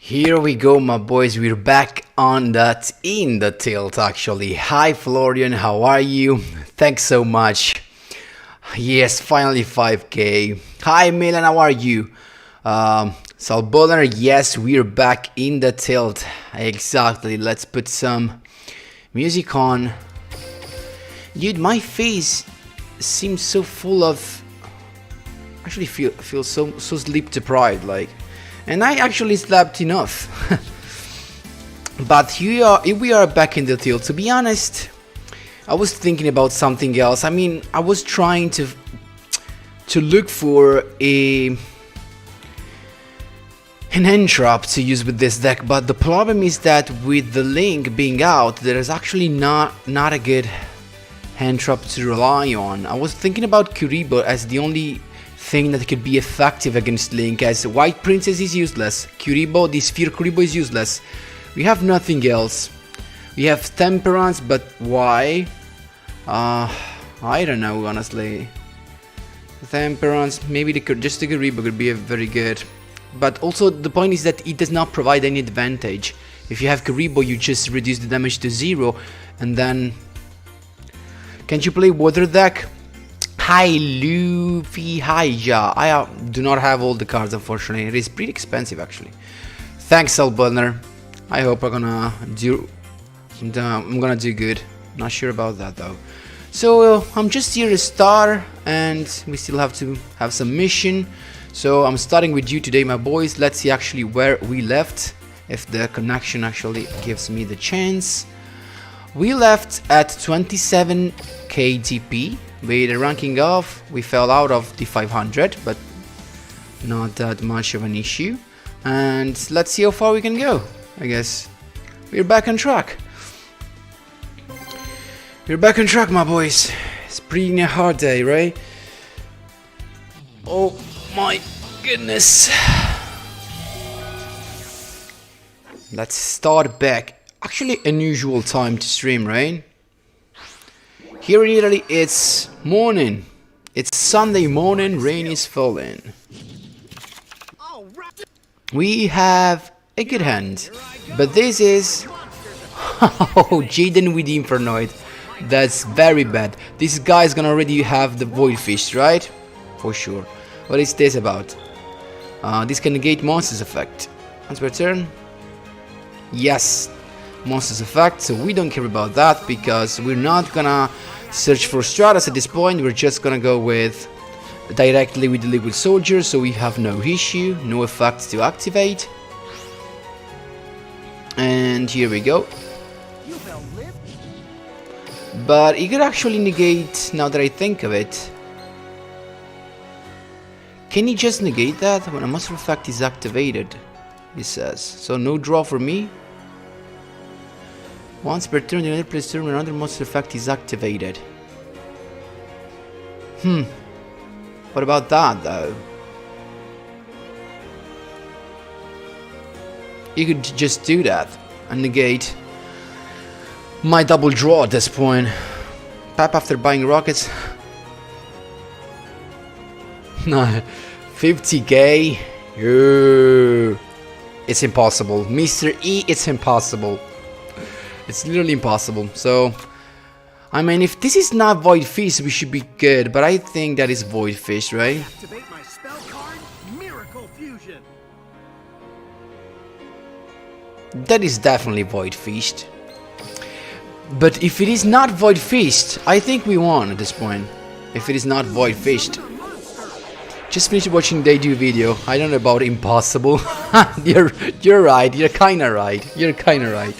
Here we go, my boys. We're back on that in the tilt actually. Hi Florian, how are you? Thanks so much. Yes, finally 5k. Hi Milan, how are you? Salboner, yes, we're back in the tilt. Exactly. Let's put some music on. Dude, my face seems so full of actually feel so sleep deprived, like, and I actually slept enough. But here we are back in the tilt. To be honest, I was thinking about something else. I mean, I was trying to look for an entrap to use with this deck, but the problem is that with the link being out, there is actually not a good entrap to rely on. I was thinking about Kuribo as the only thing that could be effective against Link, as White Princess is useless. Kuribo, this Sphere Kuribo is useless. We have nothing else. We have Temperance, but why? I don't know, honestly. Temperance, maybe just the Kuribo could be very good. But also the point is that it does not provide any advantage. If you have Kuribo, you just reduce the damage to 0, and then... Can't you play Water deck? Hi Luffy, hi Ja. I do not have all the cards, unfortunately. It is pretty expensive actually. Thanks, Albunner. I hope I'm gonna do good. Not sure about that though. So I'm just here to start, and we still have to have some mission. So I'm starting with you today, my boys. Let's see actually where we left, if the connection actually gives me the chance. We left at 27k TP. With a ranking of, we fell out of the 500, but not that much of an issue. And let's see how far we can go. I guess we're back on track. We're back on track, my boys. It's pretty a hard day, right? Oh my goodness. Let's start back. Actually, unusual time to stream, right? Here in Italy, it's morning. It's Sunday morning, rain is falling. We have a good hand, but this is... Oh, Jaden with the Infernoid. That's very bad. This guy's gonna already have the Void Fish, right? For sure. What is this about? This can negate Monster's effect. Once per turn. Yes, Monster's effect, so we don't care about that because we're not gonna search for Stardust at this point. We're just gonna go with directly with the Liquid Soldier, so we have no issue, no effect to activate. And here we go. But it could actually negate, now that I think of it. Can he just negate that when a monster effect is activated? He says. So no draw for me. Once per turn, the other plays turn when another monster effect is activated. What about that though? You could just do that and negate my double draw at this point. Pap after buying rockets. No, 50k. It's impossible. Mr. E, it's impossible. It's literally impossible. So, I mean, if this is not Void Fish, we should be good. But I think that is Void Fish, right? Activate my spell card, Miracle Fusion. That is definitely Void Feast. But if it is not Void Feast, I think we won at this point. If it is not Void Feast. Just finished watching They Do video. I don't know about impossible. You're right. You're kinda right. You're kinda right.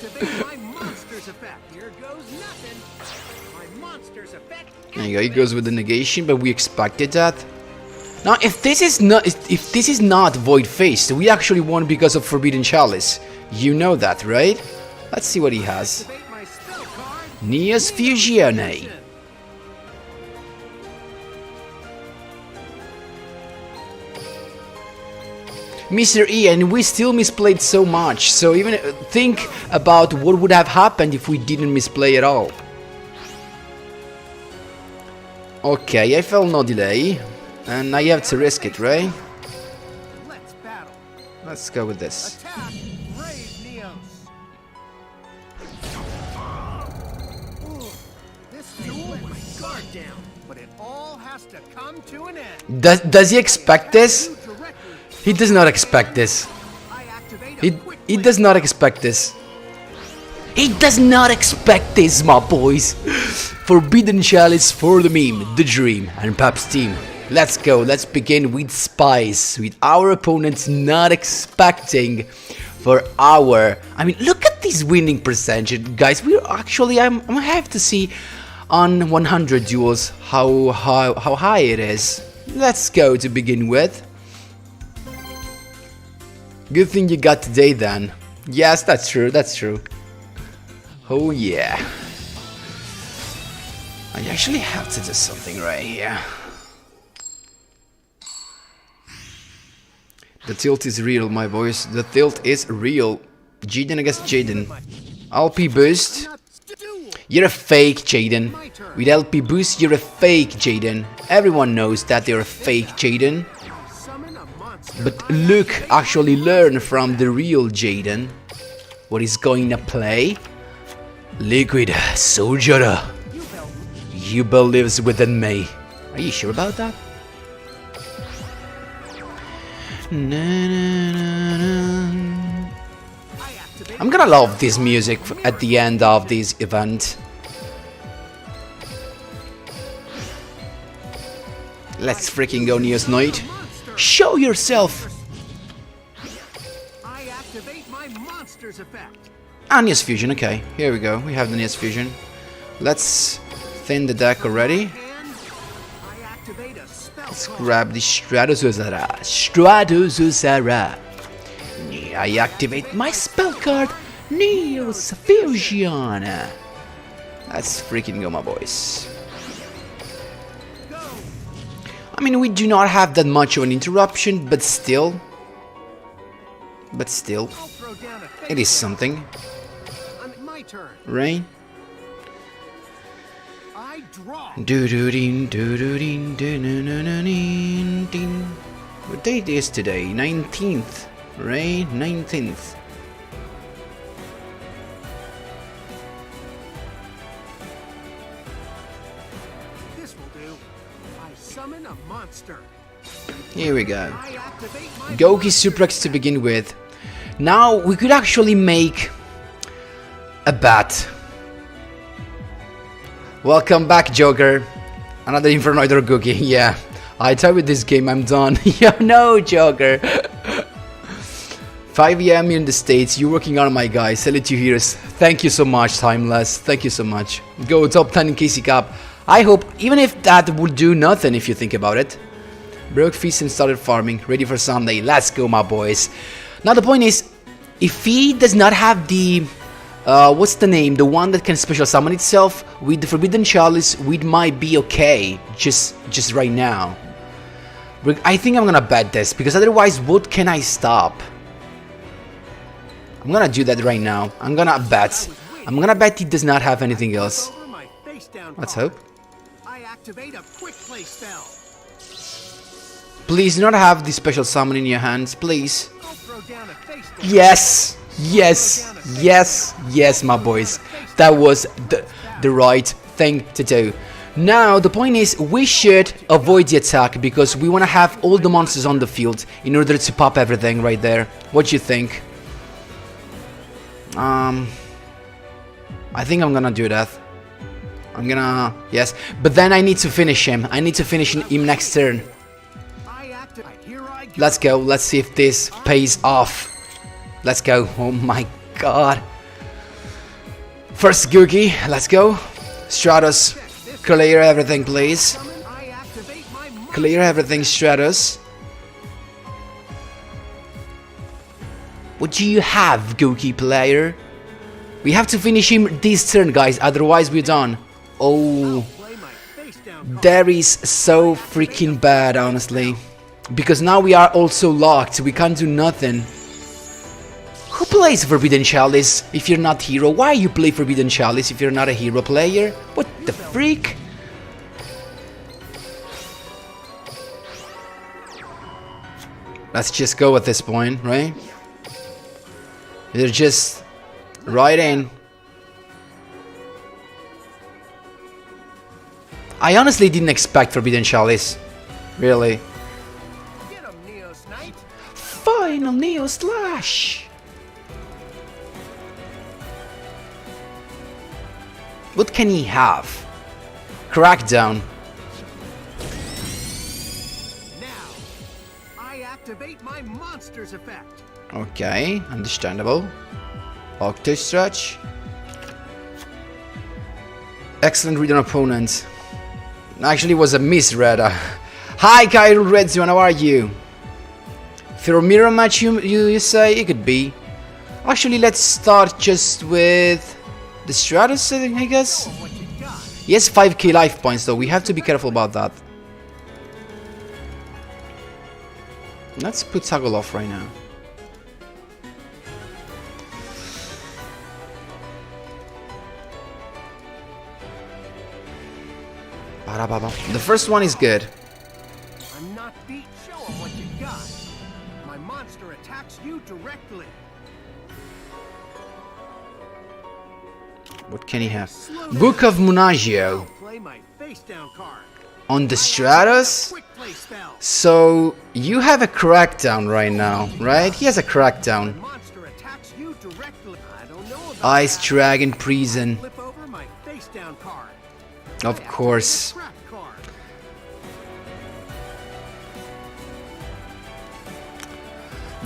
There you go. He goes with the negation, but we expected that. Now, if this is not Void Face, we actually won because of Forbidden Chalice. You know that, right? Let's see what he has. Neos Fusione. Mr. E, and we still misplayed so much. So even think about what would have happened if we didn't misplay at all. Okay, I felt no delay, and I have to risk it, right? Let's go with this. Attack. guard down, but it all has to come to an end. Does he expect this? He does not expect this. I activate a He quick does not expect this. He does not expect this, my boys. Forbidden Chalice for the meme, the dream, and Pap's team. Let's go. Let's begin with spies. With our opponents not expecting for our. I mean, look at this winning percentage, guys. We're actually. I have to see on 100 duels how high it is. Let's go to begin with. Good thing you got today, then. Yes, that's true. That's true. Oh yeah. I actually have to do something right here. The tilt is real, my boys. The tilt is real. Jaden against Jaden. LP boost. You're a fake, Jaden. With LP boost, you're a fake, Jaden. Everyone knows that you're a fake, Jaden. But look, actually learn from the real Jaden. What he's going to play? Liquid Soldier. You believes within me. Are you sure about that? I'm gonna love this music at the end of this event. Let's freaking go, Infernoid. Show yourself! I activate my monster's effect. Neos Fusion, okay. Here we go. We have the Neos Fusion. Let's thin the deck already. I activate a spell. Let's grab the Stratosuzara. Stratosuzara. I activate my spell card, Neos Fusion. Let's freaking go, my boys. I mean, we do not have that much of an interruption, but still. It is something. My turn. Right? I draw. What date is today? 19th, right? 19th. This will do. I summon a monster. Here we go. I activate my Googie Suplex to begin with. Now we could actually make a bat. Welcome back, Joker. Another Infernoid or Googie. Yeah, I thought with this game I'm done. Yo, no, Joker. 5 AM in the States. You're working on my guy. Salute you, heroes. Thank you so much, Timeless. Thank you so much. Go top 10 in KC Cup. I hope, even if that would do nothing if you think about it. Broke feast and started farming. Ready for Sunday. Let's go, my boys. Now the point is, if he does not have the, what's the name? The one that can special summon itself with the Forbidden Chalice, we might be okay. Just right now. I think I'm gonna bet this, because otherwise, what can I stop? I'm gonna do that right now. I'm gonna bet. I'm gonna bet he does not have anything else. Let's hope. I activate a quick play spell. Please do not have the special summon in your hands, please. I'll throw down a face down. Yes, yes, yes, yes, my boys. That was the right thing to do. Now, the point is, we should avoid the attack because we want to have all the monsters on the field in order to pop everything right there. What do you think? I think I'm gonna do that. I'm gonna... yes. But then I need to finish him. I need to finish him next turn. Let's go. Let's see if this pays off. Let's go. Oh my god. First Googie. Let's go. Stratus. Clear everything, please. Clear everything, Stratus. What do you have, Googie player? We have to finish him this turn, guys. Otherwise, we're done. Oh. That is so freaking bad, honestly. Because now we are also locked, we can't do nothing. Who plays Forbidden Chalice if you're not hero? Why you play Forbidden Chalice if you're not a hero player? What the freak? Let's just go at this point, right? They're just right in. I honestly didn't expect Forbidden Chalice. Really. Get him, Neos Knight. Final Neo Slash! What can he have? Crackdown. Now, I activate my monster's effect. Okay, understandable. Octo Stretch. Excellent read on opponent. Actually, it was a misread. Hi, Kyril Redzion, how are you? For a mirror match, you say? It could be. Actually, let's start just with the Stardust, I guess. What you got? He has 5k life points, though. We have to be careful about that. Let's put Toggle off right now. The first one is good. I'm not beat. Show him what you got. My monster attacks you directly. What can he have? Book of Munagio. Play my face down card. On the Stratos? Quick play spell. So, you have a crackdown right now, right? He has a crackdown. Monster attacks you directly. I don't know about Ice that. Dragon Prison. Flip over my face down card. Of course. Crack card.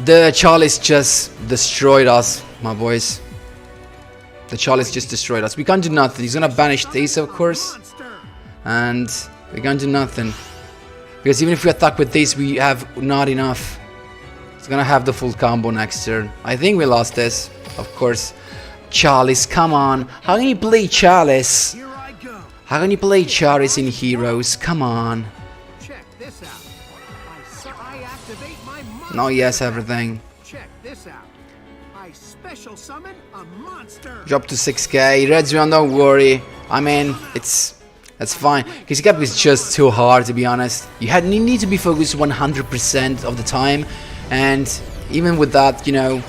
The Chalice just destroyed us, my boys. The Chalice just destroyed us. We can't do nothing. He's gonna banish Ace, of course. Monster. And we can't do nothing. Because even if we attack with this, we have not enough. He's gonna have the full combo next turn. I think we lost this, of course. Chalice, come on. How can you play Chalice? Here I go. How can you play Chalice in Heroes? Come on. Check this out. I activate my monster. No, yes, everything. Check this out. I special summon a monster. Drop to 6k. Redzion, don't worry. I mean, that's fine. Because Cap is just too hard, to be honest. You need to be focused 100% of the time. And even with that, you know.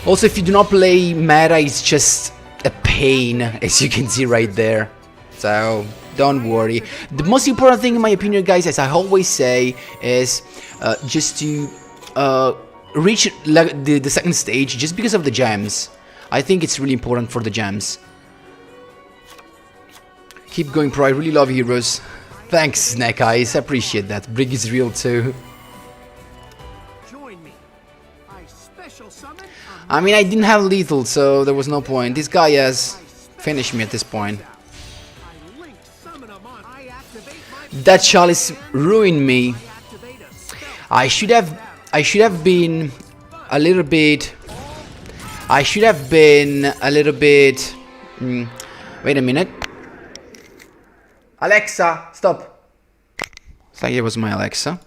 Also, if you do not play meta, it's just a pain, as you can see right there. So, don't worry. The most important thing, in my opinion, guys, as I always say, is just to reach the second stage just because of the gems. I think it's really important for the gems. Keep going, Pro. I really love heroes. Thanks, Snake Eyes. I appreciate that. Brig is real too. Join me. I special summon a I mean, I didn't have lethal, so there was no point. This guy has finished me at this point. I link summon a mon. I activate my That Chalice ruined me. activate a spell. I should have been a little bit. Wait a minute. Alexa, stop. I think it was my Alexa.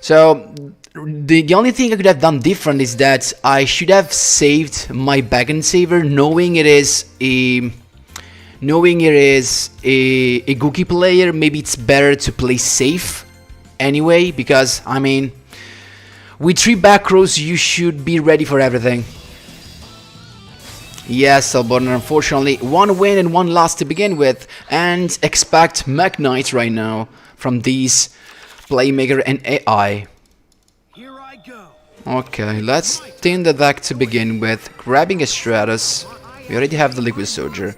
So the only thing I could have done different is that I should have saved my back and saver, knowing it is a Googie player. Maybe it's better to play safe anyway, because I mean, with 3 back rows, you should be ready for everything. Yes, Salborn, unfortunately, 1 win and 1 loss to begin with, and expect Mach Knight right now from these Playmaker and AI. Here I go. Okay, let's thin the deck to begin with, grabbing a Stratus. We already have the Liquid Soldier.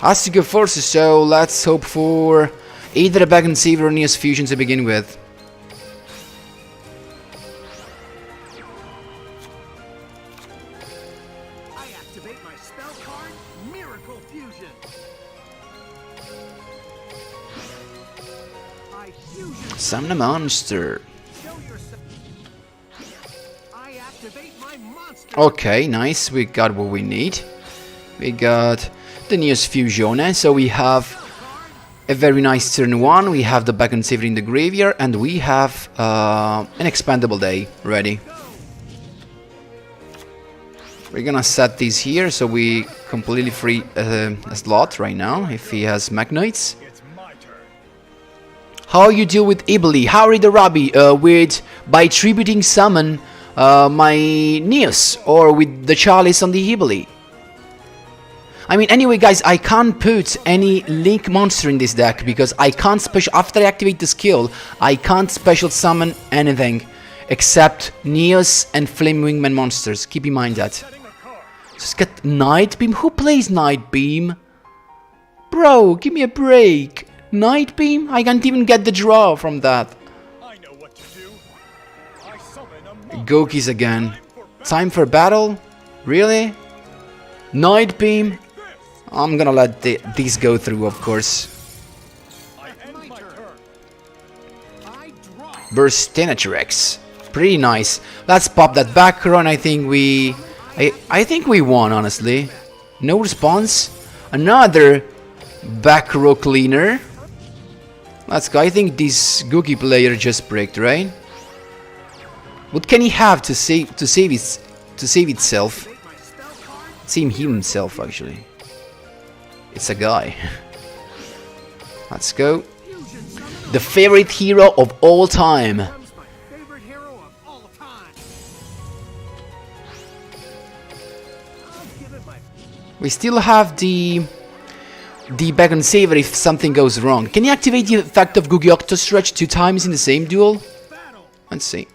Has to go forces, so let's hope for either a Back and Saver or Neos Fusion to begin with. I activate my spell card, Miracle Fusion. I fusion. Summon a monster. Show yourself. I activate my monster. Okay, nice. We got what we need. We got the Neos Fusion, so we have a very nice turn 1. We have the Back and Saver in the graveyard, and we have an Expandable Day ready. We're gonna set these here, so we completely free a slot right now if he has Mach Knights. How you deal with Ibli? How are the Rabbi? By tributing summon my Neos, or with the Chalice on the Ibli. I mean, anyway, guys, I can't put any Link monster in this deck because I can't special. After I activate the skill, I can't special summon anything except Neos and Flame Wingman monsters. Keep in mind that. Just get Night Beam. Who plays Night Beam? Bro, give me a break. Night Beam? I can't even get the draw from that. I know what to do. I summon a Gokies again. Time for battle? Really? Night Beam? I'm gonna let these go through, of course. Burstinatrix. Pretty nice. Let's pop that back run. I think we won, honestly. No response. Another back row cleaner. Let's go. I think this Googie player just bricked, right? What can he have to save itself? Save himself, actually. It's a guy. Let's go. The favorite hero of all time. We still have the back and saver if something goes wrong. Can you activate the effect of Googie Octo Stretch 2 times in the same duel? Let's see.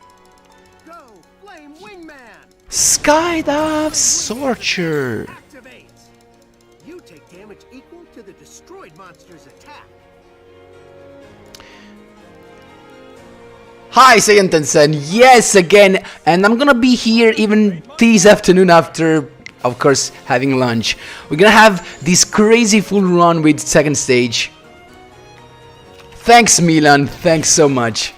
Skydive Sorcher. You take damage equal to the destroyed monster's attack. Hi, Saiyan yes, again, and I'm gonna be here even this afternoon after, of course, having lunch. We're gonna have this crazy full run with second stage. Thanks, Milan, thanks so much.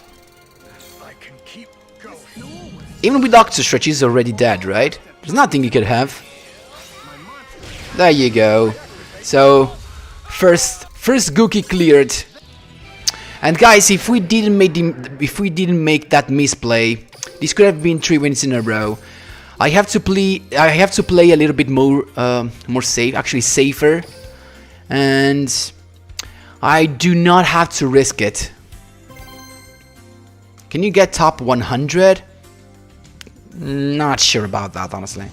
I can keep going. Even with Octo Stretch, he's already dead, right? There's nothing you could have. There you go. So, first Googie cleared. And guys, if we didn't make that misplay, this could have been 3 wins in a row. I have to play a little bit more safe, actually safer, and I do not have to risk it. Can you get top 100? Not sure about that, honestly.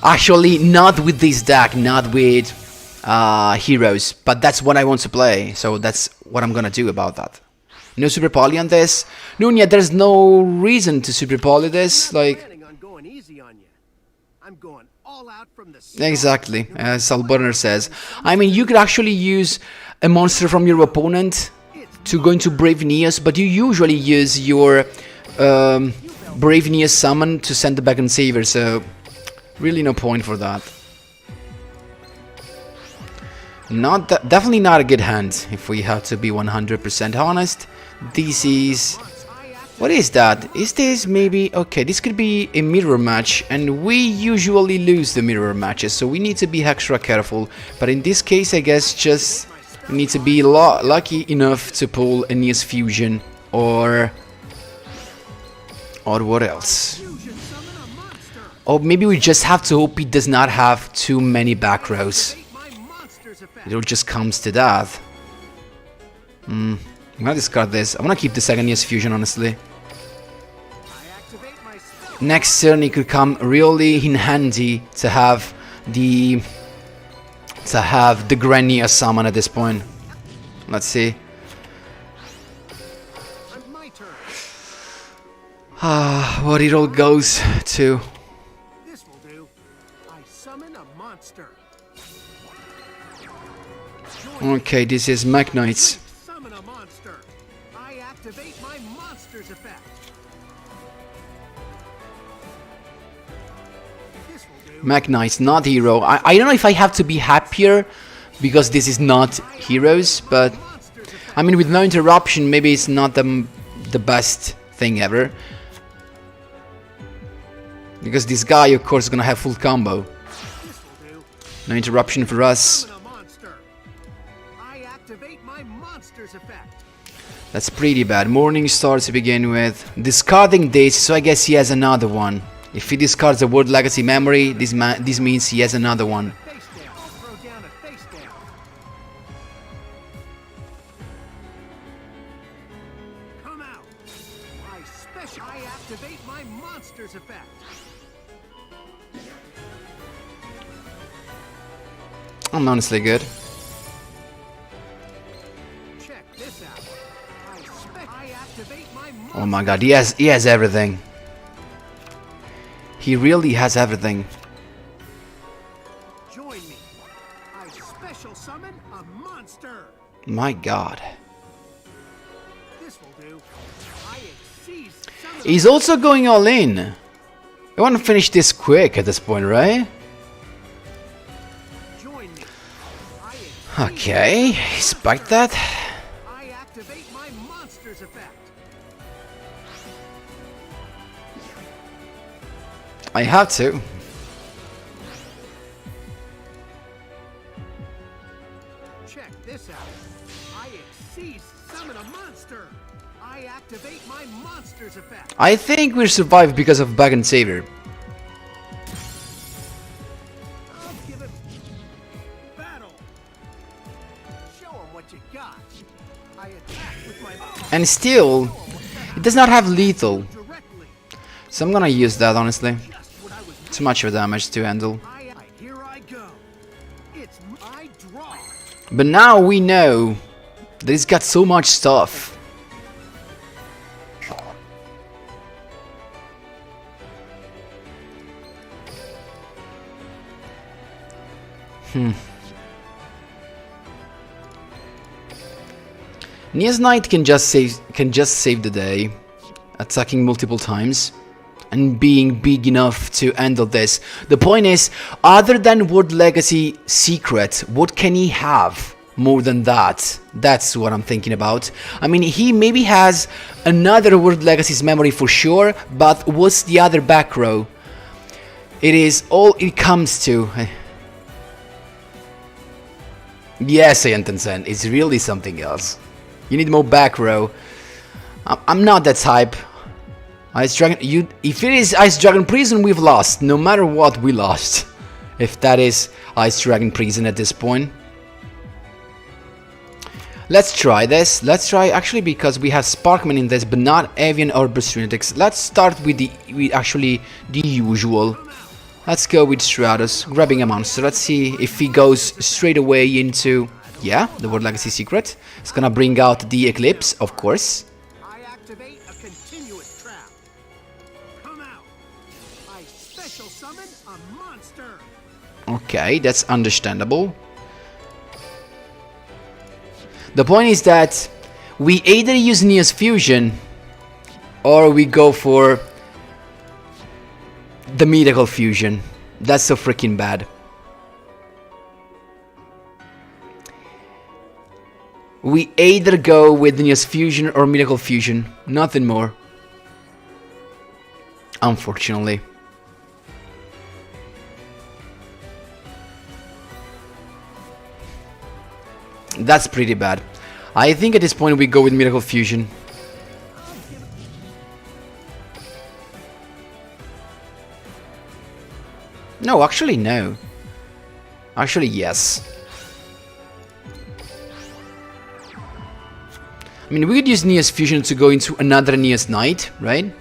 Actually, not with this deck, not with heroes, but that's what I want to play, so that's what I'm gonna do about that. No super poly on this. Nunya, there's no reason to super poly this, like... I'm going all out from the Exactly, as Salburner says. I mean, you could actually use a monster from your opponent to go into Brave Neos, but you usually use your Brave Neos summon to send the back and saver, so really no point for that. Definitely not a good hand, if we have to be 100% honest. This is... What is that? Is this maybe... Okay, this could be a mirror match, and we usually lose the mirror matches, so we need to be extra careful. But in this case, I guess just we need to be lucky enough to pull a Neos Fusion, or what else? Or maybe we just have to hope he does not have too many back rows. It all just comes to that. I'm gonna discard this. I wanna keep the second Neos Fusion, honestly. Next turn it could come really in handy to have the Grania summon at this point. Let's see. What it all goes to. This will do. I summon a monster. Okay, this is Mach Knights. Summon a monster. I activate my monster's effect. Mach Knights, not hero. I don't know if I have to be happier because this is not heroes, but I mean, with no interruption, maybe it's not the best thing ever. Because this guy, of course, is gonna have full combo. No interruption for us. That's pretty bad. Morning Star to begin with. Discarding this, so I guess he has another one. If he discards the World Legacy Memory, this means he has another one. Come out. I activate my monster's effect. I'm honestly good. Check this out. I activate my Oh my god, he has everything. He really has everything. Join me. I special summon a monster. My god. This will do. I exceed summon. He's also going all in. I want to finish this quick at this point, right? Join me. I exceed Okay, expect that. I activate my monster's effect. I have to. Check this out. I exceed summon a monster. I activate my monster's effect. I think we survived because of Bug and Savior. I'll give him battle. Show him what you got. I attack with my And still, it does not have lethal. directly. So I'm gonna use that, honestly. Just what I was. Too much of damage to handle. Here I go. It's my draw. But now we know that he's got so much stuff. Nia's Knight can just save the day, attacking multiple times and being big enough to handle this. The point is, other than World Legacy Secret, what can he have more than that? That's what I'm thinking about. I mean, he maybe has another World Legacy's memory for sure, but what's the other back row? It is all it comes to. Yes, Ayanten-sen, it's really something else. You need more back row. I'm not that type. Ice Dragon, if it is Ice Dragon Prison, we've lost. No matter what, we lost. If that is Ice Dragon Prison at this point. Let's try this. Let's try, actually, because we have Sparkman in this, but not Avian or Brustrinetics. Let's start with the usual. Let's go with Stardust, grabbing a monster. Let's see if he goes straight away into, yeah, the World Legacy Secret. It's gonna bring out the Eclipse, of course. I activate a continuous trap. Come out. I special summon a monster. Okay, that's understandable. The point is that we either use Neo's Fusion or we go for the Mythical Fusion. That's so freaking bad. We either go with Neo's Fusion or Mythical Fusion. Nothing more. Unfortunately. That's pretty bad. I think at this point we go with Mythical Fusion. No, actually no. Actually yes. I mean, we could use Neo's Fusion to go into another Neo's Knight, right?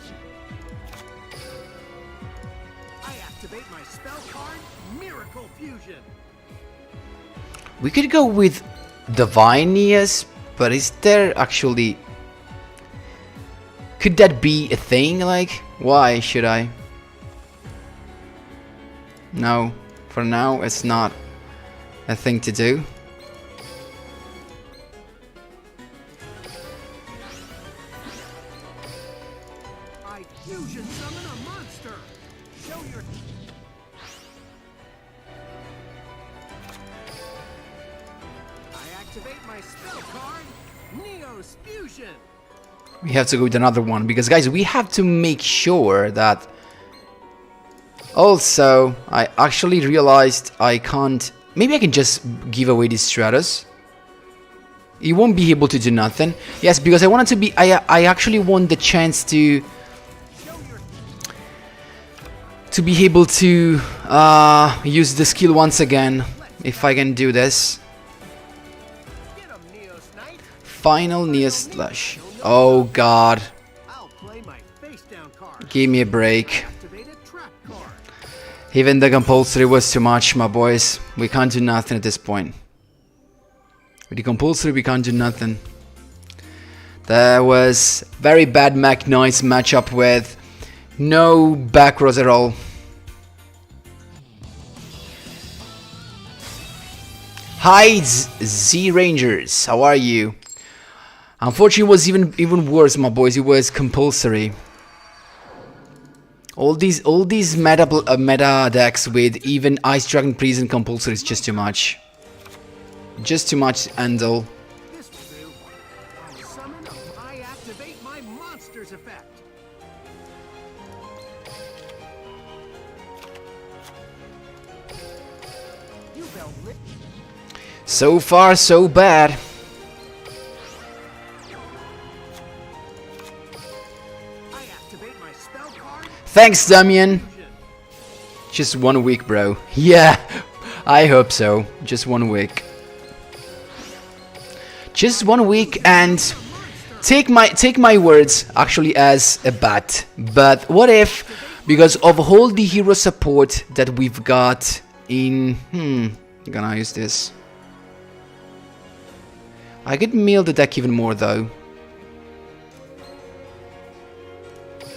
I activate my spell card, Miracle Fusion. We could go with Divine Neos, but is there actually... Could that be a thing? Like, why should I? No, for now it's not a thing to do. I fusion summon a monster. Show your... I activate my spell card, Neo's Fusion. We have to go with another one, because guys, we have to make sure that... Also, I actually realized I can't... Maybe I can just give away this Stratus. He won't be able to do nothing. Yes, because I wanted to be... I actually want the chance to... To be able to use the skill once again, if I can do this. Get him, Neo's Knight. Final Neo Slash. Oh god. I'll play my face down card. Give me a break. Activate a trap card. Even the compulsory was too much, my boys. We can't do nothing at this point. With the compulsory, we can't do nothing. That was very bad Mach noise matchup with no back rows at all. Hi Z Rangers, how are you? Unfortunately, it was even worse, my boys. It was compulsory. All these meta decks with even Ice Dragon Prison compulsory is just too much. Just too much, Andal. This will do. I summon, I activate my monster's effect. You felt lit. So far, so bad. I activate my spell card. Thanks, Damien. Just 1 week, bro. Yeah, I hope so. Just 1 week. Just 1 week, and take my words actually as a bet. But what if, because of all the hero support that we've got in, I'm gonna use this. I could meal the deck even more though.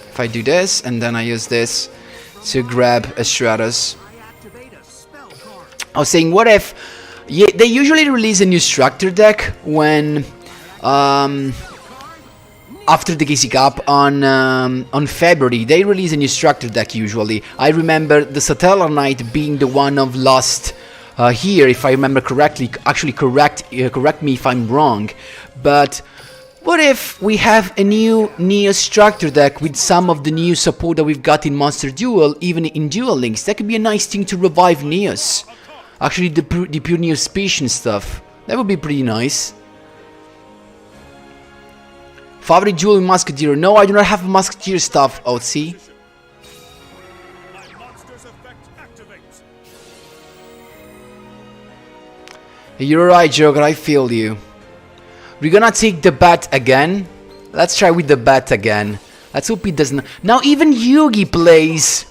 If I do this and then I use this to grab a Stardust. I was saying, what if? Yeah, they usually release a new structure deck when after the KC Cup on February. They release a new structure deck usually. I remember the Satellar Knight being the one of last here, if I remember correctly. Actually, correct me if I'm wrong. But what if we have a new Neo structure deck with some of the new support that we've got in Monster Duel, even in Duel Links? That could be a nice thing to revive Neos. Actually, the pure Neo Species and stuff. That would be pretty nice. Favorite Duel Musketeer? No, I do not have Musketeer stuff. Oh, see? You're right, Joker, I feel you. We're gonna take the bat again. Let's try with the bat again. Let's hope he doesn't. Now even Yugi plays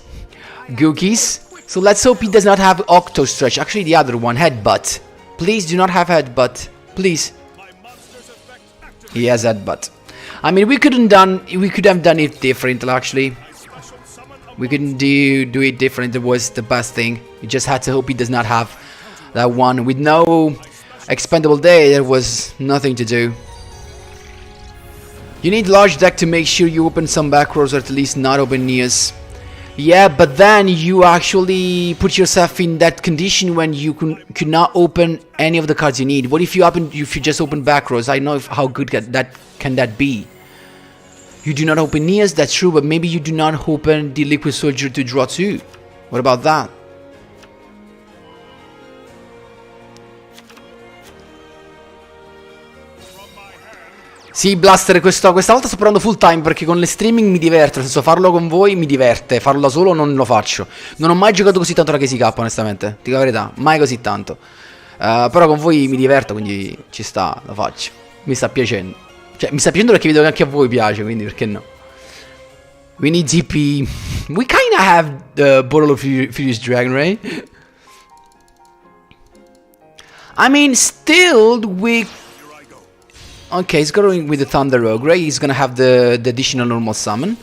Googies. So let's hope he does not have Octo Stretch. Actually, the other one, Headbutt. Please do not have Headbutt. Please. He has Headbutt. I mean, we could have done it different, actually. We couldn't do it different. It was the best thing. We just had to hope he does not have that one. With no expendable day, there was nothing to do. You need large deck to make sure you open some back rows, or at least not open Neos. Yeah, but then you actually put yourself in that condition when you could not open any of the cards you need. What if you just open back rows? I know how good can that be. You do not open Neos, that's true, but maybe you do not open the Liquid Soldier to draw 2. What about that? Sì, Blaster, questa volta sto provando full time perché con le streaming mi diverte, nel senso farlo con voi mi diverte, farlo da solo non lo faccio. Non ho mai giocato così tanto la KC onestamente, dico la verità, mai così tanto. Però con voi mi diverto, quindi ci sta, lo faccio. Mi sta piacendo. Cioè, mi sta piacendo perché vedo che anche a voi piace, quindi perché no? We need GP. We kinda have the Bottle of Furious Dragon, right? I mean, still, we... Okay, he's going with the Thunder Rogue, right? He's gonna have the additional normal summon.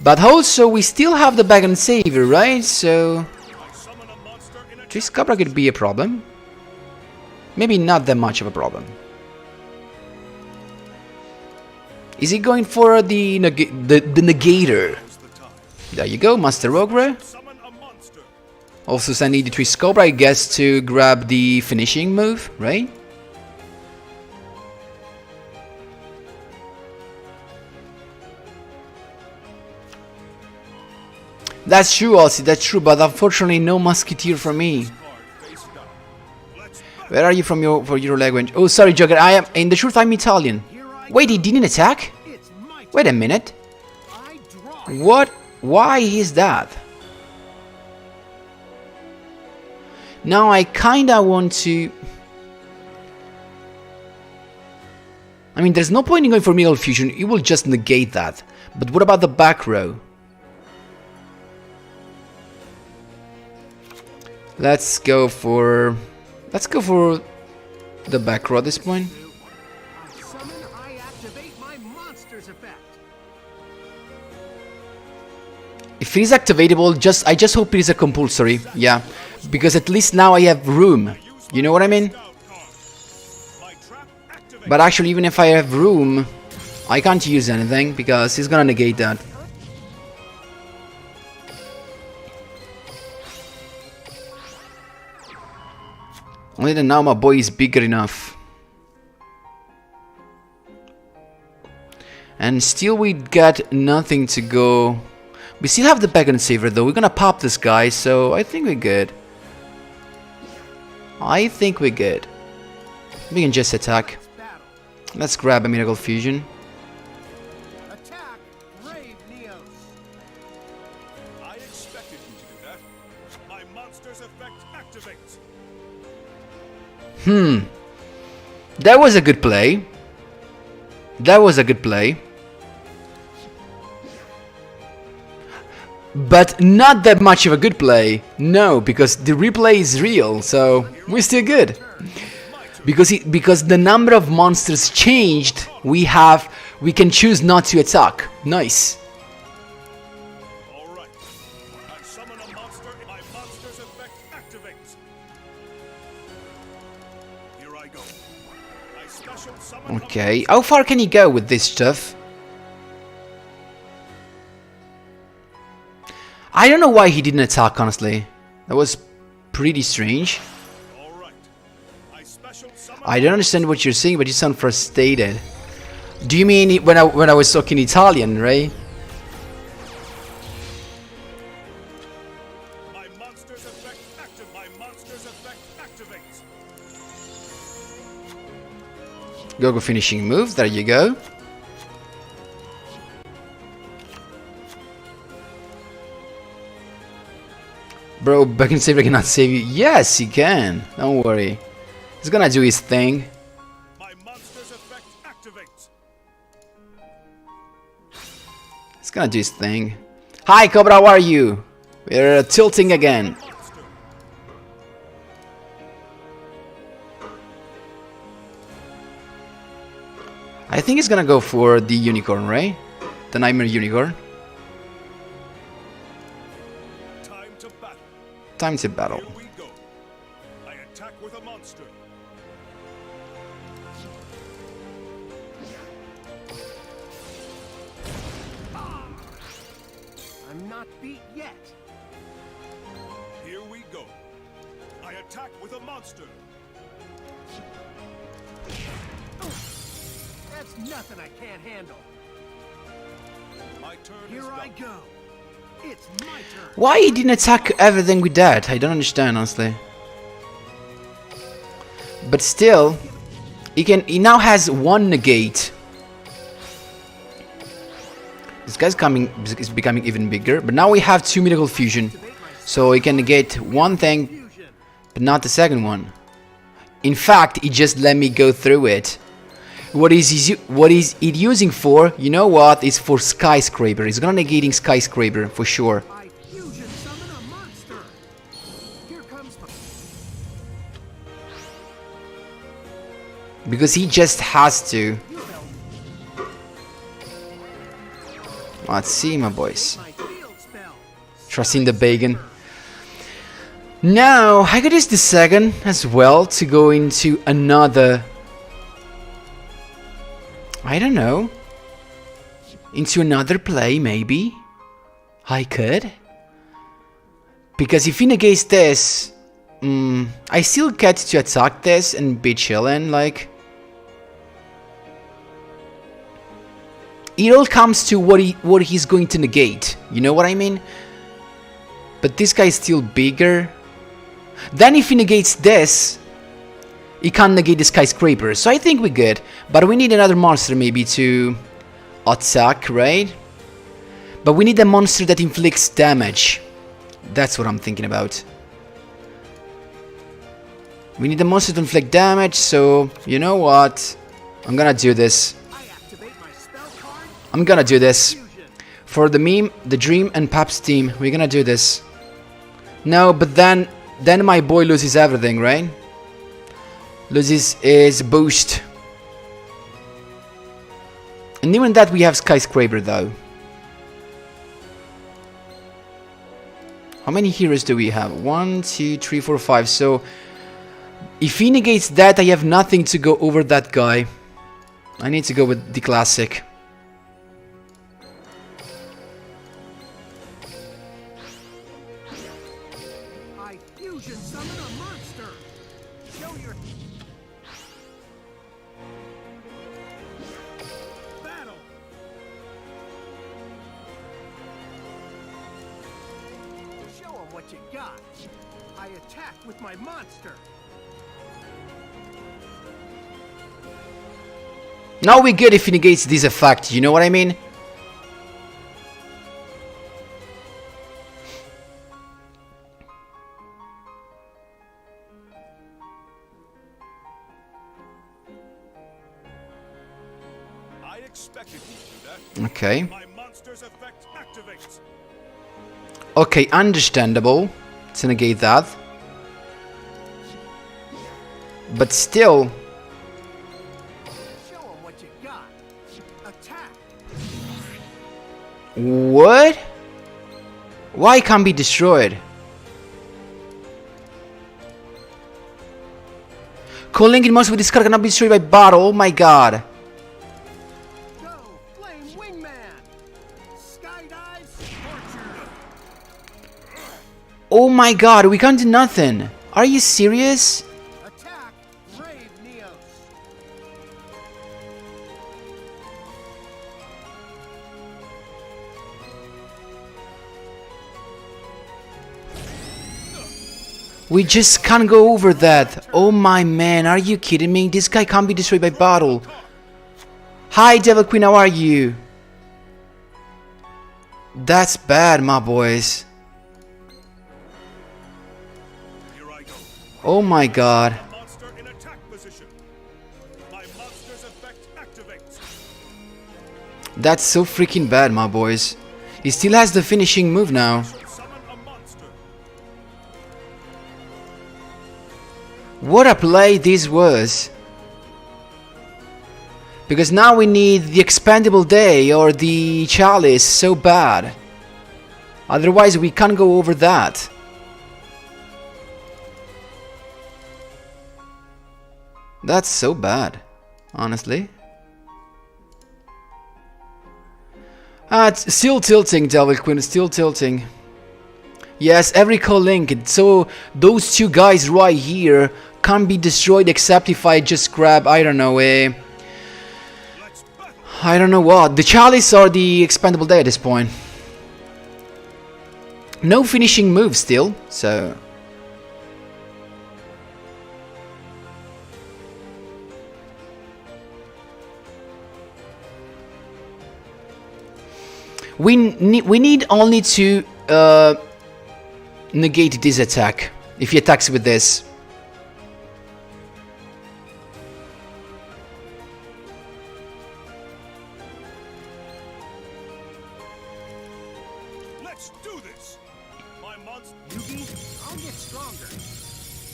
But also, we still have the Bag and Savior, right? So... This Cobra could be a problem. Maybe not that much of a problem. Is he going for the Negator? There you go, Master Ogre. Also sending the Twist Cobra, I guess, to grab the finishing move, right? That's true, Aussie, that's true, but unfortunately no Musketeer for me. Where are you from for your language? Oh, sorry, Joker, I am, in the truth, I'm Italian. Wait, he didn't attack? Wait a minute. What? Why is that? Now I kinda want to... I mean, there's no point in going for Metal Fusion, it will just negate that. But what about the back row? Let's go for the back row at this point. I summon, I activate my monster's effect. If it is activatable, I just hope it is a compulsory. Yeah, because at least now I have room. You know what I mean? But actually, even if I have room, I can't use anything because he's gonna negate that. Only that now my boy is bigger enough. And still we got nothing to go. We still have the Beacon Saver though. We're gonna pop this guy, so I think we're good. I think we're good. We can just attack. Let's grab a Miracle Fusion. Attack, Brave Neos. I expected you to do that. My monster's effect activates. That was a good play. That was a good play. But not that much of a good play. No, because the replay is real, so we're still good. Because the number of monsters changed, we can choose not to attack. Nice. All right. I summon a monster. My monster's effect activates. Here I go. I special summon. Okay, how far can he go with this stuff? I don't know why he didn't attack, honestly. That was pretty strange. All right. I special summon. I don't understand what you're saying, but you sound frustrated. Do you mean when I was talking Italian, right? My monster's effect active. My monster's effect activates. Go finishing move, there you go. Bro, Beacon Saver cannot save you. Yes, he can. Don't worry. He's gonna do his thing. My monster's effect activates. He's gonna do his thing. Hi, Cobra, how are you? We're tilting again. Monster. I think he's gonna go for the unicorn, right? The Nightmare Unicorn. Time to battle. Time to battle. Here we go. I attack with a monster. I'm not beat yet. Here we go. I attack with a monster. That's nothing I can't handle. My turn is Here I done. go. It's my turn. Why he didn't attack everything with that? I don't understand, honestly. But still, he now has one negate. This guy's is becoming even bigger, but now we have 2 Miracle Fusion. So he can negate one thing, Fusion. but not the second one. In fact, he just let me go through it. What is it using for? You know what? It's for Skyscraper. He's gonna negating Skyscraper for sure. I fusion summon a monster. Here comes my Because he just has to. Let's see, my boys. my field spell. Trusting the bacon. Now, I could use the second as well to go into another. I don't know. Into another play, maybe. I could. Because if he negates this, I still get to attack this and be chillin', like. It all comes to what he's going to negate. You know what I mean? But this guy is still bigger. Then if he negates this, he can't negate the Skyscraper. So I think we're good. But we need another monster maybe to attack, right? But we need a monster that inflicts damage. That's what I'm thinking about. We need a monster to inflict damage, so you know what? I'm gonna do this. I activate my spell card. I'm gonna do this. Fusion. For the meme, the Dream, and Pap's team, we're gonna do this. No, but then then my boy loses everything, right? Loses his boost. And even that we have Skyscraper though. How many heroes do we have? 1, 2, 3, 4, 5. So if he negates that, I have nothing to go over that guy. I need to go with the classic. I fusion summon a monster. Show your battle. Show 'em what you got. I attack with my monster. Now we're good if he negates this effect, you know what I mean? I expected you to do that. Okay. My monster's effect activates. Okay, understandable to negate that. But still, Show 'em what you got. Attack. what? Why can't be destroyed? Calling in monster with this card cannot be destroyed by battle. Oh my god. Go, Flame Wingman. Skydive Scorcher. Oh my god, we can't do nothing. Are you serious? Attack, Brave Neos. We just can't go over that. Oh my man, are you kidding me? This guy can't be destroyed by battle. Hi Devil Queen, how are you? That's bad, my boys. Here I go. Oh my god. Monster in attack position. My monster's effect activates. That's so freaking bad, my boys. He still has the finishing move now. Summon a monster. What a play this was. Because now we need the Expandable Day or the Chalice so bad. Otherwise we can't go over that. That's so bad, honestly. It's still tilting, Devil Queen, still tilting. Yes, every link. So those two guys right here can't be destroyed except if I just grab, I don't know, I don't know what. The Chalice or the Expandable Day at this point. No finishing move still, so... We need only to negate this attack if he attacks with this. Let's do this. My monster. Yugi, I'll get stronger.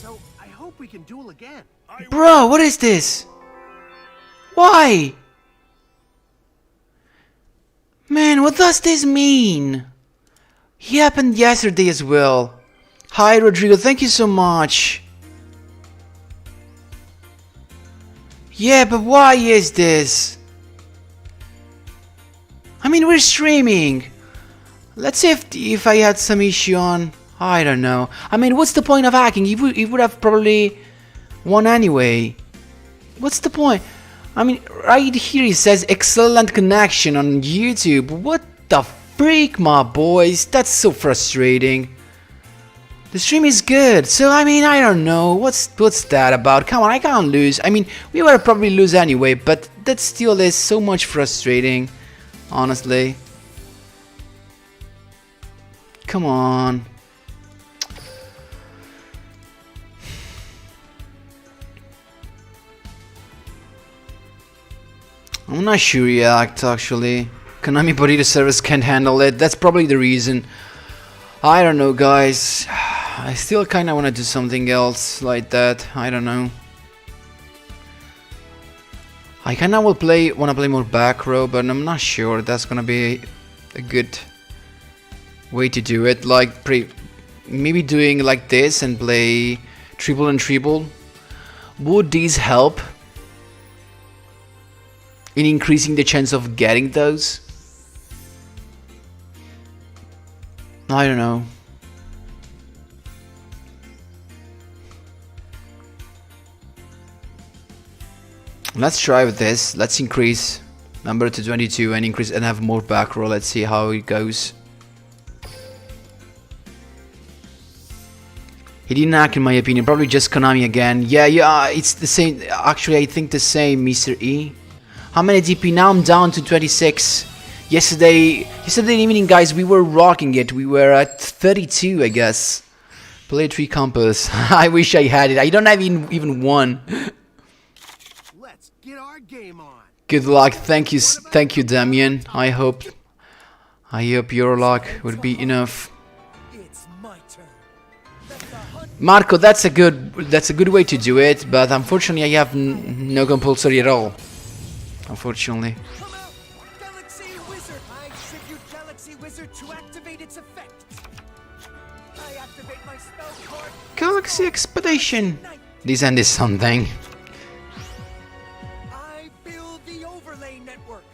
So I hope we can duel again. Bro, what is this? Why? Man, what does this mean? He happened yesterday as well. Hi Rodrigo, thank you so much. Yeah, but why is this? I mean, we're streaming. Let's see if I had some issue on... I don't know. I mean, what's the point of hacking? He would have probably won anyway. What's the point? I mean, right here it says excellent connection on YouTube. What the freak, my boys? That's so frustrating. The stream is good, so I mean, I don't know. What's that about? Come on, I can't lose. I mean, we will probably lose anyway, but that still is so much frustrating, honestly. Come on. I'm not sure yet, actually. Konami Burrito service can't handle it. That's probably the reason. I don't know, guys. I still kind of want to do something else like that. I don't know. I kind of want to play more back row, but I'm not sure that's gonna be a good way to do it. Like maybe doing like this and play triple and triple. Would these help in increasing the chance of getting those? I don't know. Let's try with this. Let's increase number to 22 and increase and have more back row. Let's see how it goes. He didn't hack in my opinion. Probably just Konami again. Yeah, it's the same. Actually, I think the same, Mr. E. How many DP? Now I'm down to 26. Yesterday evening, guys, we were rocking it. We were at 32, I guess. Play 3 compass. I wish I had it. I don't have even one. Let's get our game on. Good luck. Thank you, Damien. I hope your luck would be enough. It's my turn. Marco, that's a good way to do it, but unfortunately I have no compulsory at all. Unfortunately. Come out, Galaxy Wizard. I tribute Galaxy Wizard to activate its effect. I activate my spell card. Galaxy Expedition. This end is something. I build the overlay network.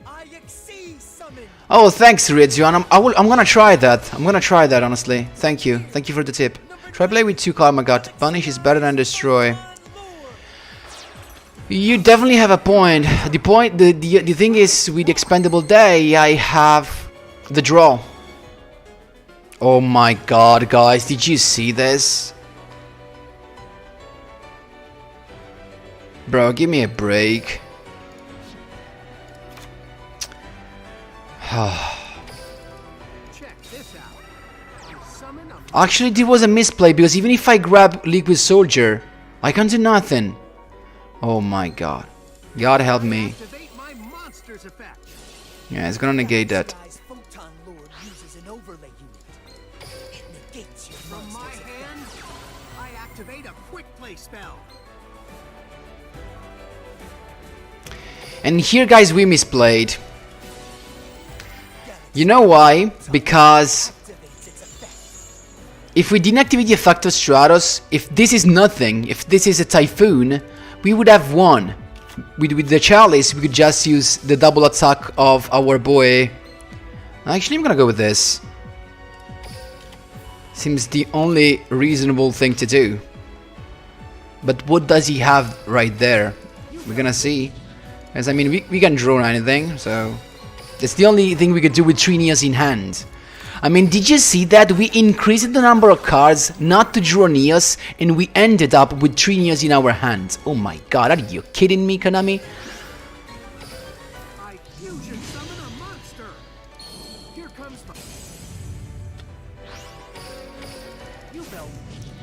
I exceed summon. Oh, thanks, Rizio. I'm gonna try that. Honestly. Thank you for the tip. Try play with 2 Karma God. Punish is better than destroy. You definitely have a point. The thing is, with the expendable day, I have the draw. Oh my god, guys, did you see this? Bro, give me a break. Check this out. You summon a Actually, there was a misplay because even if I grab Liquid Soldier, I can't do nothing. Oh my god. God help me. activate my monster's effect. Yeah, it's gonna negate that. Photon Lord uses an overlay unit. It negates your From my monster's effect. hand, I activate a quick play spell. And here, guys, we misplayed. You know why? Because Activates its effect. if we didn't activate the effect of Stratos, if this is nothing, if this is a Typhoon, we would have won. With the Chalice, we could just use the double attack of our boy. Actually, I'm gonna go with this. Seems the only reasonable thing to do. But what does he have right there? We're gonna see. As I mean, we can draw anything, so that's the only thing we could do with 3 Neos in hand. I mean, did you see that? We increased the number of cards not to draw Neos, and we ended up with 3 Neos in our hands. Oh my god, are you kidding me, Konami? I fusion summon a monster. Here comes the... You know,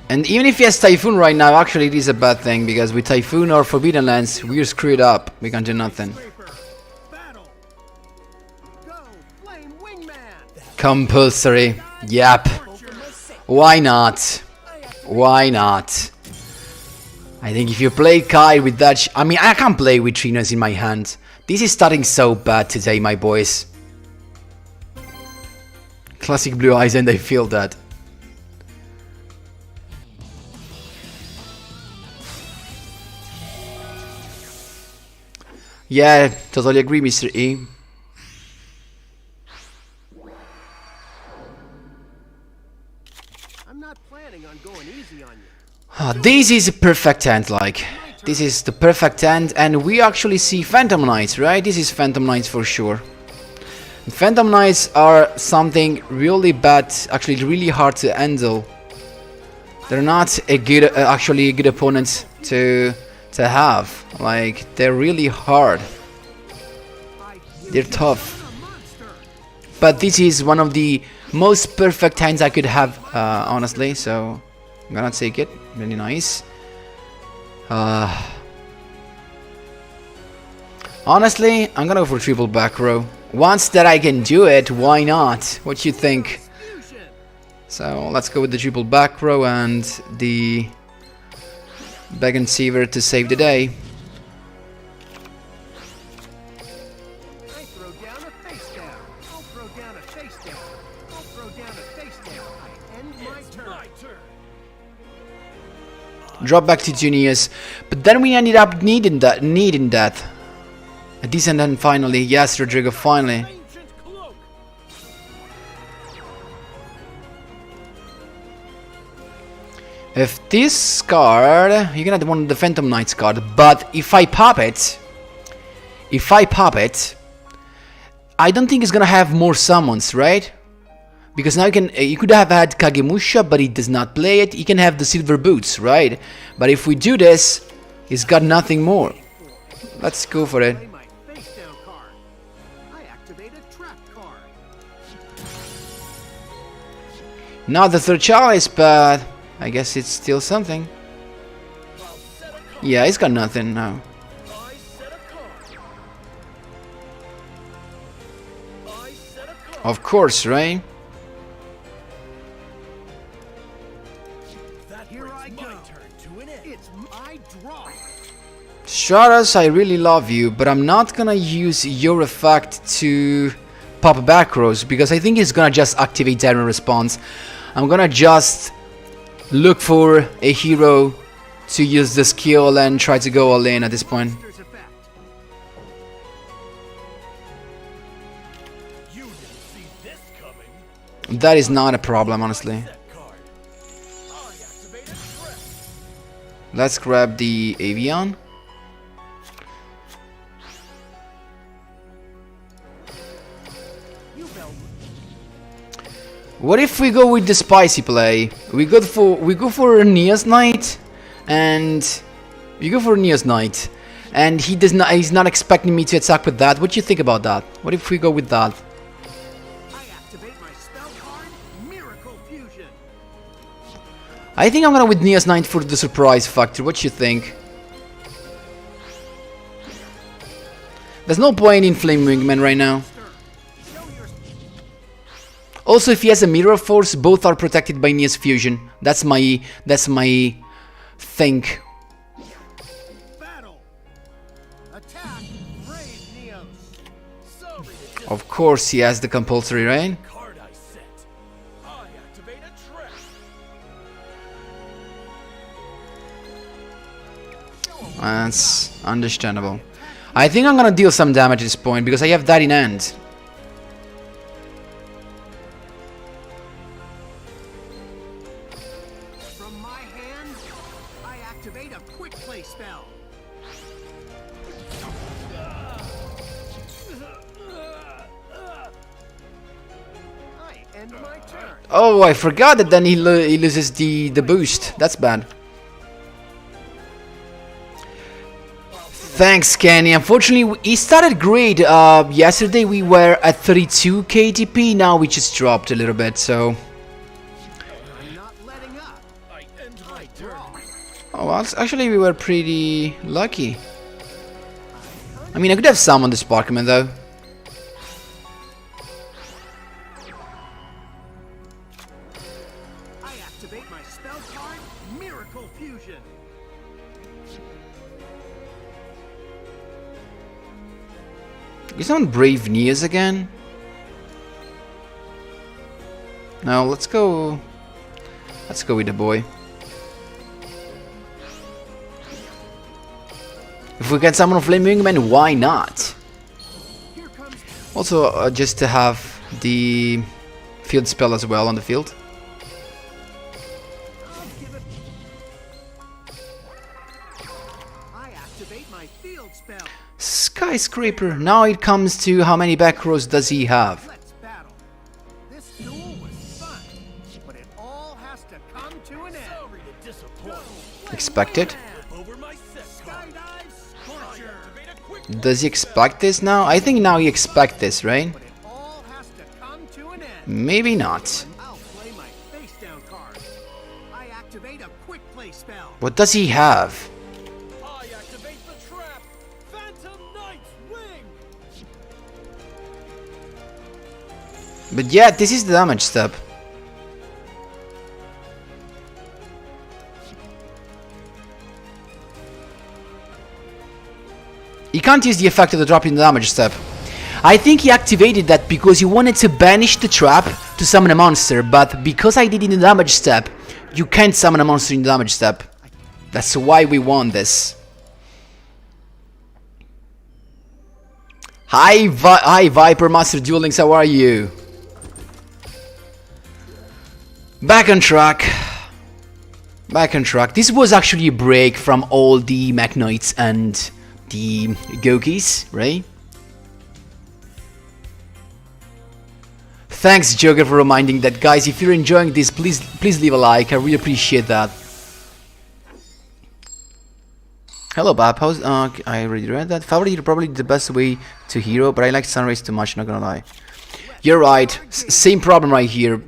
And even if he has Typhoon right now, actually it is a bad thing, because with Typhoon or Forbidden Lands, we're screwed up. We can do nothing. Scraper. Battle. Go, Flame Wingman. Compulsory. Yep. Why not? Why not? I think if you play Kai with that... I mean, I can't play with Trinos in my hand. This is starting so bad today, my boys. Classic Blue Eyes, and I feel that. Yeah, totally agree, Mr. E. I'm not planning on going easy on you. This is a perfect hand, like. This is the perfect hand, and we actually see Phantom Knights, right? This is Phantom Knights for sure. Phantom Knights are something really bad, actually really hard to handle. They're not a good, actually a good opponent to have. Like, they're really hard. They're tough. But this is one of the most perfect hands I could have, honestly, so I'm gonna take it. Really nice. Honestly, I'm gonna go for triple back row. Once that I can do it, why not? What you think? Fusion. So let's go with the triple back row and the Bag and Siever to save the day. I throw down a face down. I'll throw down a face down. I'll throw down a face down. I end my turn. Drop back to Junius, but then we ended up needing that. A decent end finally. Yes, Rodrigo, finally. Ancient cloak. If this card, you can add one of the Phantom Knights card, but if I pop it, I don't think it's gonna have more summons, right? Because now you could have had Kagemusha, but he does not play it. He can have the Silver Boots, right? But if we do this, he's got nothing more. Let's go for it. Play my face down card. I activate a trap card. Not the third chalice, but I guess it's still something. Yeah, he's got nothing now. I set a card. I set a card. Of course, right? That Here brings I my go. turn to an end. It's my draw. Stardust, I really love you, but I'm not gonna use your effect to pop back rows because I think it's gonna just activate Terran response. I'm gonna just look for a hero to use the skill and try to go all in at this point. There's effect. You didn't see this coming. That is not a problem, honestly. Set card. I activate a threat. Let's grab the Avion. You bell. What if we go with the spicy play? We go for Neos Knight, and he's not expecting me to attack with that. What do you think about that? What if we go with that? I activate my spell card, Miracle Fusion. I think I'm gonna with Neos Knight for the surprise factor. What you think? There's no point in Flame Wingman right now. Show your Also, if he has a Mirror Force, both are protected by Neos Fusion. That's my thing. battle. Attack, brave Neos. Sorry to Of course, he has the compulsory, right? card I set. I activate a trap. That's understandable. I think I'm gonna deal some damage at this point because I have that in hand. From my hand, I activate a quick play spell. I end my turn. Oh, I forgot that then he loses the boost. That's bad. Thanks, Kenny. Unfortunately, he started great. Yesterday we were at 32 KTP. Now we just dropped a little bit. So, I'm not letting up. I end my turn. oh, well, actually we were pretty lucky. I mean, I could have summoned this Pokemon though. I activate my spell card, Miracle Fusion. Is on Brave Neos again? No, let's go. Let's go with the boy. If we can summon a Flame Wingman, why not? Here comes Also, just to have the field spell as well on the field. I'll give it. I activate my field spell. Skyscraper. Now it comes to how many back rows does he have? Let's battle. This duel was fun, but it all has to come to an end. Sorry to disappoint. Expected. Over my set card. Skydive I Scorcher. activate a quick. Does he expect this now? I think now he expects this, right? But it all has to come to an end. Maybe not. I'll play my face down card. I activate a quick play spell. What does he have? I activate the trap. Phantom Knight's Wing. But yeah, this is the damage step. He can't use the effect of the drop in the damage step. I think he activated that because he wanted to banish the trap to summon a monster, but because I did it in the damage step, you can't summon a monster in the damage step. That's why we won this. Hi Viper Master Duel Links, how are you? Back on track. Back on track. This was actually a break from all the Mach Knights and the Googies, right? Thanks Joker for reminding that, guys. If you're enjoying this, please leave a like. I really appreciate that. Hello Bob, how's I already read that. Favorite probably the best way to hero, but I like Sunrise too much, not gonna lie. You're right, same problem right here.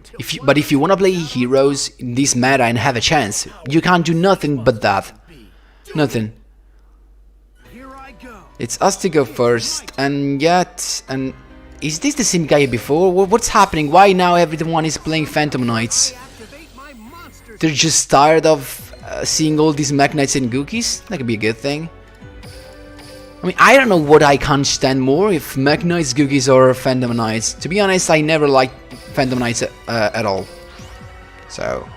But if you wanna play heroes in this meta and have a chance, you can't do nothing but that. Nothing. It's us to go first, and yet, and is this the same guy before? What's happening? Why now everyone is playing Phantom Knights? They're just tired of seeing all these Mach Knights and Googies? That could be a good thing. I mean, I don't know what I can't stand more, if Mach Knights, Googies, or Phantom Knights. To be honest, I never liked Phantom Knights at all. So.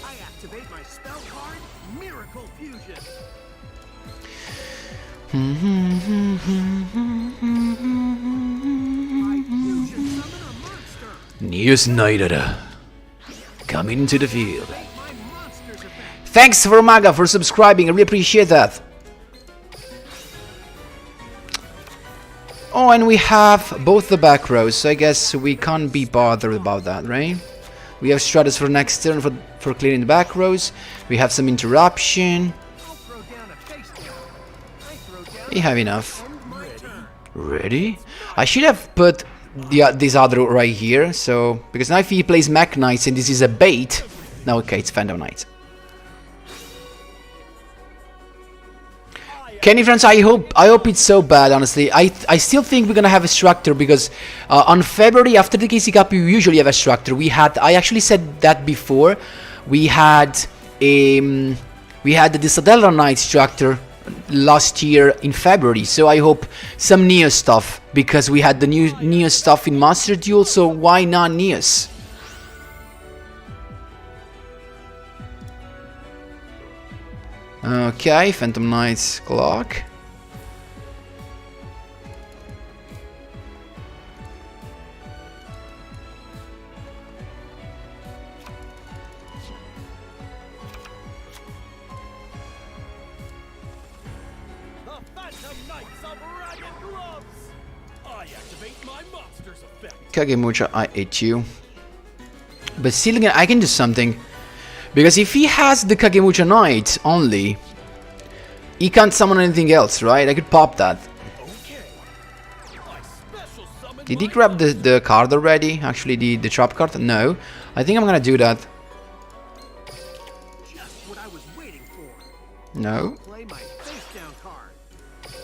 I activate my spell card, Miracle Fusion. I fusion summon a monster. New Snyder coming to the field. My monster's effect. Thanks for Maga for subscribing, I really appreciate that. Oh, and we have both the back rows, so I guess we can't be bothered about that, right? We have Stardust for next turn for clearing the back rows. We have some interruption. I'll throw down a face down. I throw down We have enough. my turn. Ready? I should have put this other right here, so because now if he plays Mach Knights and this is a bait, no, okay, it's Phantom Knights. Kenny friends, I hope it's so bad. Honestly, I still think we're gonna have a structure because on February after the KC Cup we usually have a structure. I actually said that before. We had the Discadella Knight structure last year in February, so I hope some Neo stuff because we had the new Neo stuff in Master Duel. So why not Neos? Okay, Phantom Knight's clock. The Phantom Knights of Ragged Gloves! I activate my monster's effect. Kagemucha, I ate you. But still, I can do something. Because if he has the Kagemucha Knight only, he can't summon anything else, right? I could pop that. Okay. I special summon Did he my grab the card already? Actually, the trap card? No. I think I'm gonna do that. Just what I was waiting for. No. Play my face down card.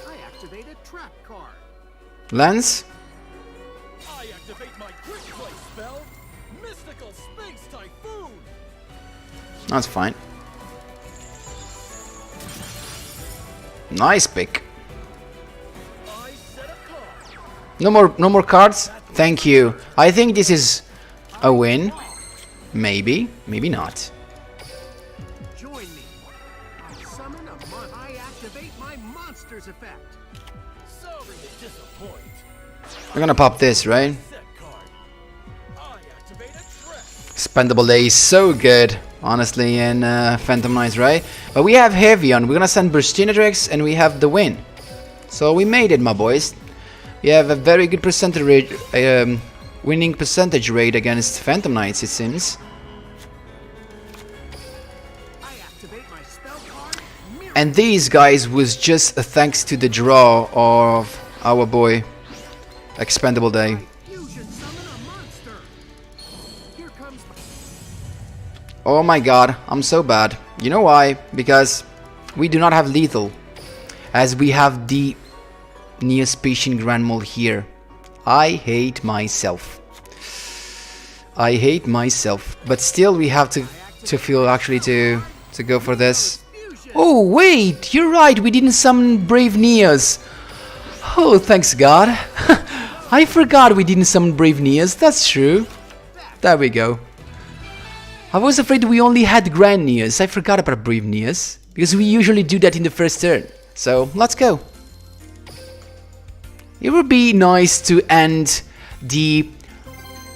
I activate a trap card. Lens? I activate my quick play spell, Mystical Space Typhoon. That's fine. Nice pick. I set a card. No more cards. Thank you. I think this is a win. Maybe, maybe not. Join me. I summon a mon. I activate my monster's effect. Sorry to disappoint. We're gonna pop this, right? Set card. I activate a trap. Spendable Day is so good, honestly, in Phantom Knights, right? But we have Heavion, we're gonna send Burstinatrix, and we have the win. So we made it, my boys. We have a very good percentage rate, winning percentage rate against Phantom Knights, it seems. I activate my spell card. Miracle. And these guys was just thanks to the draw of our boy, Expendable Day. Fusion summon a monster. Here comes my Oh my god, I'm so bad. You know why? Because we do not have lethal, as we have the Neospatian Grand Mole here. I hate myself. I hate myself. But still we have to feel actually to go for this. fusion. Oh wait, you're right, we didn't summon Brave Neas. Oh, thanks God. I forgot we didn't summon Brave Neas, that's true. There we go. I was afraid we only had Grand Neas. I forgot about Brave Neas, because we usually do that in the first turn. So, let's go. It would be nice to end the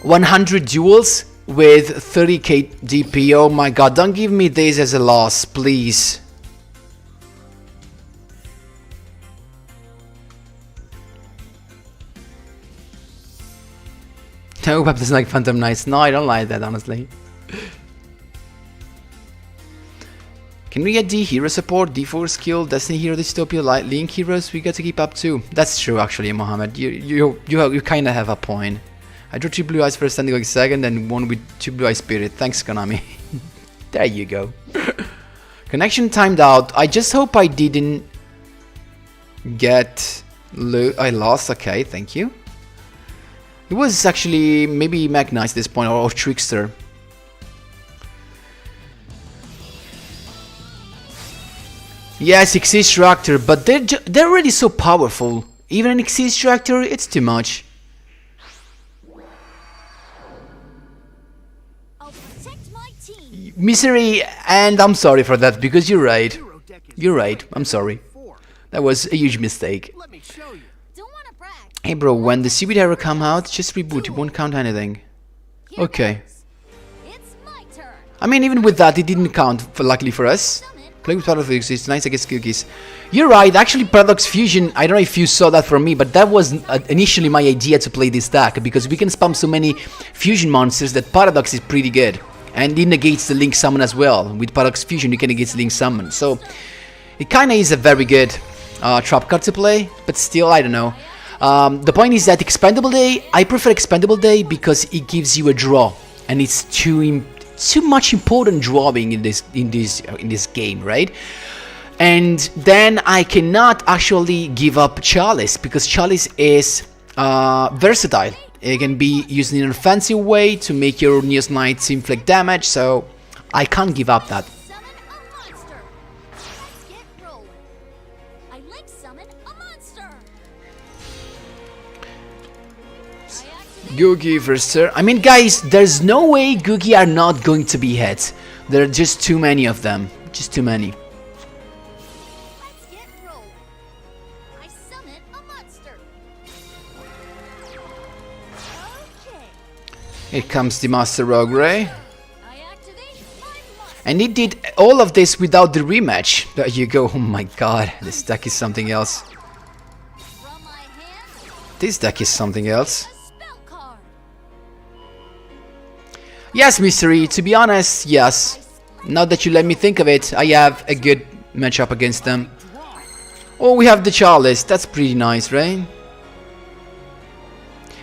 100 duels with 30k DP. Oh my god, don't give me this as a loss, please. No weapons like Phantom Knights. No, I don't like that, honestly. Can we get the hero support, D4 skill, Destiny Hero, Dystopia, Light Link heroes? We got to keep up too. That's true, actually, Mohammed. You kind of have a point. I drew 2 blue eyes for a standing like second and 1 with 2 blue eye spirit. Thanks, Konami. There you go. Connection timed out. I just hope I didn't get I lost. Okay, thank you. It was actually maybe Mach Knight at this point, or Trickster. Yes, Extractor, but they're already so powerful. Even an Extractor, it's too much. I'll protect my team. Misery, and I'm sorry for that, because you're right. You're right, I'm sorry. That was a huge mistake. Let me show you. Don't want to brag. Hey bro, when the Seaweed Arrow come out, just reboot, it won't count anything. Here Okay. goes. It's my turn. I mean, even with that, it didn't count, luckily for us. Playing with Paradox is nice against Googies. You're right, actually Paradox Fusion, I don't know if you saw that from me, but that was initially my idea to play this deck, because we can spam so many Fusion monsters that Paradox is pretty good. And it negates the Link Summon as well. With Paradox Fusion you can negate the Link Summon, so it kinda is a very good trap card to play, but still, I don't know. The point is that Expendable Day, I prefer Expendable Day because it gives you a draw, and it's too much important drawing in this game, right? And then I cannot actually give up Chalice, because Chalice is versatile. It can be used in an offensive way to make your Neos Knights inflict damage, so I can't give up that. Summon a monster. Let's get rolling. I like summon a monster. I activate Googie versus... I mean, guys, there's no way Googie are not going to be hit. There are just too many of them. Just too many. Let's get rolling. I summon a monster. Okay. Here comes the Master Rogue Ray. I activate my monster. And he did all of this without the rematch. There you go. Oh my god, this deck is something else. From my hand, This deck is something else. a spell card. Yes, Mystery, to be honest, yes. Now that you let me think of it, I have a good matchup against them. Oh, we have the Chalice. That's pretty nice, right?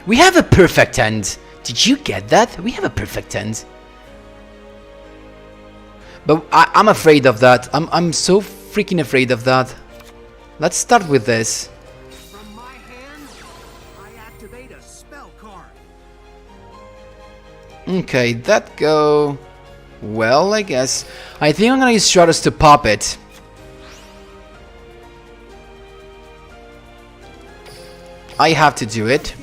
We have a perfect end. Did you get that? We have a perfect end. But I'm afraid of that. I'm so freaking afraid of that. Let's start with this. From my hand, I activate a spell card. Okay, that go... Well, I guess. I think I'm gonna use Stardust to pop it. I have to do it.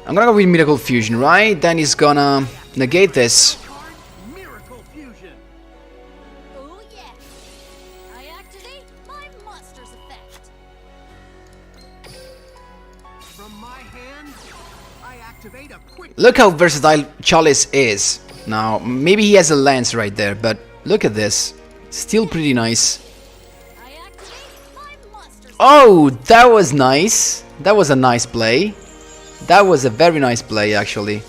I'm gonna go with Miracle Fusion, right? Then he's gonna negate this. Card, Miracle Fusion. Oh yeah. I activate my monster's effect. From my hand, I activate a quick. Look how versatile Chalice is. Now, maybe he has a lance right there, but look at this. Still pretty nice. I activate my monster's Oh, that was nice. That was a nice play. That was a very nice play, actually.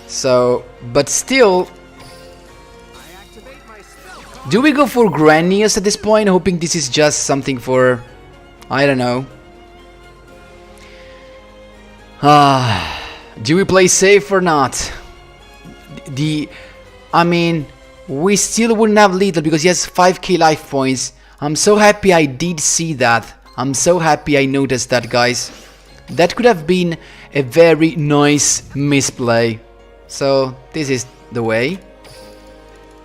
So, but still, I activate my spell card. do we go for Grand Neos at this point, hoping this is just something for, I don't know. Do we play safe or not? I mean, we still wouldn't have lethal because he has 5k life points. I'm so happy I did see that. I'm so happy I noticed that, guys. That could have been a very nice misplay. So this is the way.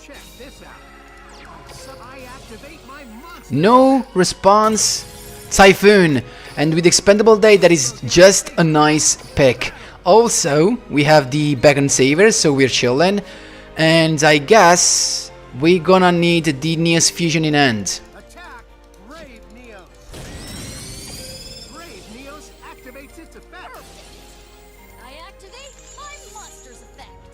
Check this out. So I activate my monster. No response, Typhoon, and with Expendable Day that is just a nice pick. Also, we have the Beacon Saver, so we're chilling, and I guess we're gonna need the Neos Fusion in end. Attack, Brave Neos. Brave Neos activates its effect. I activate my monster's effect.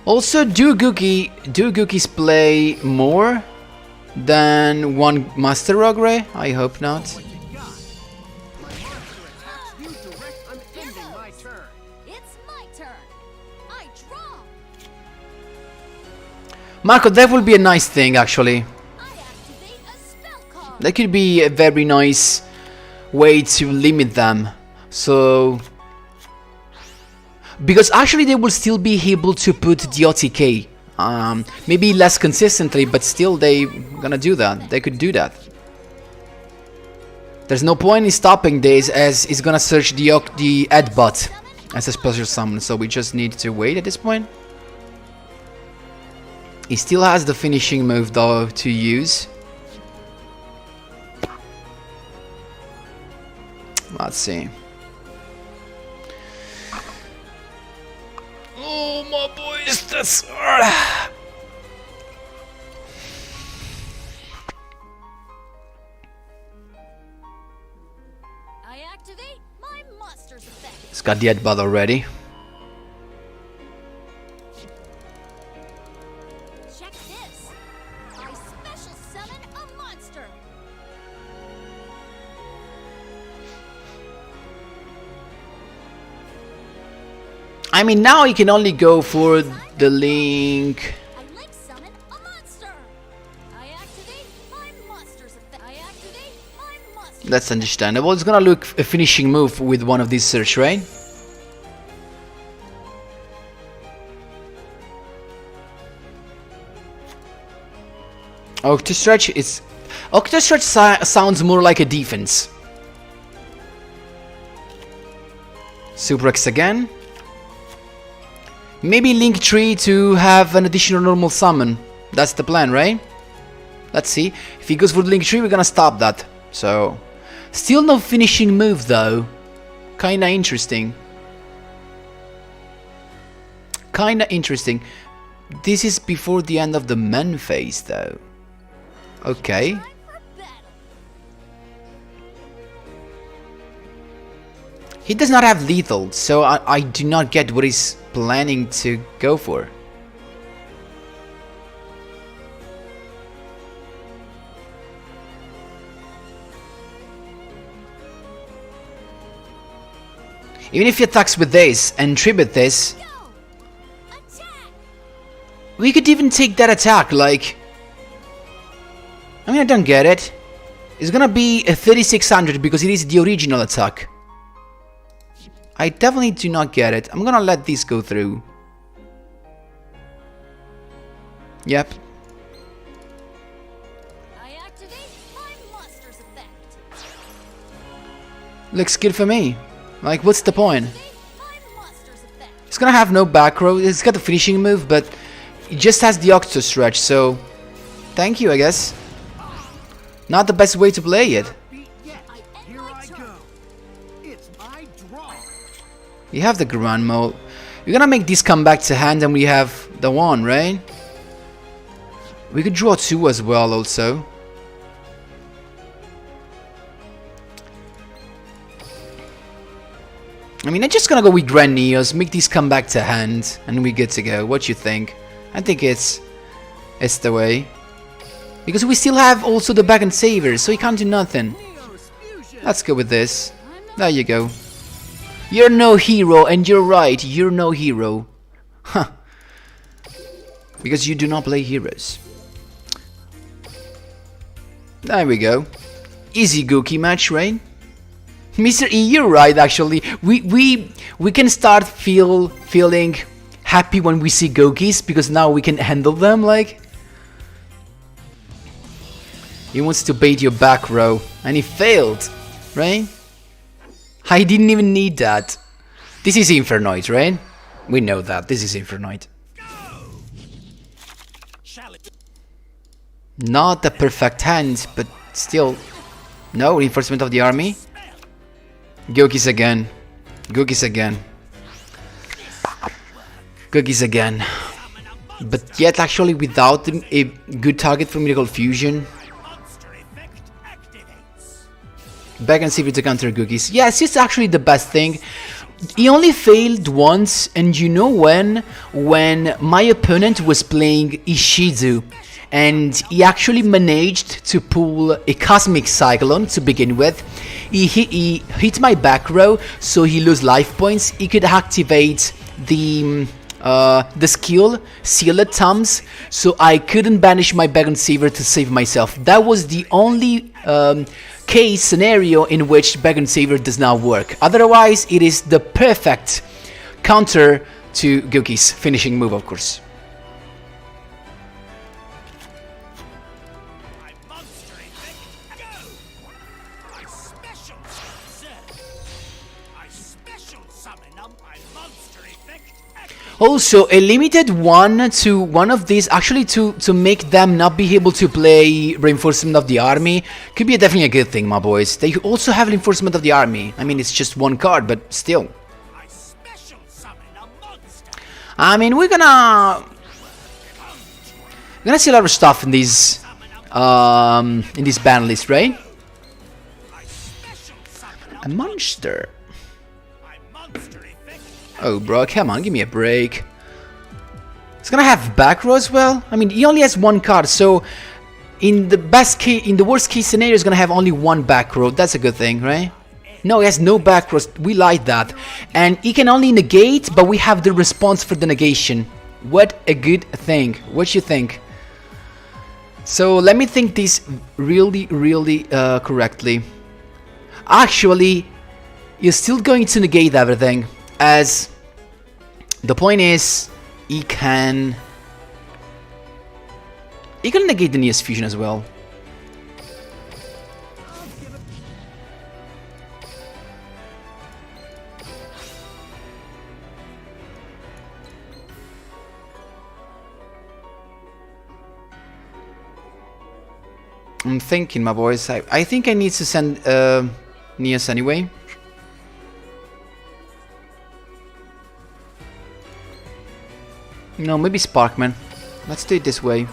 Also, do Googies play more than one Master Ogre? I hope not. What you got? My monster attacks you direct. I'm ending my turn. It's my turn. I draw. Marco, that would be a nice thing actually. I activate a spell card. That could be a very nice way to limit them. So, because actually they will still be able to put the OTK. Maybe less consistently, but still they gonna do that. They could do that. There's no point in stopping this, as it's gonna search the Ed bot as a special summon. So we just need to wait at this point. He still has the finishing move though to use. Let's see. Oh my boys, that's hard. I activate my monster's effect. It's got the headbutt already. Check this. I special summon a monster. I mean, now you can only go for the link. I link summon a monster. I activate my monster's effect. I activate my monster. That's understandable. It's gonna look a finishing move with one of these search, right? Octostretch is... Octostretch sounds more like a defense. Super X again. Maybe Link 3 to have an additional normal summon. That's the plan, right? Let's see. If he goes for Link 3, we're gonna stop that. So... Still no finishing move though. Kinda interesting. Kinda interesting. This is before the end of the men phase though. Okay. Time for battle. He does not have lethal, so I do not get what he's planning to go for. Even if he attacks with this and tribute this, Go. Attack. we could even take that attack, like... I mean, I don't get it. It's gonna be a 3600 because it is the original attack. I definitely do not get it. I'm gonna let this go through. Yep. I activate my monster's effect. Looks good for me. Like, what's the point? Activate my monster's effect. It's gonna have no back row. It's got the finishing move, but it just has the Octo Stretch, so... Thank you, I guess. Not the best way to play it. Beat yet. I end Here my I turn. go. It's my draw. You have the Grand Mode. We're gonna make this come back to hand and we have the one, right? We could draw two as well, also. I mean, I'm just gonna go with Grand Neos, make these come back to hand, and we're good to go. What you think? I think it's the way. Because we still have also the back and savers, so he can't do nothing. Neos Fusion. Let's go with this. There you go. You're no hero, and you're right, you're no hero. Huh. Because you do not play heroes. There we go. Easy Googie match, right? Mr. E, you're right, actually. We can start feeling happy when we see Googies, because now we can handle them, like... He wants to bait your back row, and he failed, right? I didn't even need that. This is Infernoid, right? We know that. This is Infernoid. Not the perfect hand, but still. No, reinforcement of the army. Googie's again. Googie's again. Googie's again. But yet, actually, without a good target for Miracle Fusion. Back and Savior to counter Googies. Yes, it's actually the best thing. He only failed once, and you know when? When my opponent was playing Ishizu. And he actually managed to pull a Cosmic Cyclone to begin with. He hit my back row, so he lose life points. He could activate the skill Sealed Thumbs, so I couldn't banish my Bagon Saver to save myself. That was the only case scenario in which Bagon Saver does not work. Otherwise, it is the perfect counter to Googie's finishing move, of course. Also, a limited one to one of these, actually to make them not be able to play Reinforcement of the Army, could be definitely a good thing, my boys. They also have Reinforcement of the Army. I mean, it's just one card, but still. I mean, we're gonna see a lot of stuff in this ban list, right? A monster. Oh, bro, come on, give me a break. It's gonna have back row as well. I mean, he only has one card, so in the worst case scenario, he's gonna have only one back row. That's a good thing, right? No, he has no back rows. We like that, and he can only negate, but we have the response for the negation. What a good thing. What you think? So let me think this really correctly. Actually, you're still going to negate everything. As the point is, he can negate the Neos Fusion as well. I'm thinking, my boys. I think I need to send Neos anyway. No, maybe Sparkman. Let's do it this way.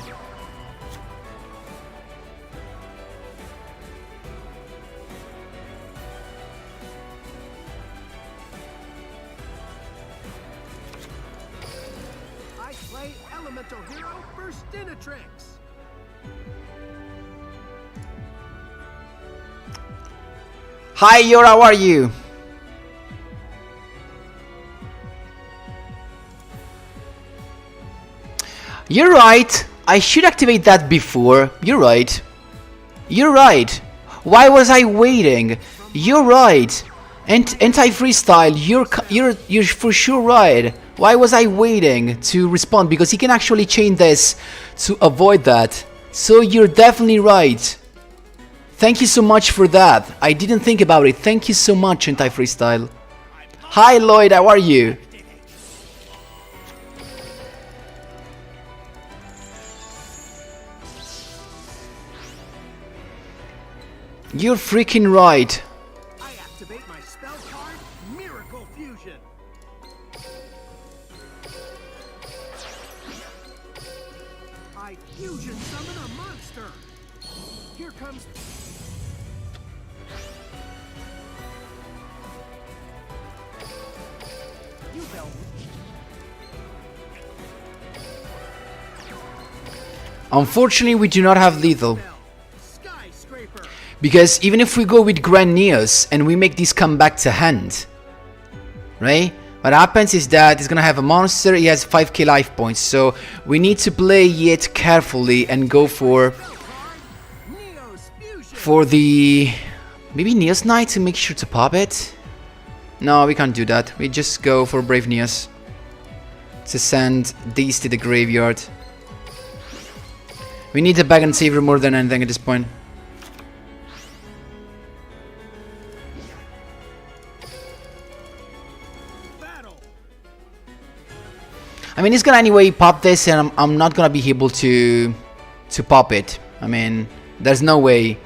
I play Elemental Hero Burstinatrix. Hi, Yora, how are you? You're right. I should activate that before. You're right. You're right. Why was I waiting? You're right. Anti-freestyle. You're for sure right. Why was I waiting to respond? Because he can actually chain this to avoid that. So you're definitely right. Thank you so much for that. I didn't think about it. Thank you so much, Anti-freestyle. Hi, Lloyd. How are you? You're freaking right. I activate my spell card, Miracle Fusion. I fusion summon a monster. Here comes. You bell. Unfortunately, we do not have lethal. Because even if we go with Grand Neos and we make this come back to hand, right? What happens is that he's gonna have a monster, he has 5k life points, so we need to play it carefully and go for the maybe Neos Knight to make sure to pop it. No, we can't do that. We just go for Brave Neos to send these to the graveyard. We need a Bag and Saver more than anything at this point. I mean, he's gonna anyway pop this, and I'm not gonna be able to pop it. I mean, there's no way.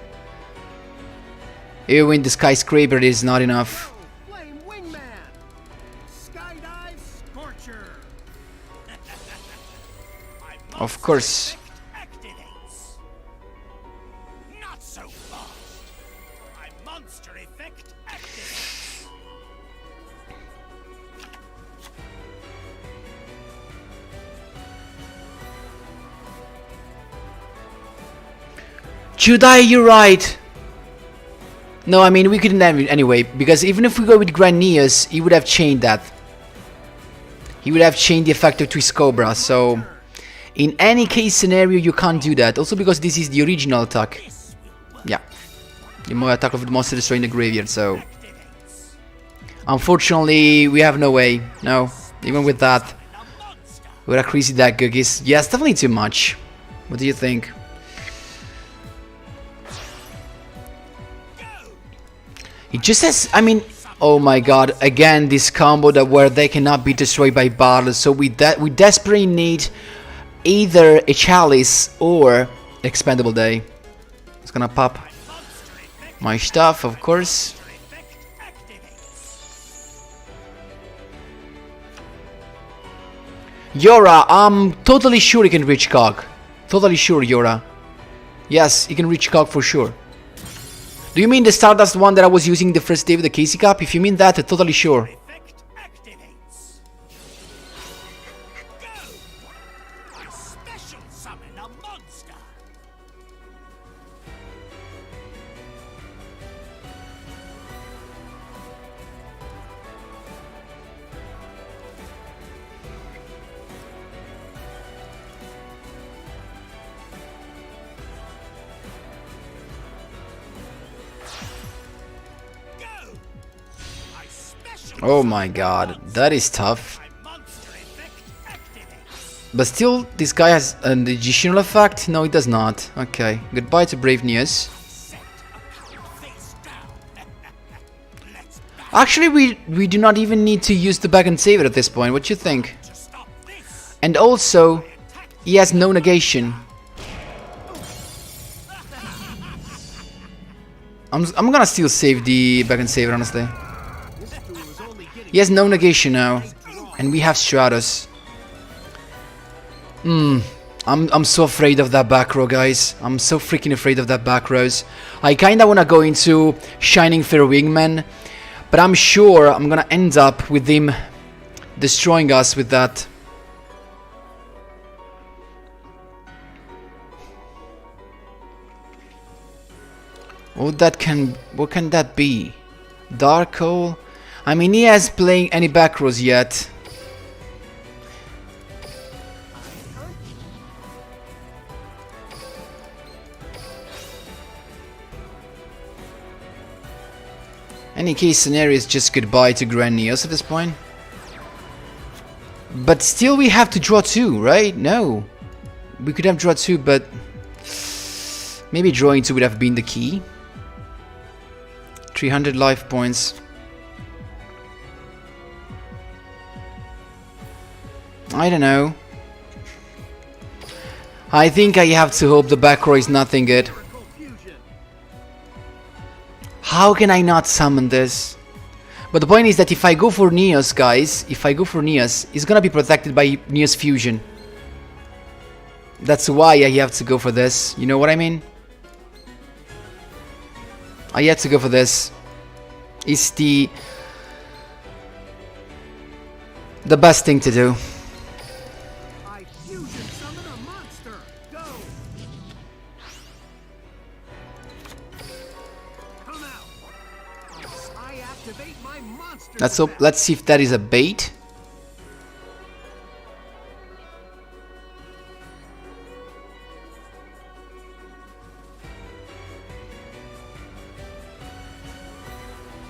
Even when the skyscraper is not enough. Flame Wingman! Skydive Scorcher! My Of course. activates. Not so fast. My monster effect activates. Judai, you're right. No, I mean, we couldn't have it anyway, because even if we go with Grand Neos, he would have chained that. He would have chained the effect of Twist Cobra, so in any case scenario you can't do that. Also because this is the original attack. Yeah. The more attack of the monster destroying the graveyard, so unfortunately we have no way. No. Even with that. With a crazy deck Googies. Yes, definitely too much. What do you think? It just has, I mean, oh my god, again this combo that where they cannot be destroyed by battles, so we desperately need either a Chalice or Expendable Day. It's gonna pop my stuff, of course. Yora, I'm totally sure he can reach Cog. Totally sure, Yora. Yes, he can reach Cog for sure. Do you mean the Stardust one that I was using the first day of the Casey Cup? If you mean that, totally sure. Effect activates. Go! I special summon a monster. Go! I special Oh my god, that is tough. my monster effect activates. But still, this guy has an additional effect? No, it does not. Okay, goodbye to Brave News. Set account face down. Let's Actually, we do not even need to use the Back and Save It at this point. What you think? just stop this. And also, he has no negation. I'm gonna still save the Back and Save It, honestly. He has no negation now, and we have Stratus. I'm so afraid of that back row, guys. I'm so freaking afraid of that back rows. I kinda wanna go into Shining Fair Wingman, but I'm sure I'm gonna end up with him destroying us with that. What can that be? Dark Hole? I mean, he has playing any back rows yet. Any case scenario is just goodbye to Grand Neos at this point. But still we have to draw 2, right? No. We could have draw 2, but maybe drawing 2 would have been the key. 300 life points. I don't know. I think I have to hope the back row is nothing good. How can I not summon this? But the point is that if I go for Neos, guys, if I go for Neos, it's gonna be protected by Neos Fusion. That's why I have to go for this. You know what I mean? I have to go for this. It's the best thing to do. I fusion summon a monster. Go! Come out. I activate my monster. Let's see if that is a bait.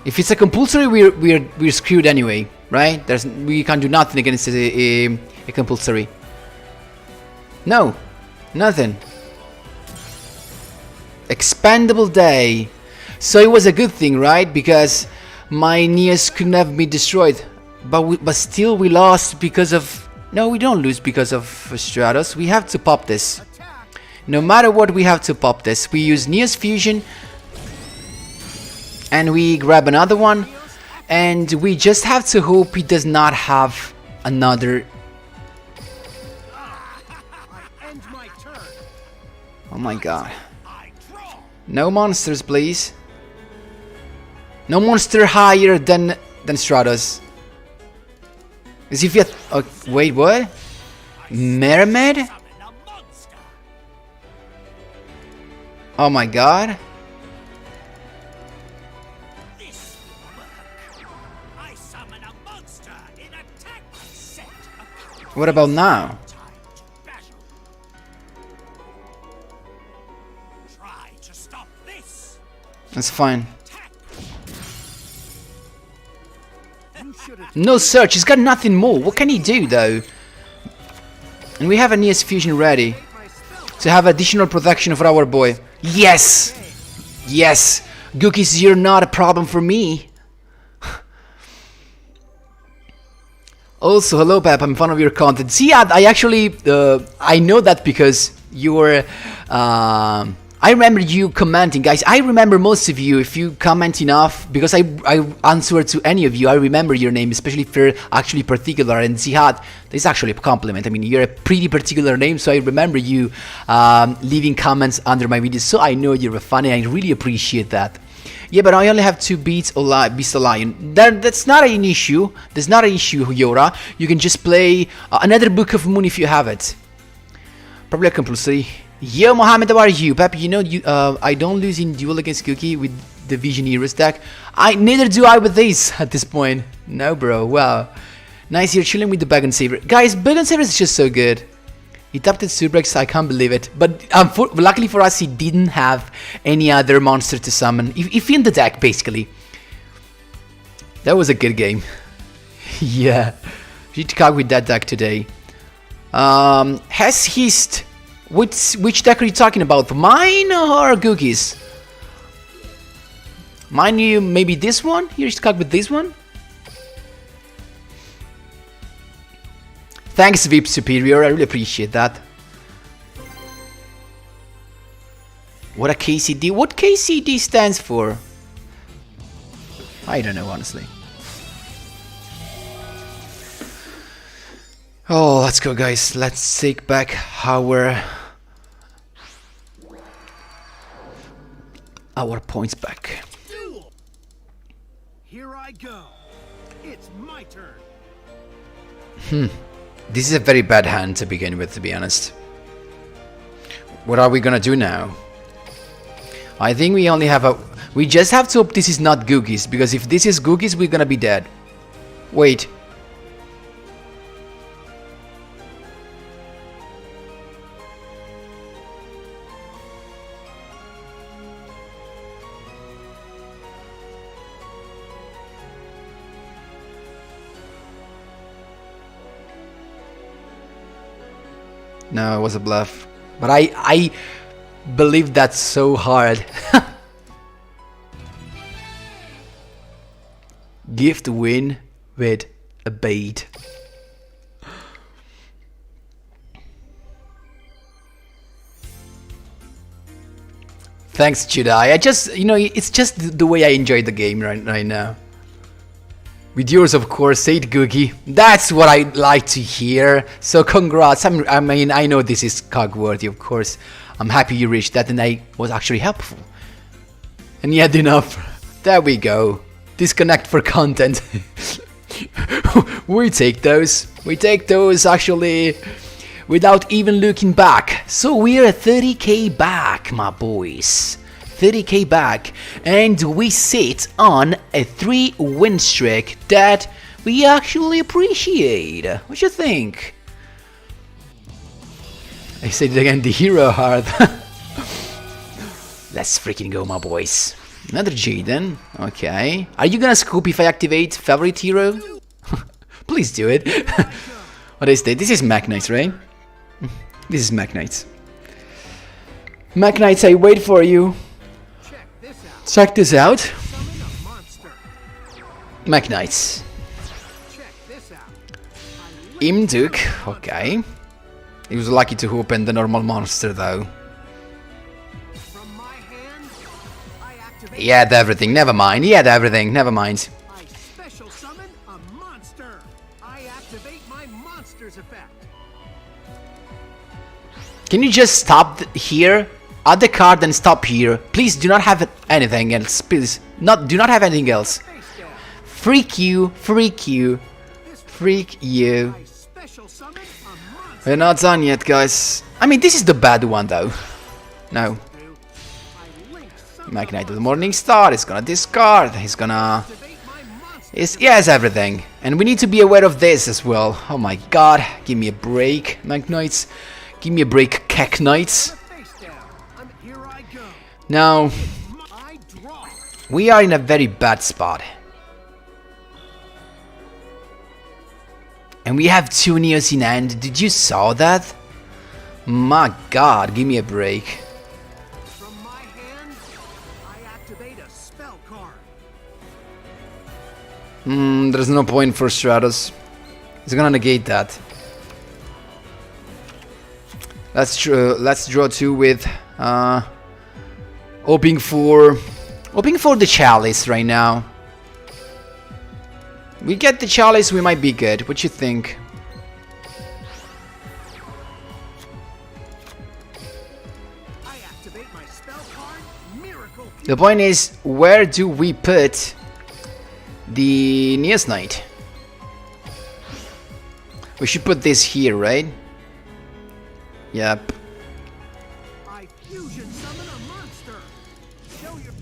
If it's a compulsory, we're screwed anyway, right? We can't do nothing against a compulsory. No, nothing. Expendable Day. So it was a good thing, right? Because my Neos couldn't have been destroyed, but still we lost because of No, we don't lose because of Stardust. We have to pop this. No matter what, we have to pop this. We use Neos Fusion. And we grab another one. And we just have to hope he does not have another... End my turn. Oh my god. I draw. No monsters, please. No monster higher than Stratos. As if you... Oh, wait, what? Mermaid? Summon a monster. Oh my god. This will work. I summon a monster in attack set. What about now? Time to battle. Try to stop this. That's fine. Attack. You should have No search, he's got nothing more. What can he do though? And we have a Neos Fusion ready my spell. to have additional protection for our boy. Yes! Yes! Googies, you're not a problem for me. Also, hello Pep, I'm a fan of your content. See, I actually, I know that because you were, I remember you commenting, guys. I remember most of you if you comment enough, because I answer to any of you. I remember your name, especially if you're actually particular. And Zihad, this is actually a compliment. I mean, you're a pretty particular name, so I remember you leaving comments under my videos. So I know you're a fan, and I really appreciate that. Yeah, but I only have 2 beats a lion. That's not an issue. That's not an issue, Yora. You can just play another Book of Moon if you have it. Probably a compulsory. Yo, Mohammed, how are you? Pep, you know, I don't lose in Duel against Googie with the Vision Heroes deck. Neither do I with this at this point. No, bro. Wow. Nice, you're chilling with the Bug and Saber. Guys, Bug and Saber is just so good. He tapped it Surbrex, I can't believe it. But luckily for us, he didn't have any other monster to summon. If in the deck, basically. That was a good game. Yeah. We need to talk with that deck today. Has Hist... Which deck are you talking about? Mine or Googie's? Mine, you maybe this one? You're stuck with this one? Thanks, VIP Superior. I really appreciate that. What a KCD? What KCD stands for? I don't know, honestly. Oh, let's go, guys. Let's take back our points back. Duel. Here I go. It's my turn. This is a very bad hand to begin with, to be honest. What are we gonna do now? I think we only have we just have to hope this is not Googie's, because if this is Googie's, we're gonna be dead. Wait. No, it was a bluff. But I believe that's so hard. Gift win with a bait. Thanks, Jedi. I just, you know, it's just the way I enjoy the game right now. With yours, of course, said Googie. That's what I like to hear. So congrats. I mean, I know this is cogworthy, of course. I'm happy you reached that, and I was actually helpful. And yet enough. There we go. Disconnect for content. We take those. We take those, actually, without even looking back. So we're 30k back, my boys. 30k back, and we sit on a 3-win streak that we actually appreciate. What you think? I said it again, the hero heart. Let's freaking go, my boys. Another Jaden. Okay. Are you gonna scoop if I activate favorite hero? Please do it. What is this? This is Mach Knights, right? This is Mach Knights. Mach Knights, I wait for you. Check this out. Summon a monster. Mach Knights. Check this out. I Imduk, okay. He was lucky to open the normal monster though. From my hand, I activate. He had everything, never mind. He had everything, never mind. I special summon a monster. I activate my monster's effect. Can you just stop here? Add the card and stop here. Please do not have anything else. Please, do not have anything else. Face down. Freak you, freak you, freak you. I special summon a monster. We're not done yet, guys. I mean, this is the bad one though. No. I link summon Mach Knight of the Morning Star is gonna discard. He's gonna. activate my monster. He has everything. And we need to be aware of this as well. Oh my god. Give me a break, Mach Knights. Give me a break, Keck Knights. Face down. Here I go. Now, I draw. we are in a very bad spot. And we have 2 Neos in hand. Did you saw that? My god, give me a break. From my hand, I activate a spell card. There's no point for Stardust. He's gonna negate that. Let's draw 2 with hoping for the Chalice right now. We get the Chalice, we might be good. What you think? I activate my spell card, Miracle. The point is, where do we put the Neos Knight? We should put this here, right? Yep. I fusion summon a monster. Show your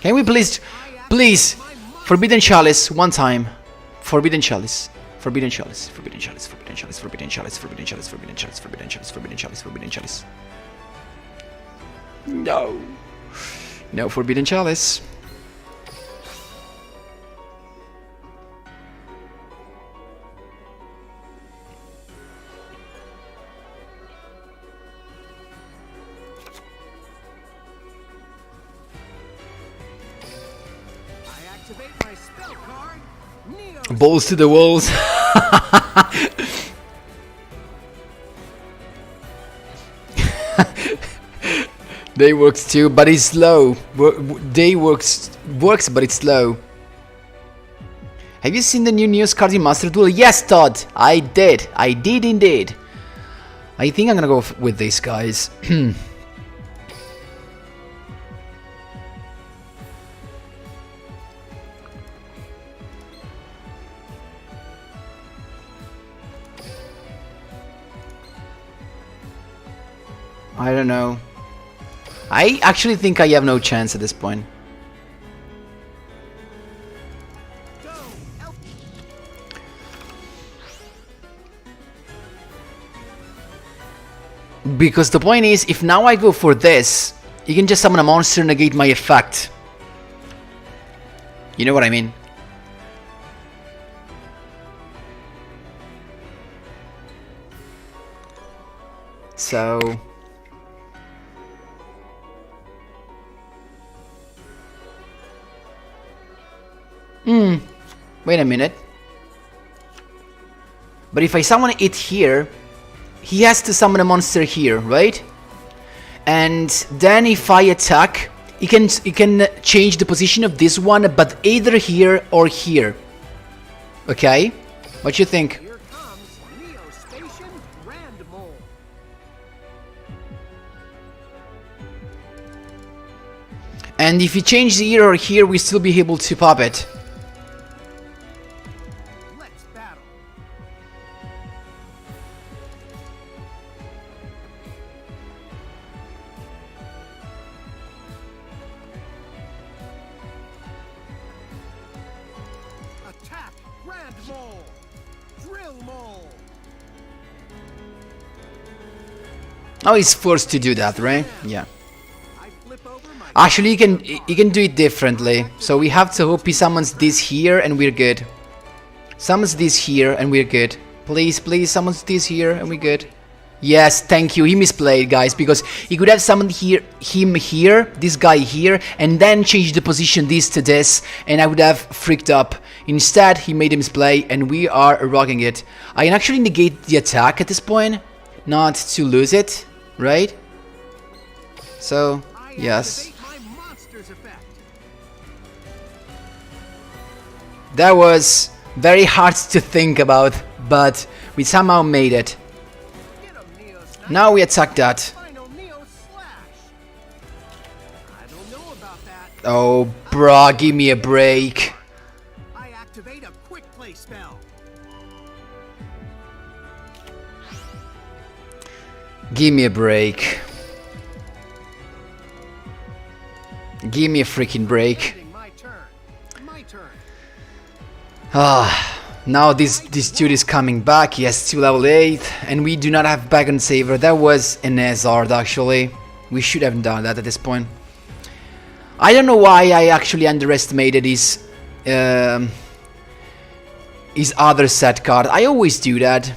Can we please, Forbidden Chalice one time. Forbidden Chalice. Forbidden Chalice. Forbidden Chalice. Forbidden Chalice. Forbidden Chalice. Forbidden Chalice. Forbidden Chalice. Forbidden Chalice. Forbidden Chalice. Forbidden Chalice. No. No Forbidden Chalice. I activate my spell card, Neo. Balls to the walls. They works too, but it's slow. They works, but it's slow. Have you seen the new news card in Master Duel? Yes, Todd. I did. I did indeed. I think I'm gonna go with these guys. I don't know. I actually think I have no chance at this point. Go. Elf. Because the point is, if now I go for this, you can just summon a monster and negate my effect. You know what I mean? So... wait a minute. But if I summon it here, he has to summon a monster here, right? And then if I attack, he can change the position of this one, but either here or here. Okay? What you think? Here comes Neo Station Grand Mole. And if he changes here or here, we still be able to pop it. Let's battle. Attack Grand Mole. Drill Mole. Oh, he's forced to do that, right? Yeah. I flip over my Actually, he can do it differently. So we have to hope he summons this here and we're good. Summons this here and we're good. Please, please, summons this here and we're good. Yes, thank you. He misplayed, guys, because he could have summoned him here, this guy here, and then changed the position this to this, and I would have freaked up Instead, he made a misplay, and we are rocking it. I can actually negate the attack at this point, not to lose it, right? So, yes. My monster's effect. That was very hard to think about, but we somehow made it. Get him, Neo Snipe. Now we attack that. Final Neo Slash. I don't know about that. Oh, bruh, give me a break. I activate a quick play spell. Give me a break. Give me a freaking break. Ending my turn. My turn. Now this dude is coming back. Yes, to level 8, and we do not have back and saver. That was an hazard actually. We should have done that at this point. I don't know why I actually underestimated his other set card. I always do that.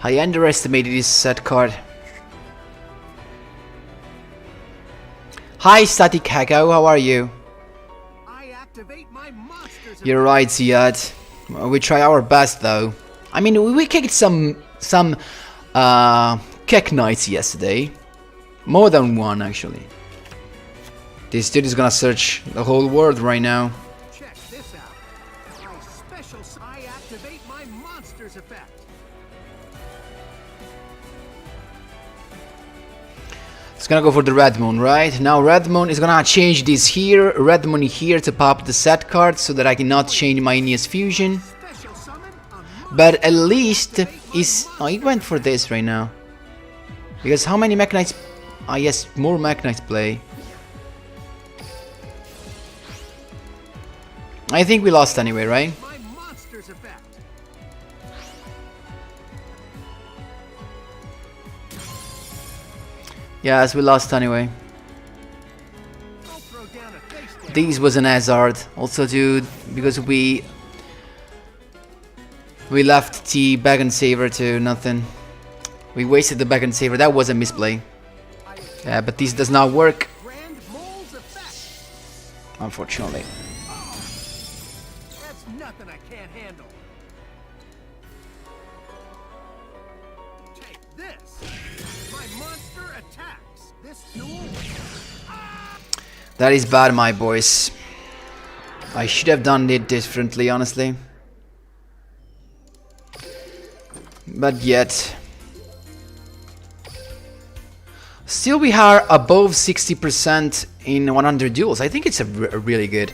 I underestimated his set card. Hi, Static Hacko, how are you? I activate my monster's You're right, Ziad. Well, we try our best, though. I mean, we kicked some Keck Knights yesterday. More than one, actually. This dude is gonna search the whole world right now. Check this out. My special. I activate my monster's effect. It's gonna go for the Red Moon, right? Now Red Moon is gonna change this here, Red Moon here to pop the set card so that I cannot change my Aeneas Fusion. Special summon a But at least is... Oh, he went for this right now. Because how many Mech Knights... Ah, yes, more Mech Knights play. I think we lost anyway, right? my monster's effect. Yes, we lost anyway. I'll throw down a face down. This was an hazard. Also, dude, because we left the Bag and Saver to nothing. We wasted the Bag and Saver. That was a misplay. Yeah, but this does not work, Grand Mole's effect. unfortunately. That's nothing I can't handle. Take this. My monster attacks. This duel. That is bad, my boys. I should have done it differently, honestly. But yet... Still we are above 60% in 100 duels. I think it's a really good...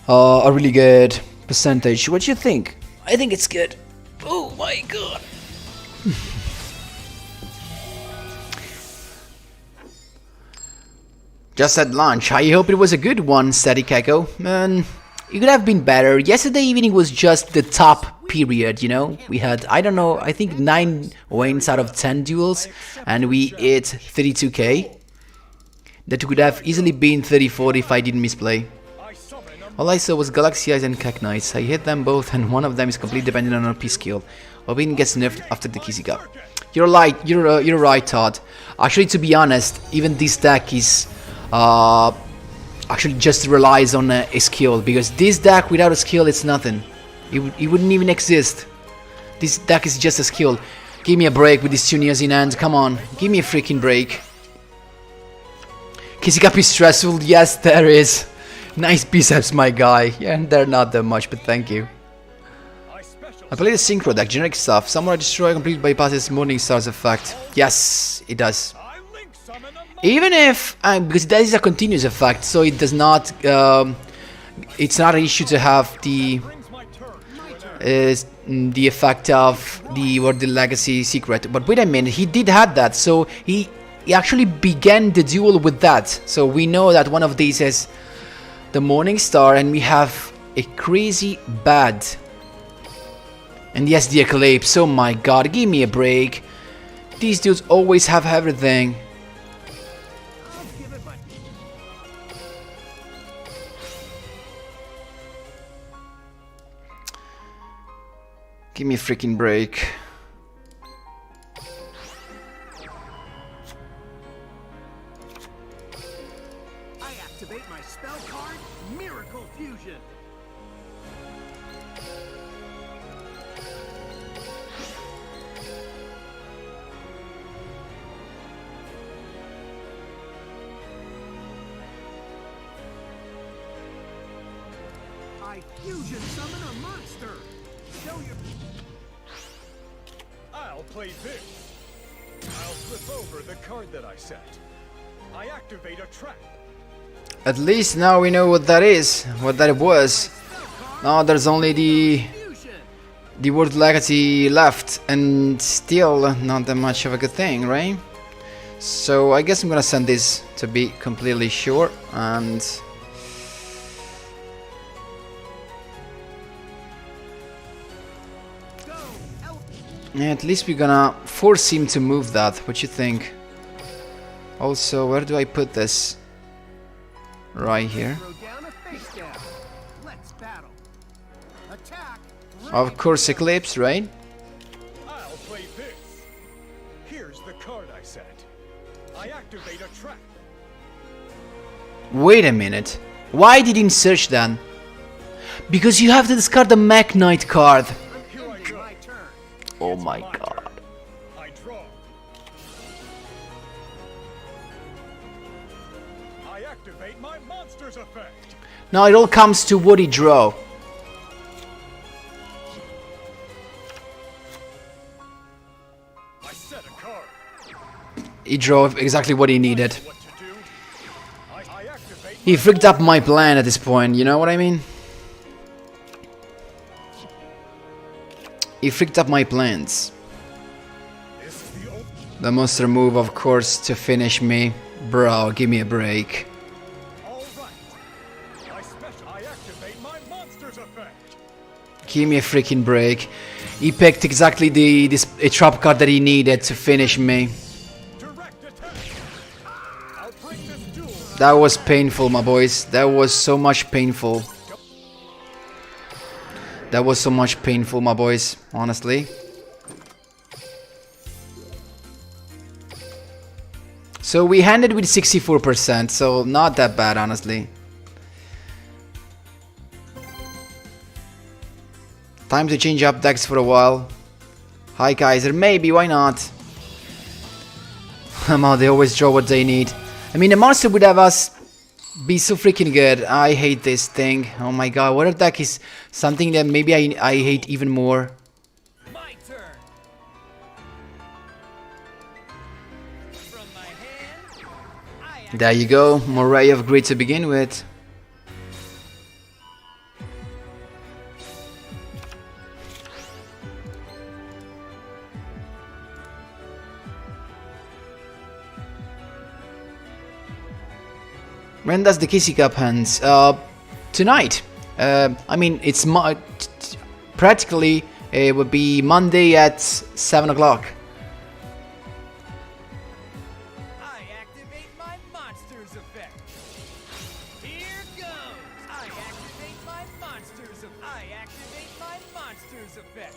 a really good percentage. What do you think? I think it's good. Oh my god. Just at lunch. I hope it was a good one, Static Echo. Man, it could have been better. Yesterday evening was just the top period, you know? We had, I don't know, I think 9 wins out of 10 duels, and we hit 32k. That could have easily been 34 if I didn't misplay. All I saw was Galaxy Eyes and Keck Knights. I hit them both, and one of them is completely dependent on RP skill. Obin gets nerfed after the Kizzy Cup. You're right, you're right, Todd. Actually, to be honest, even this deck is actually just relies on a skill, because this deck without a skill it's nothing. It wouldn't even exist. This deck is just a skill. Give me a break with these 2 Neos in hand. Come on, give me a freaking break. Kizzy Cup is stressful. Yes, there is. Nice biceps, my guy. Yeah, they're not that much, but thank you. I played a synchro deck, generic stuff. Samurai Destroy completely bypasses Morning Star's effect. Yes, it does. Even if, because that is a continuous effect, so it does not, it's not an issue to have the effect of the Legacy secret. But wait a minute, he did have that, so he actually began the duel with that. So we know that one of these is the Morning Star, and we have a crazy bad. And yes, the Eclipse. Oh my god, give me a break. These dudes always have everything. Give me a freaking break. activate my spell card, Miracle Fusion. I fusion summon a monster. Show your. I'll play this. I'll flip over the card that I set. I activate a trap. At least now we know what that is, what that was. Now there's only the word legacy left, and still not that much of a good thing, right? So I guess I'm gonna send this to be completely sure, and yeah, at least we're gonna force him to move that. What you think? Also, where do I put this? Right here. Throw down a face down. Let's battle. Attack. Of course, Eclipse, right? I'll play this. Here's the card I set. I activate a trap. Wait a minute. Why did he search then? Because you have to discard the Mach Knight card. Here I go. My turn. Oh It's my turn. god. I draw. I activate my monster's effect. Now it all comes to what he drew. I set a card. He drew exactly what he needed. What to do? I activate. He freaked up my plan at this point, you know what I mean? He freaked up my plans. This is the old. The monster move, of course, to finish me. Bro, give me a break. All right. I activate my monster's effect. Give me a freaking break. He picked exactly a trap card that he needed to finish me. Direct attack. I'll break this duel. That was painful, my boys. That was so much painful. That was so much painful, my boys, honestly. So we ended with 64%, so not that bad, honestly. Time to change up decks for a while. Hi Kaiser, maybe, why not? They always draw what they need. I mean, the monster would have us be so freaking good. I hate this thing. Oh my god, what if that is something that maybe I hate even more? My turn. From my hand, I There you go, more Ray of Greed to begin with. When does the Kissy Cup ends? Tonight. I mean, it's practically it would be Monday at 7 o'clock. I activate my monster's effect. Here goes. I activate my monster's effect. I activate my monster's effect.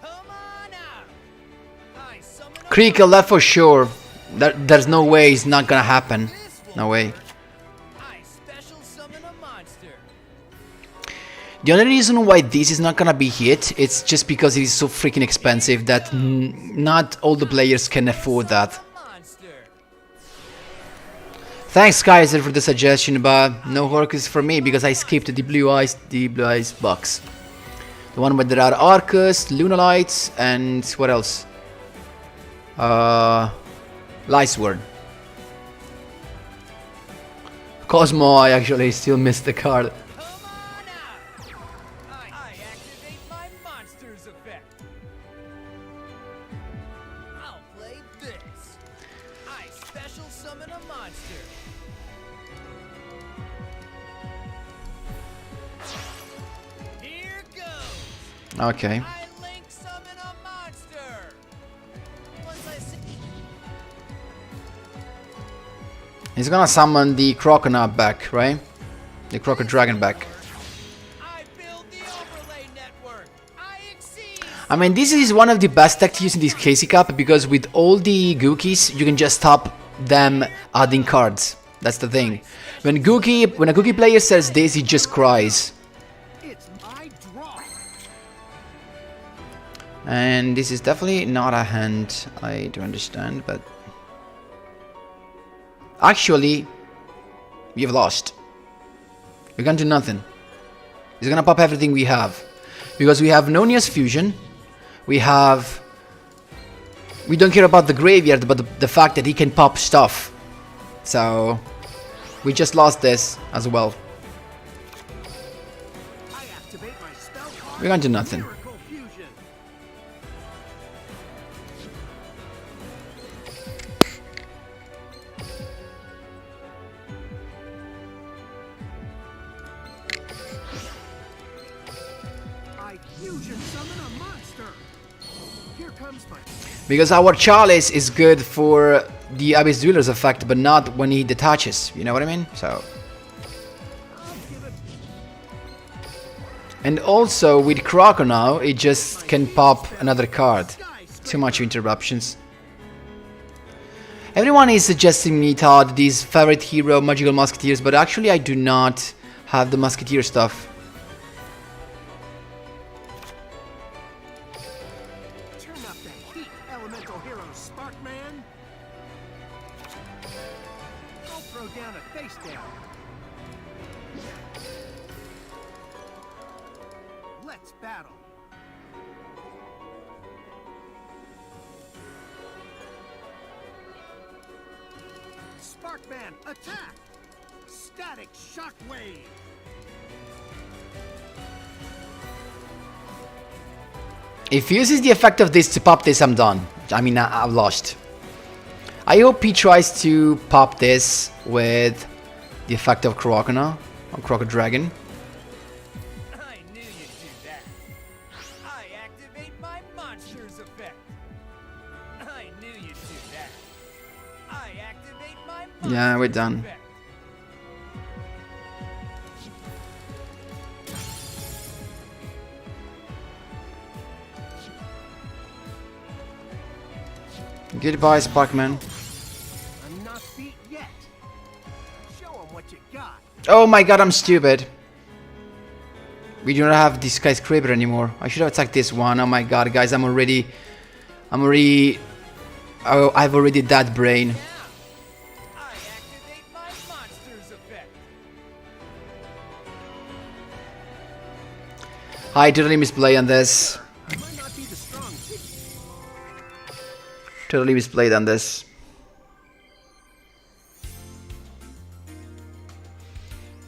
Come on out. I summon a Creek left for sure. There's no way it's not gonna happen. this one. No way. I special summon a monster. The only reason why this is not gonna be hit, it's just because it is so freaking expensive that not all the players can afford that. A monster. Thanks Kaiser for the suggestion, but no Horcrux for me because I skipped the blue eyes box. The one where there are Arcus, Lunalites, and what else? Lightsword. Cosmo, I actually still missed the card. Come on out. I activate my monster's effect. I'll play this. I special summon a monster. Here goes. Okay. I link summon a monster. Once I see He's gonna summon the Croconaut back, right? The Croco Dragon back. I build the overlay network. I exceed. I mean, this is one of the best tech to use in this Casey Cup because with all the Googies, you can just stop them adding cards. That's the thing. When a Googie player says this, he just cries. It's my draw. And this is definitely not a hand I do understand, but actually, we've lost. We can't do nothing. He's gonna pop everything we have. Because we have Nonia's fusion. We don't care about the graveyard, but the fact that he can pop stuff. So we just lost this as well. I activate my spell card. We can't do nothing. Miracle Fusion. I fusion summon a monster. Here comes my Because our Chalice is good for the Abyss Dueler's effect, but not when he detaches. You know what I mean? So. And also with Croco now, it just can pop another card. Too much interruptions. Everyone is suggesting me, Todd, these favorite hero, Magical Musketeers, but actually I do not have the Musketeer stuff. turn up the heat, elemental hero Sparkman. I'll throw down a face down. Let's battle. Sparkman, attack! Static shockwave! If he uses the effect of this to pop this, I'm done. I mean, I've lost. I hope he tries to pop this with the effect of Crocona, or Croco Dragon. I knew you'd do that. I activate my monster's effect. I knew you'd do that. I activate my monster's Yeah, we're done. effect. Goodbye, Sparkman. I'm not beat yet. Show 'em what you got. Oh my god, I'm stupid. We do not have this skyscraper anymore. I should have attacked this one. Oh my god, guys, I've already that brain. I activate my monster's effect. I totally misplayed on this. I might not be the strong team. Totally misplayed on this.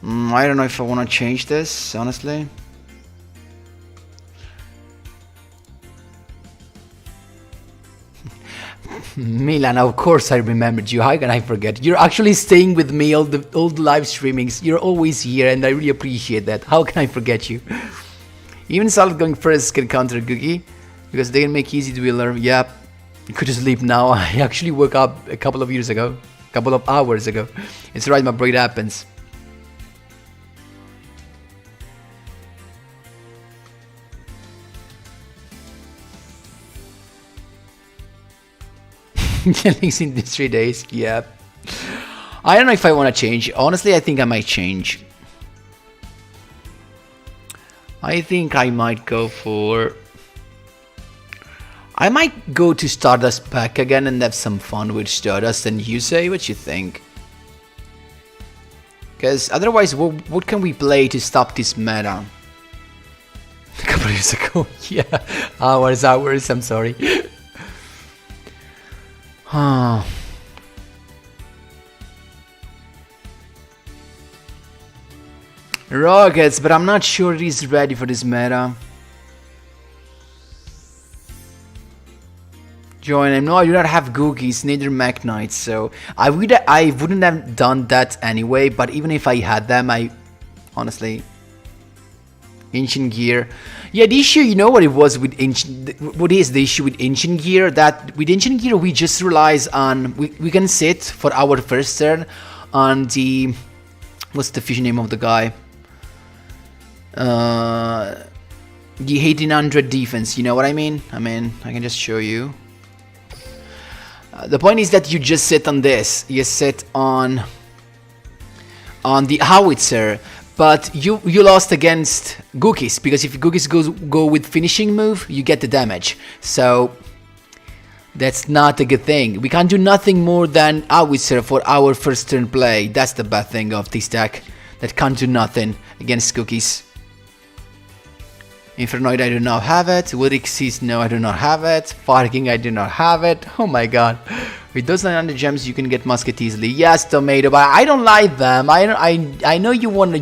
I don't know if I want to change this, honestly. Milan, of course I remembered you. How can I forget? You're actually staying with me all the live streamings. You're always here, and I really appreciate that. How can I forget you? Even Salad going first can counter Googie because they can make easy Dueler. Yep, you could just sleep now. I actually woke up a couple of hours ago. It's right, my brain happens. At least in these 3 days, yep. I don't know if I want to change. Honestly, I think I might change. I think I might go for... I might go to Stardust back again and have some fun with Stardust, and you say what you think. Because otherwise, what can we play to stop this meta? A couple of years ago, yeah. Hours, I'm sorry. Rockets, but I'm not sure he's ready for this meta. Join him. No, I do not have Googies, neither Mach Knights, so I wouldn't have done that anyway, but even if I had them, honestly... Ancient Gear. Yeah, the issue, you know what it was with what is the issue with Ancient Gear? That with Ancient Gear we just relies on, we can sit for our first turn on the, what's the fusion name of the guy? the 1800 defense, you know what I mean? I can just show you. The point is that you just sit on this. You sit on the howitzer, but you lost against Googies, because if Googies go with finishing move, you get the damage. So that's not a good thing. We can't do nothing more than howitzer for our first turn play. That's the bad thing of this deck, that can't do nothing against Googies. Infernoid, I do not have it. Wyrixis, no, I do not have it. Farking, I do not have it. Oh my god. With those 900 gems, you can get musket easily. Yes, Tomato, but I don't like them. I know you want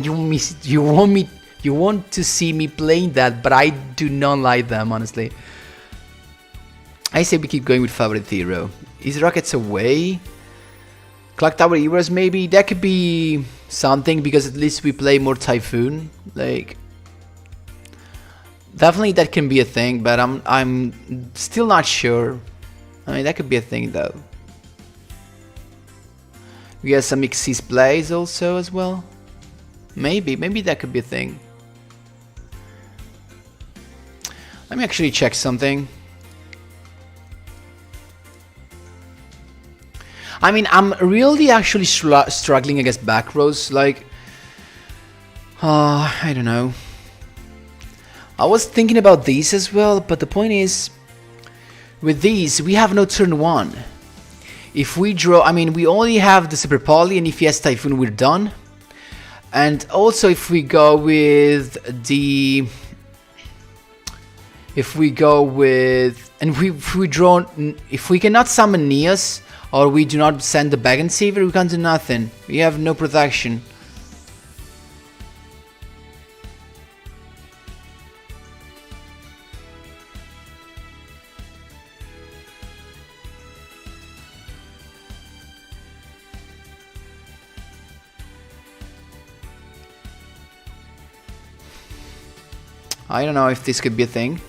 to see me playing that, but I do not like them, honestly. I say we keep going with favorite hero. Is Rockets away? Clock Tower Heroes, maybe? That could be something, because at least we play more Typhoon. Like, definitely that can be a thing, but I'm still not sure. I mean, that could be a thing though. We have some Xyz plays also as well. Maybe that could be a thing. Let me actually check something. I mean, I'm really actually struggling against back rows. Like, I don't know. I was thinking about these as well, but the point is, with these, we have no turn 1. If we draw, I mean, we only have the Super Poly, and if he has Typhoon, we're done. And also, if we go with the... If we go with... And if we draw... If we cannot summon Neos, or we do not send the Bag and Saver, we can't do nothing. We have no protection. I don't know if this could be a thing.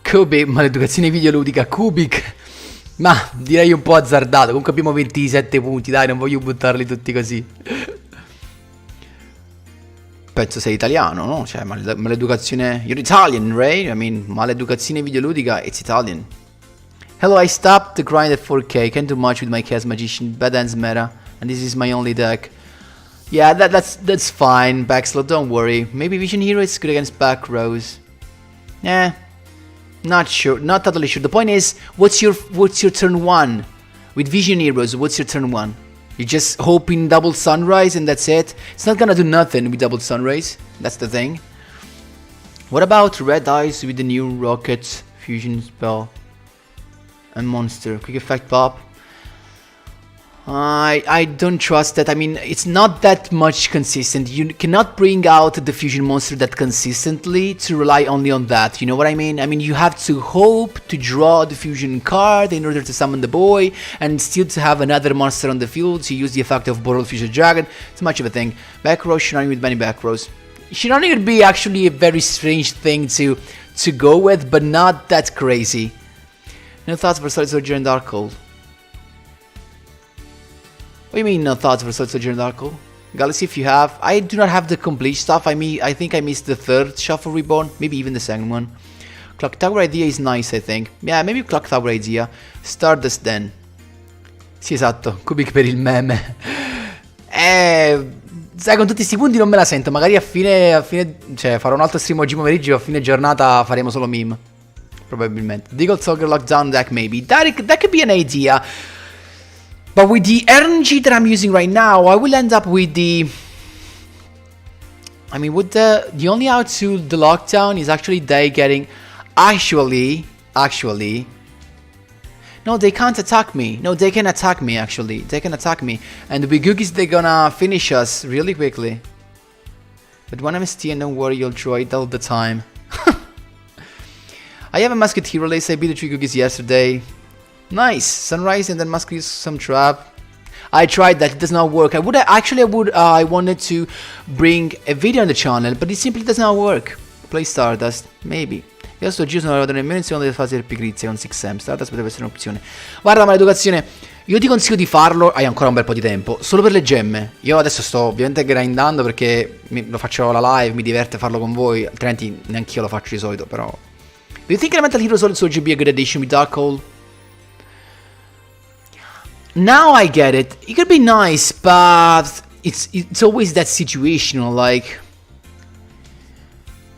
Kobe, maleducazione videoludica, Kubik. Ma direi un po' azzardato. Comunque abbiamo 27 punti, dai, non voglio buttarli tutti così. Penso sei italiano, no? Cioè, maleducazione... You're Italian, right? I mean, maleducazione videoludica, it's Italian. Hello, I stopped the grind at 4k. Can't do much with my Chaos Magician. Bad ends meta. And this is my only deck. Yeah, that's fine, Backslot, don't worry. Maybe Vision Hero is good against back rows. Eh, not sure, not totally sure. The point is, what's your turn 1? With Vision Heroes, what's your turn 1? You're just hoping double Sunrise and that's it? It's not gonna do nothing with double Sunrise, that's the thing. What about Red Eyes with the new Rocket Fusion spell? And Monster, quick effect pop. I don't trust that. I mean, it's not that much consistent. You cannot bring out the fusion monster that consistently to rely only on that. You know what I mean? I mean, you have to hope to draw the fusion card in order to summon the boy and still to have another monster on the field to use the effect of Boral Fusion Dragon. It's much of a thing. Back row, Shinani with many back rows. Shinani would be actually a very strange thing to go with, but not that crazy. No thoughts for Solid Soldier and Darkhold? What do you mean no thoughts for Solid Soldier and Darkhold? Galaxy, if you have. I do not have the complete stuff. I think I missed the third Shuffle Reborn, maybe even the second one. Clock Tower idea is nice, I think. Yeah, maybe Clock Tower idea. Stardust then. Sì, esatto, Kubik per il meme. Sai, con tutti questi punti non me la sento. Magari a fine cioè, farò un altro stream oggi pomeriggio. A fine giornata faremo solo meme. Probabilmente. Deagle Soldier Lockdown deck, maybe. That could be an idea. But with the energy that I'm using right now, I will end up with the... I mean, with the only out to the lockdown is actually they getting... Actually... No, they can't attack me. No, they can attack me, actually. They can attack me. And with Googies, they're gonna finish us really quickly. But when I'm ST, and don't worry, you'll draw it all the time. I have a Musketeer release. I beat the 3 Googies yesterday. Nice. Sunrise and then Musketeer some trap. I tried that. It does not work. I wanted to bring a video on the channel, but it simply does not work. Play Stardust. Maybe. Io sto giro sono arrivato nemmeno in seconda fase del pigrizia con 6M. Stardust potrebbe essere un'opzione. Guarda, maleducazione. Io ti consiglio di farlo, hai ancora un bel po' di tempo, solo per le gemme. Io adesso sto ovviamente grindando perché lo faccio la live, mi diverte farlo con voi, altrimenti neanche io lo faccio di solito, però. Do you think Elemental Heroes also should be a good addition with Dark Hole? Now I get it. It could be nice, but it's always that situational, like,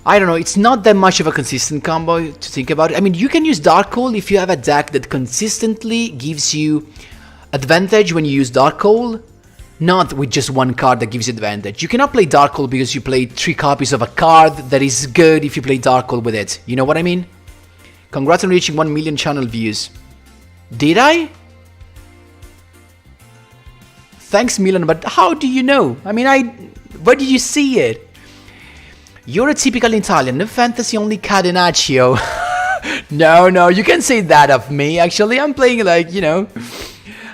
I don't know, it's not that much of a consistent combo to think about it. I mean, you can use Dark Hole if you have a deck that consistently gives you advantage when you use Dark Hole, not with just one card that gives you advantage. You cannot play Dark Hole because you play 3 copies of a card that is good if you play Dark Hole with it. You know what I mean? Congrats on reaching 1 million channel views. Did I? Thanks, Milan, but how do you know? I mean, where did you see it? You're a typical Italian, no fantasy, only catenaccio. No, you can say that of me, actually. I'm playing like, you know...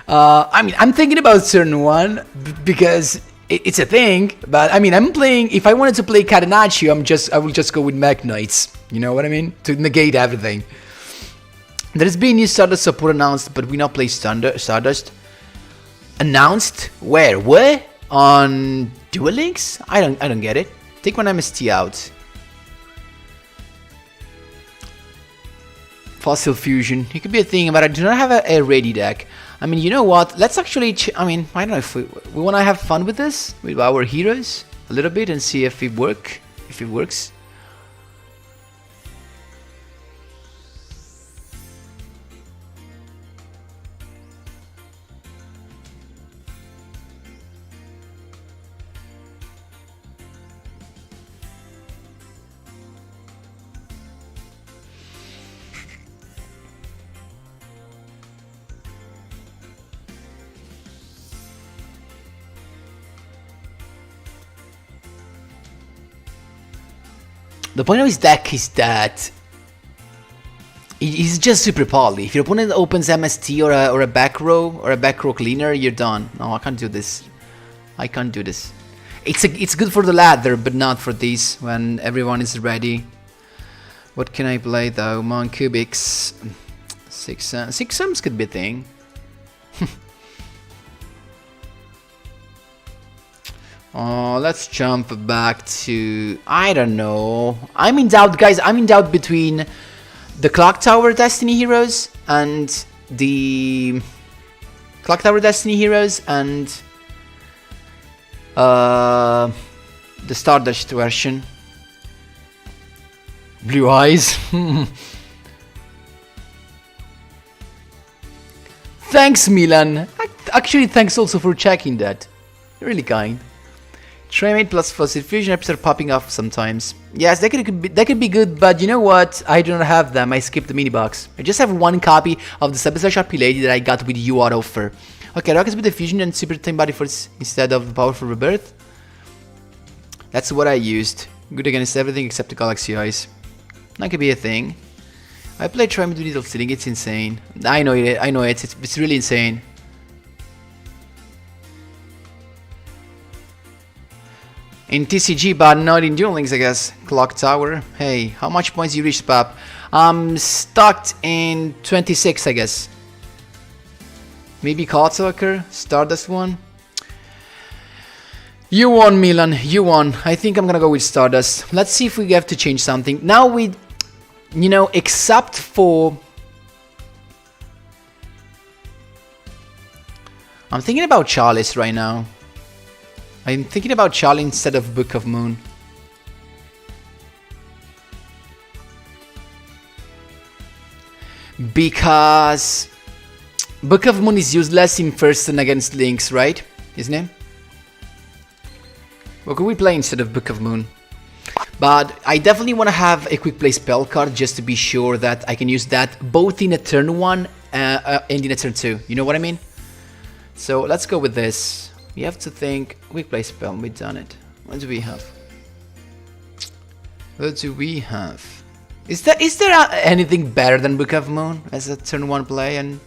I mean, I'm thinking about turn 1 because it's a thing, but I mean, I'm playing... If I wanted to play catenaccio, I will just go with Mach Knights. You know what I mean? To negate everything. There's been new Stardust support announced, but we not play Stardust. Announced? Where? Where? On Duel Links? I don't get it. Take one MST out. Fossil Fusion. It could be a thing, but I do not have a ready deck. I mean, you know what? Let's actually... I mean, I don't know if we want to have fun with this, with our heroes, a little bit, and see if it works. The point of his deck is that he's just super poly. If your opponent opens MST or a back row cleaner, you're done. No, I can't do this. I can't do this. It's good for the ladder, but not for these when everyone is ready. What can I play though? Mon Cubics, 6 sums could be a thing. Oh, let's jump back to... I don't know. I'm in doubt, guys. I'm in doubt between the Clock Tower Destiny Heroes and the... the Stardust version. Blue eyes. Thanks, Milan. Actually, thanks also for checking that. Really kind. Trimate plus Fossil Fusion episodes are popping off sometimes. Yes, that could be good, but you know what? I do not have them. I skipped the mini box. I just have one copy of the Super Sharpie Lady that I got with you at offer. Okay, Rockets with the Fusion and Super Time Body Force instead of the Powerful Rebirth. That's what I used. Good against everything except the Galaxy Eyes. That could be a thing. I played Trimate with Needle Stealing. It's insane. I know it. It's really insane. In TCG, but not in Duel Links, I guess. Clock Tower. Hey, how much points you reached, Pap? I'm stuck in 26, I guess. Maybe Cardstalker? Stardust one? You won, Milan. You won. I think I'm gonna go with Stardust. Let's see if we have to change something. Now we... You know, except for... I'm thinking about Chalice right now. I'm thinking about Charlie instead of Book of Moon. Because Book of Moon is useless in first turn against Lynx, right? Isn't it? What could we play instead of Book of Moon? But I definitely want to have a quick play spell card just to be sure that I can use that both in a turn 1 and in a turn 2. You know what I mean? So let's go with this. We have to think. Quick play spell. We've done it. What do we have? What do we have? Is there anything better than Book of Moon as a turn 1 play? And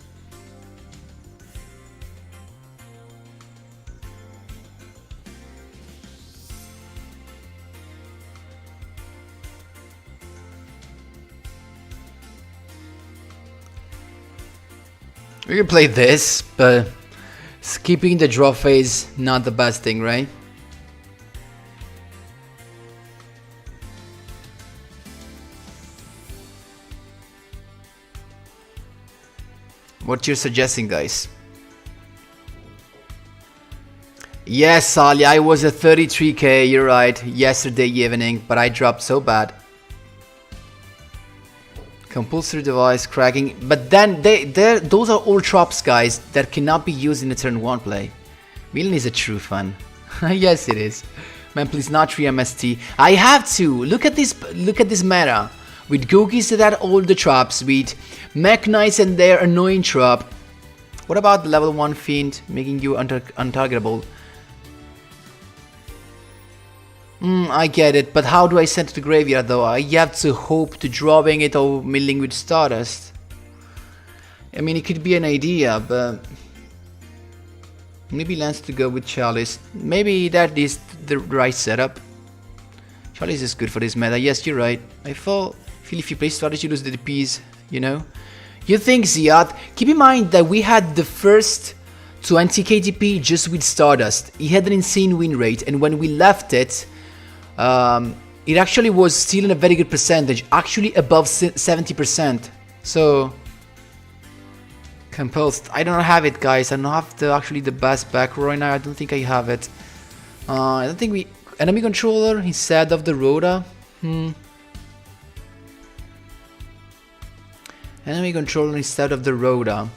We can play this, but skipping the draw phase, not the best thing, right? What you're suggesting, guys? Yes, Sally, I was at 33k, you're right, yesterday evening, but I dropped so bad. Compulsory device cracking, but then those are all traps, guys, that cannot be used in a turn 1 play. Milan is a true fan. Yes, it is. Man, please not 3 MST. I have to look at this meta with Googies that had all the traps, with Mech Knights and their annoying trap. What about the level 1 Fiend making you untargetable? I get it, but how do I send to the graveyard though? I have to hope to drawing it or milling with Stardust. I mean, it could be an idea, but maybe lands to go with Chalice. Maybe that is the right setup. Chalice is good for this meta. Yes, you're right. I feel if you play Stardust, you lose the DPs, you know? You think, Ziad? Keep in mind that we had the first 20k DP just with Stardust. He had an insane win rate, and when we left it, it actually was still in a very good percentage, actually above 70%. So, compulsed. I don't have it, guys. I don't have the best back row right now. I don't think I have it. I don't think we enemy controller instead of the Rhoda. Enemy controller instead of the Rhoda.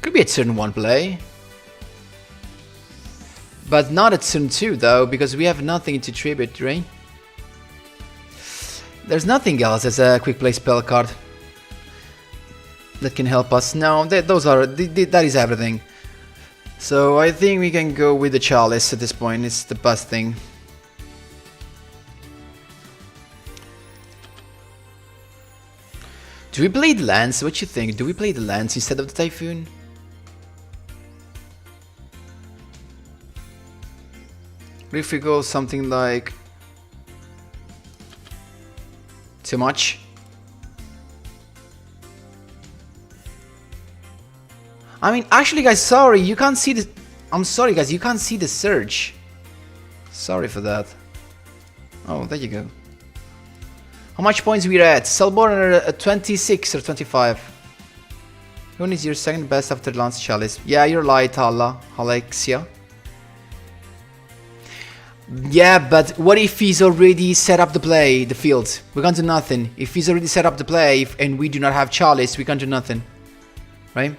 Could be a turn 1 play. But not a turn 2 though, because we have nothing to tribute, right? There's nothing else as a quick play spell card that can help us. No, that is everything. So I think we can go with the Chalice at this point. It's the best thing. Do we play the Lance? What you think? Do we play the Lance instead of the Typhoon? If we go something like too much. I mean, actually, guys, sorry, you can't see the. I'm sorry, guys, you can't see the surge. Sorry for that. Oh, there you go. How much points we're at? Selborn are at 26 or 25. Who is your second best after Lance Chalice? Yeah, you're right, Alexia. Yeah, but what if he's already set up the play, the field? We can't do nothing. If he's already set up the play and we do not have Chalice, we can't do nothing. Right?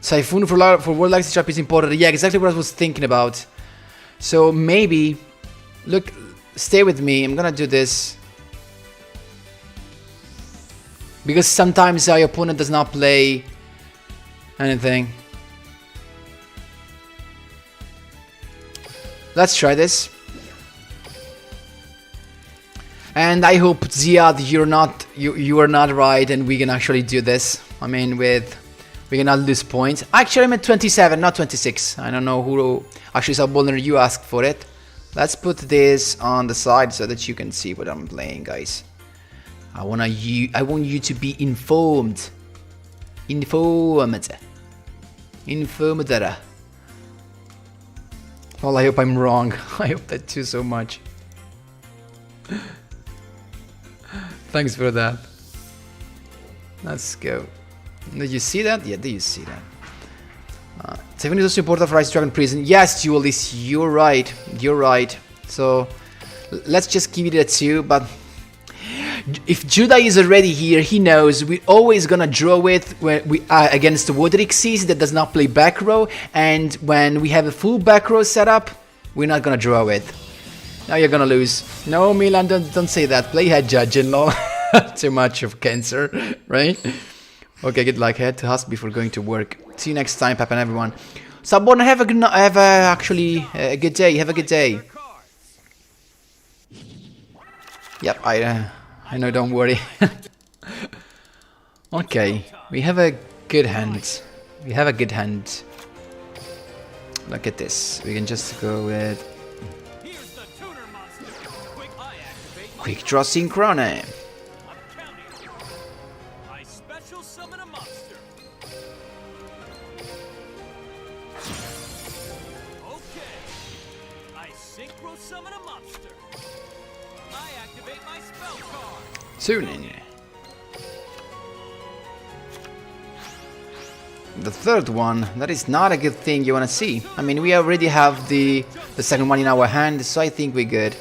Typhoon for World Legacy Trap is important. Yeah, exactly what I was thinking about. So maybe, look, stay with me. I'm gonna do this. Because sometimes our opponent does not play anything. Let's try this. And I hope, Ziad, you are not right and we can actually do this. I mean, we cannot lose points. Actually, I'm at 27, not 26. I don't know who actually saw Bowler, you asked for it. Let's put this on the side so that you can see what I'm playing, guys. I want you to be informed. Informed. Well, I hope I'm wrong. I hope that too so much. Thanks for that. Let's go. Did you see that? Yeah, did you see that? Typhoon is also important for Ice Dragon Prison. Yes, Julius, you're right. You're right. So, let's just give it a 2, but if Judah is already here, he knows we're always gonna draw it when we against the Wodrixes that does not play back row, and when we have a full back row setup, we're not gonna draw it. Now you're gonna lose. No, Milan, don't say that. Play head judge and law. Too much of cancer, right? Okay, good luck. Head to hospital before going to work. See you next time, Pep and everyone. Subborn, have a good day. Have a good day. Yep, I know, don't worry. Okay, we have a good hand. We have a good hand. Look at this. We can just go with... Quick draw synchro. I'm counting. I special summon a monster. Okay. I synchro summon a monster. I activate my spell card. Tuning. The third one, that is not a good thing you wanna see. I mean, we already have the second one in our hand, so I think we're good.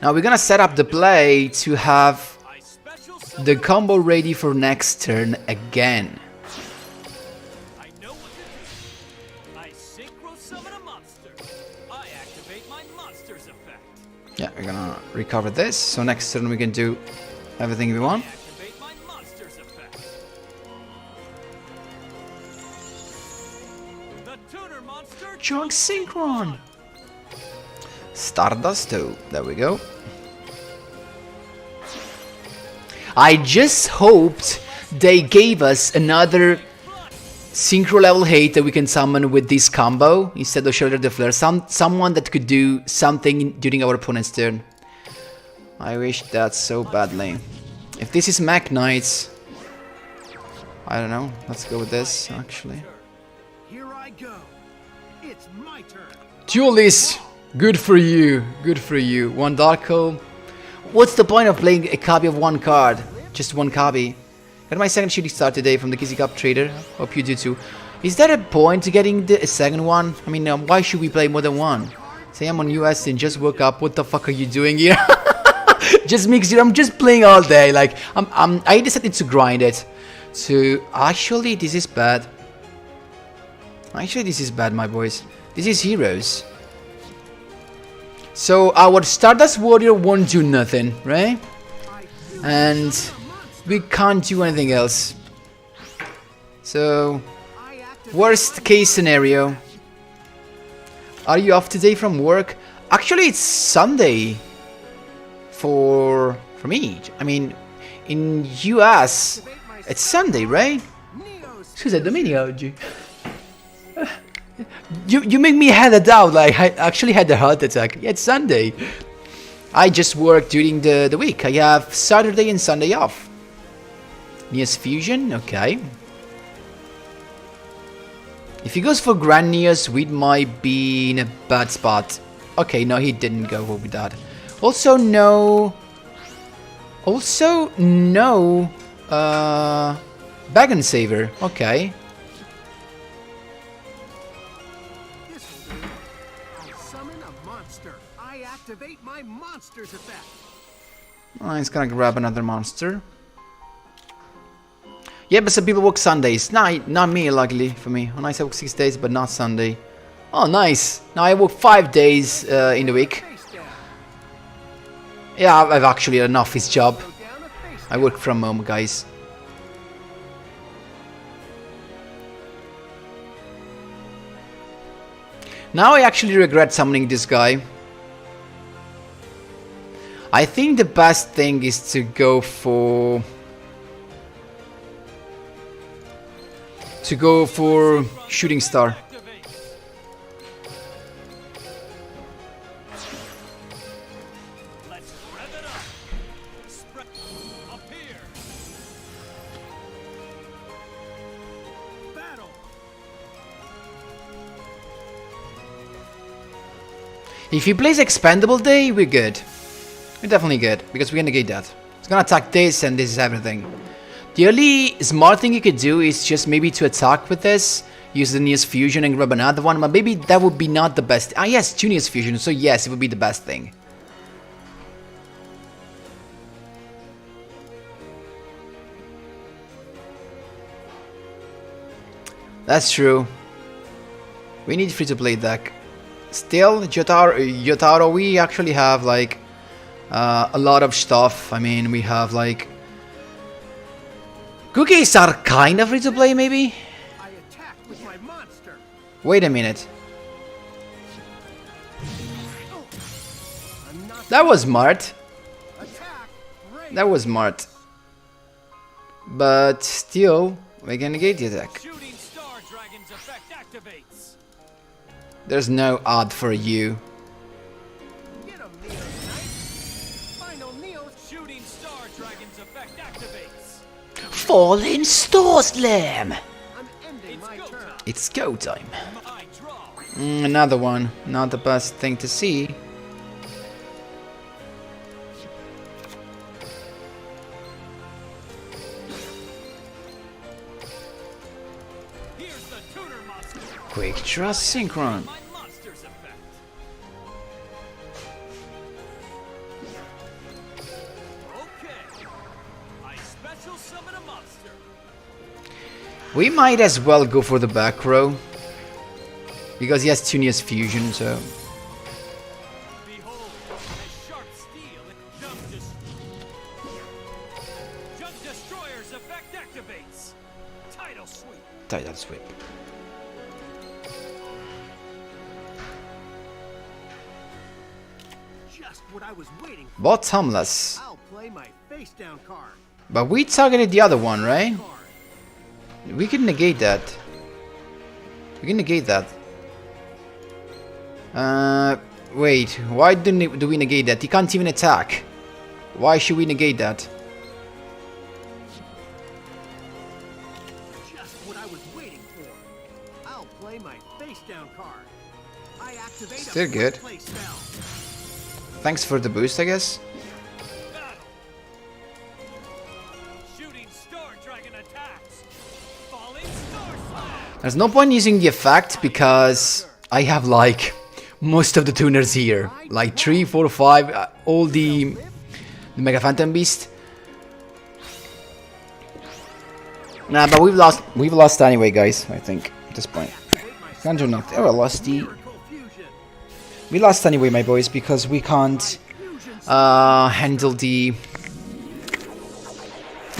Now we're gonna set up the play to have I special summon. the combo ready for next turn again. I know what to do. I synchro summon a monster. I activate my monster's effect. Yeah, we're gonna recover this, so next turn we can do everything we want. Activate my monster's effect. The tuner monster. Junk Synchron! Stardust, oh, there we go. I just hoped they gave us another synchro level 8 that we can summon with this combo instead of Shoulder the Flare. Someone that could do something during our opponent's turn. I wish that so badly. If this is Mach Knights, I don't know. Let's go with this actually. Here I go. It's my turn. Duel is good for you. Good for you. One Dark Hole. What's the point of playing a copy of one card? Just one copy. Got my second shooting star today from the Kizzy Cup Trader. Hope you do too. Is there a point to getting a second one? I mean, why should we play more than one? Say I'm on US and just woke up. What the fuck are you doing here? Just mix it. I'm just playing all day. Like I decided to grind it. So actually, this is bad. Actually, this is bad, my boys. This is heroes. So our Stardust Warrior won't do nothing, right? And we can't do anything else. So, worst case scenario. Are you off today from work? Actually, it's Sunday for me. I mean, in US, it's Sunday, right? Scusa, domenica oggi. You make me had a doubt, like I actually had a heart attack. Yeah, it's Sunday. I just work during the week. I have Saturday and Sunday off. Neos Fusion, okay. If he goes for Grand Neos, we might be in a bad spot. Okay, no, he didn't go with that. Also no Bag and Saver, okay. Activate my monster's effect. Oh, he's gonna grab another monster. Yeah, but some people work Sundays. Not me, luckily for me. Oh, nice, I work 6 days, but not Sunday. Oh, nice. Now I work 5 days in the week. Yeah, I've actually had an office job. I work from home, guys. Now I actually regret summoning this guy. I think the best thing is to go for Shooting Star. Let's rev it up. Up here. Battle. If he plays Expendable Day, we're good. We're definitely good, because we can negate that. It's gonna attack this, and this is everything. The only smart thing you could do is just maybe to attack with this, use the Neos Fusion and grab another one, but maybe that would be not the best. Ah yes, 2 Neos Fusion, so yes, it would be the best thing. That's true. We need free-to-play deck. Still, Yotaro, we actually have like a lot of stuff. I mean, we have like Googies are kind of free to play, maybe. I attack with my monster. Wait a minute. That was smart. That was smart. But still, we can negate the attack. Shooting Star Dragon's effect activates. There's no odd for you. Get him, Neo Knight. Falling Star Slam! I'm ending my turn. It's go time. I draw. Another one. Not the best thing to see. Here's the tuner monster. Quick Trust Synchron. My monster's effect. Okay. I special summon a monster. We might as well go for the back row. Because he has Tunia's fusion, so... Behold, as sharp steel, Jump Destroyer's effect activates. Tidal sweep. Tidal sweep. Just what I was waiting for. Bottomless. I'll play my face down card. But we targeted the other one, right? We can negate that. We can negate that. Wait. Why do we negate that? He can't even attack. Why should we negate that? Just what I was waiting for. I'll play my face down card. I activate Still a good. play spell. Thanks for the boost, I guess. Battle. Shooting Star Dragon attacks. Falling Star Slam. There's no point using the effect because I have like most of the tuners here. Like 3, 4, 5, all the Mega Phantom Beast. Nah, but we've lost anyway, guys, I think, at this point. Can't do nothing. Oh, I lost the... We lost anyway, my boys, because we can't handle the...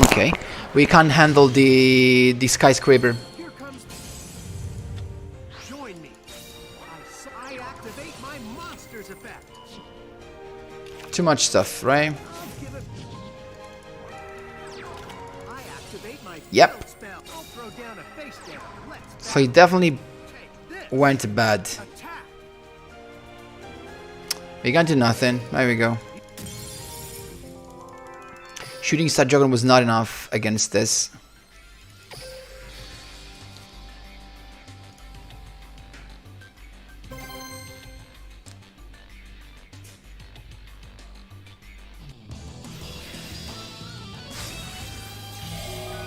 Okay. We can't handle the skyscraper. Here comes. Join me. I activate my monster's effect. Too much stuff, right? I'll give it. I activate my Yep. field spell. I'll throw down a face down. Let's So he definitely take this. went bad. Attack. We can't do nothing. There we go. Shooting Star Dragon was not enough against this.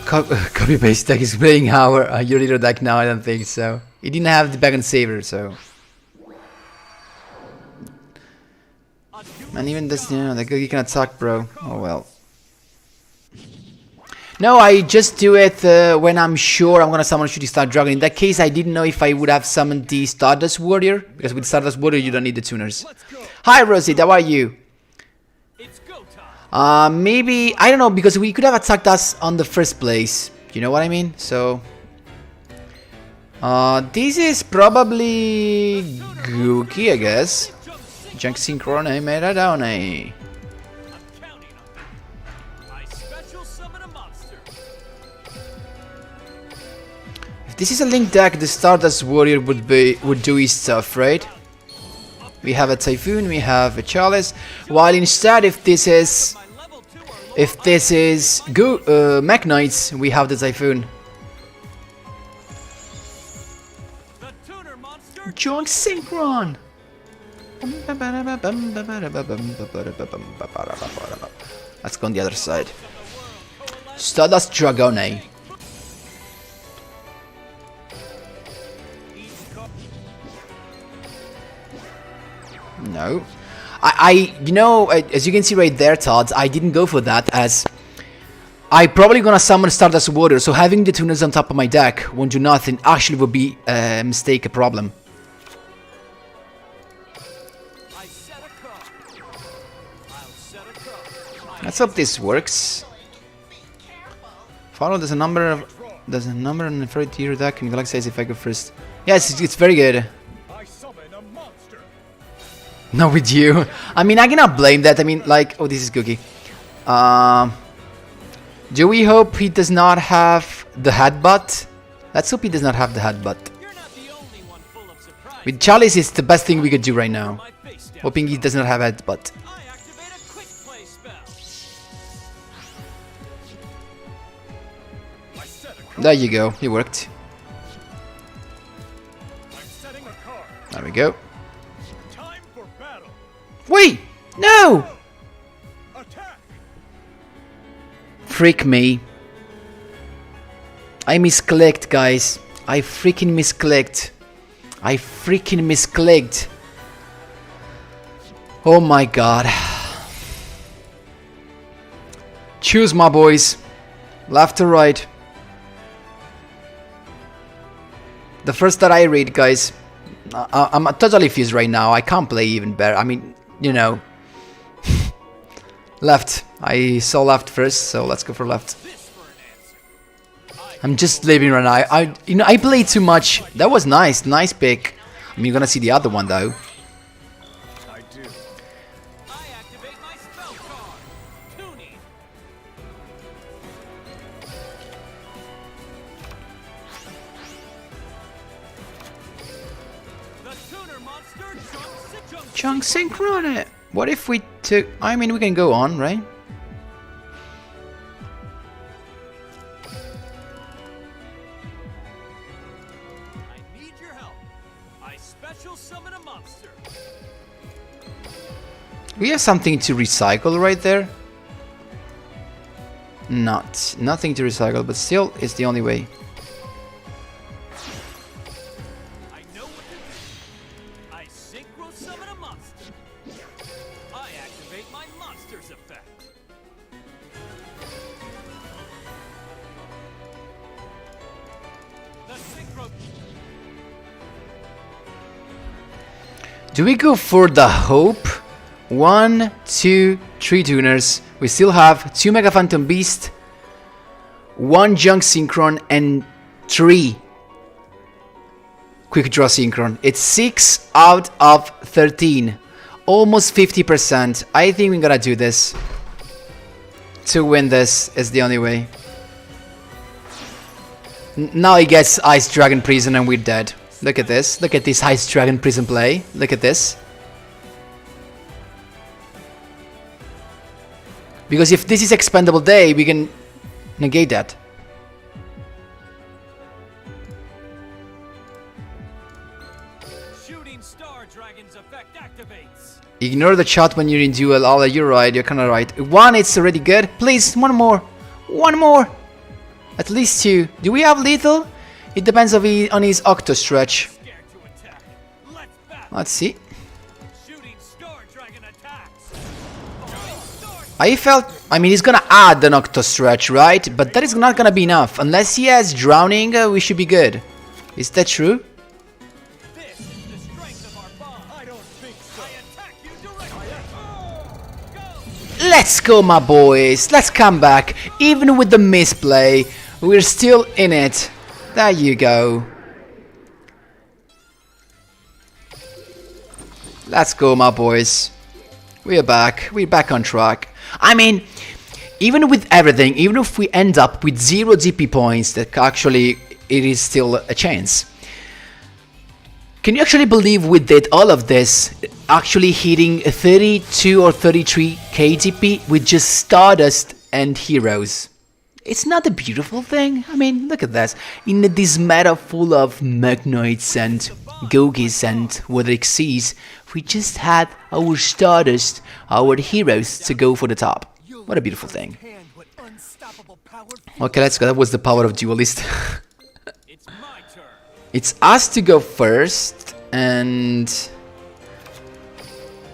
Copy paste deck is playing our your leader deck now. I don't think so. He didn't have the back and saver, so. And even this, you know, the Googie can attack, bro. Oh well. No, I just do it when I'm sure I'm gonna summon Shooting Star Dragon. In that case, I didn't know if I would have summoned the Stardust Warrior, because with Stardust Warrior you don't need the tuners. Hi Rosie, how are you? It's go time. Maybe, I don't know, because we could have attacked us on the first place. You know what I mean? So, this is probably Googie, I guess. Junk Synchrone, made it down, eh? I'm counting on it. I special summon a monster. If this is a Link deck, the Stardust Warrior would do his stuff, right? We have a Typhoon, we have a Chalice. While instead, if this is Mech Knights, we have the Typhoon. The tuner monster. Junk Synchron. Let's go on the other side. Stardust Dragone. No. You know, as you can see right there, Todd, I didn't go for that as I probably gonna summon Stardust Warrior, so having the tuners on top of my deck won't do nothing. Actually would be a mistake, a problem. I set a card. I'll set a card. Let's hope this works. Follow, there's a number on the third tier deck and Galaxy says if I go first. Yes, it's very good. I summon a monster. Not with you. I mean, I cannot blame that. I mean, like, oh, this is Googie. Do we hope he does not have the headbutt? Let's hope he does not have the headbutt. You're not the only one full of surprise. With Chalice, it's the best thing we could do right now. My face down. Hoping he does not have headbutt. I activate a quick play spell. There you go, it worked. I'm setting a card. There we go. Time for battle. Wait! No! Attack. Freak me. I misclicked, guys. I freaking misclicked. I freaking misclicked. Oh my god. Choose, my boys. Left or right. The first that I read, guys. I'm totally fused right now. I can't play even better. I mean, you know. Left. I saw left first, so let's go for left. I'm just leaving right now. I played too much. That was nice. Nice pick. I mean, you're gonna see the other one though. I do. I activate my spell card. Tuning. The tuner monster Chunk synchro on it. What if we took... I mean, we can go on, right? I need your help. I special summon a monster. We have something to recycle right there. Nothing to recycle, but still, it's the only way. I know what to do. I synchro summon a monster. I activate my monster's effect. The synchro. Do we go for the hope? 1, 2, 3 tuners. We still have 2 Mega Phantom Beast, 1 Junk Synchron, and 3 Quick Draw Synchron. It's 6 out of 13. Almost 50%. I think we're gonna do this. To win this is the only way. Now he gets Ice Dragon Prison and we're dead. Look at this. Look at this Ice Dragon Prison play. Look at this. Because if this is Expendable Day, we can negate that. Shooting Star Dragon's effect activates. Ignore the chat when you're in Duel. Ala, you're right. You're kind of right. 1, it's already good. Please, 1 more. 1 more. At least 2. Do we have lethal? It depends on his Octo stretch. Scared to attack. Let's battle. Let's see. Shooting Star Dragon attacks. I mean, he's gonna add an Octo stretch, right? But that is not gonna be enough. Unless he has Drowning, we should be good. Is that true? This is the strength of our bond. I don't think so. I attack you directly. Go. Let's go, my boys. Let's come back. Even with the misplay, we're still in it. There you go. Let's go, my boys. We're back. We're back on track. I mean, even with everything, even if we end up with 0 DP points, that actually it is still a chance. Can you actually believe we did all of this, actually hitting 32 or 33 KDP with just Stardust and heroes? It's not a beautiful thing? I mean, look at this. In this meta full of Mechnoids and Googies and what it sees, we just had our Stardust, our heroes to go for the top. What a beautiful thing. Hand what unstoppable power Okay, let's go. That was the power of Duelist. It's my turn. It's us to go first, and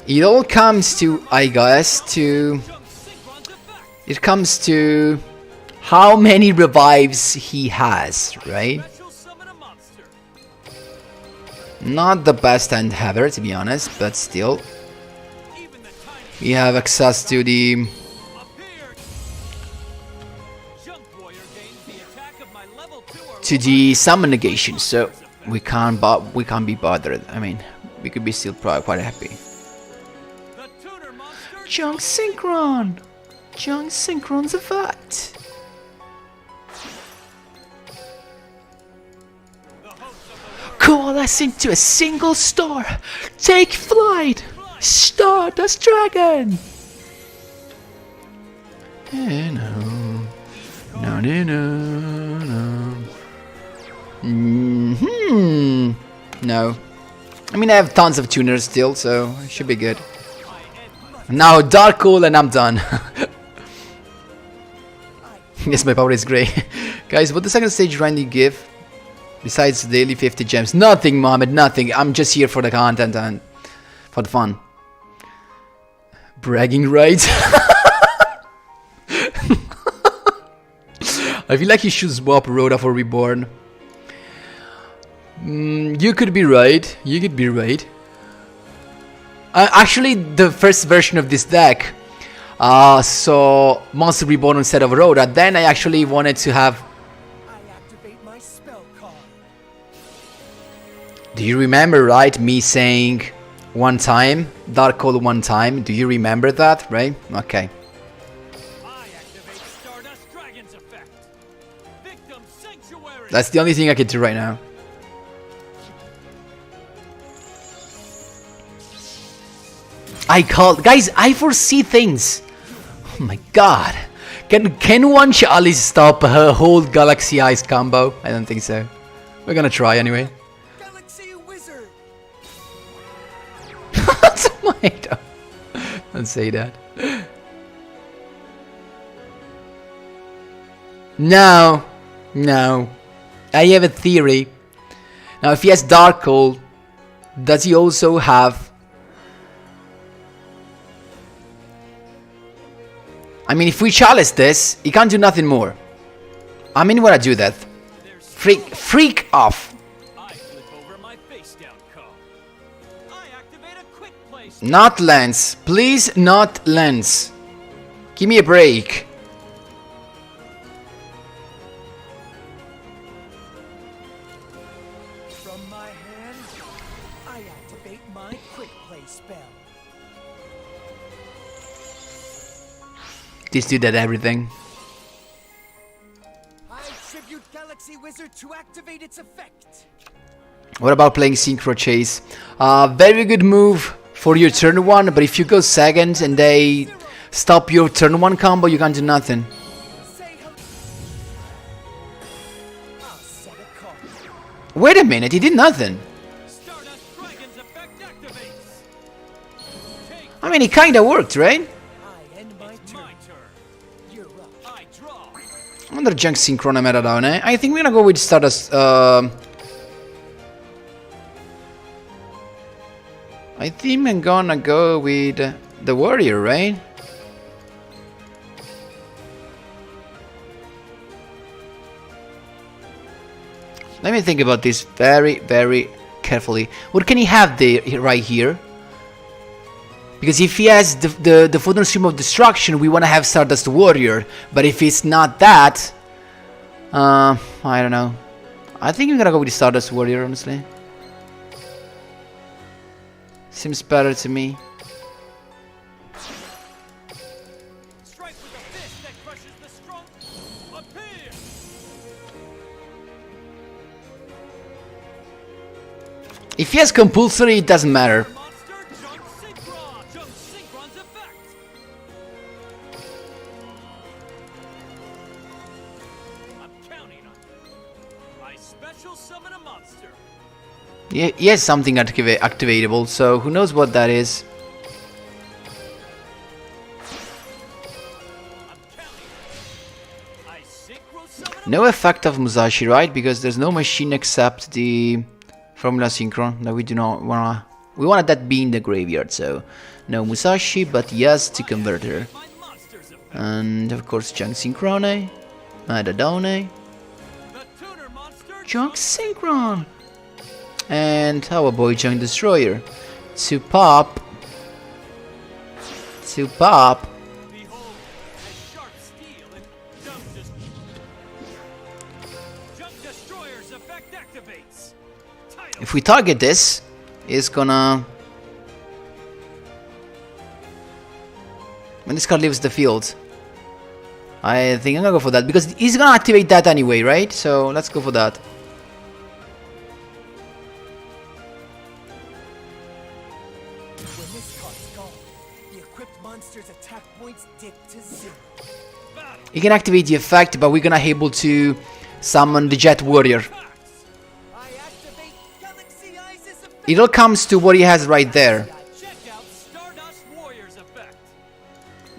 it all comes to, I guess, to... Jump Synchron's effect. It comes to how many revives he has, right? Special summon a monster. Not the best end ever, to be honest, but still. Even the tiny We have access to the... appeared. Jump Warrior gains the attack of my level 2 or to the summon negation, so we can't be bothered. I mean, we could be still probably quite happy. the tuner monster. Junk Synchron! Junk Synchron's effect! The host of the Coalesce into a single star! Take flight! Stardust Dragon! No, no, no, no, no. No. I mean, I have tons of tuners still, so it should be good. Now Dark Hole and I'm done. Yes, my power is great. Guys, what the second stage rank you give? Besides daily 50 gems. Nothing, Mohammed, nothing. I'm just here for the content and for the fun. Bragging rights. I feel like you should swap Rhoda for Reborn. You could be right. You could be right. Actually, the first version of this deck saw Monster Reborn instead of Rhoda. Then I actually wanted to have... I activate my spell card. Do you remember, right, me saying one time, Dark Hole one time? Do you remember that, right? Okay. I activate Stardust Dragon's effect. Victim Sanctuary. That's the only thing I can do right now. I called, guys. I foresee things. Oh my god! Can one Chalice stop her whole Galaxy Eyes combo? I don't think so. We're gonna try anyway. Galaxy Wizard. Tomato. Don't say that. No, no. I have a theory. Now, if he has Dark Hole, does he also have? I mean, if we chalice this, he can't do nothing more. I mean, when I do that, freak off. I flip over my face down card. I activate a quick place. Not Lens, please, not Lens. Give me a break. From my hand, I activate my quick play spell. This dude did everything. I tribute Galaxy Wizard to activate its effect. What about playing Synchro Chase? Very good move for your turn 1, but if you go second and they stop your turn 1 combo, you can't do nothing. Say hello. I'll set a card. Wait a minute, he did nothing. Stardust Dragon's effect activates. Take I mean, it kinda worked, right? I end my turn. my turn. You're up. I draw. Another junk Synchrona meta down, eh? I think we're gonna go with Stardust. I think I'm gonna go with the Warrior, right? Let me think about this very, very carefully. What can he have there, right here? Because if he has the Photon Stream of Destruction, we want to have Stardust Warrior. But if it's not that, I don't know. I think I'm gonna go with the Stardust Warrior, honestly. Seems better to me. Strike with a fist that crushes the strong. Appear. If he has Compulsory, it doesn't matter. Monster jump synchron. Jump synchron's effect. I'm counting on you. I special summon a monster. He has something activatable, so who knows what that is. I'm counting on you. I synchro summon a No effect of Musashi, right? Because there's no machine except the Formula Synchron that we do not wanna. We wanted that be in the graveyard, so no Musashi, but yes to Converter. my monster's effect. And of course Junk Synchrone, Madadone, The tuner monster Junk Synchron, and our boy Junk Destroyer. To pop. behold as sharp steel and jump destroyer's effect activates. Title. If we target this, it's gonna... When this card leaves the field, I think I'm gonna go for that, because he's gonna activate that anyway, right? So let's go for that. When this card's gone, the equipped monster's attack points dip to 0. Battle. He can activate the effect, but we're gonna be able to summon the Jet Warrior. Attacks. It all comes to what he has right there. Check out Stardust Warrior's effect.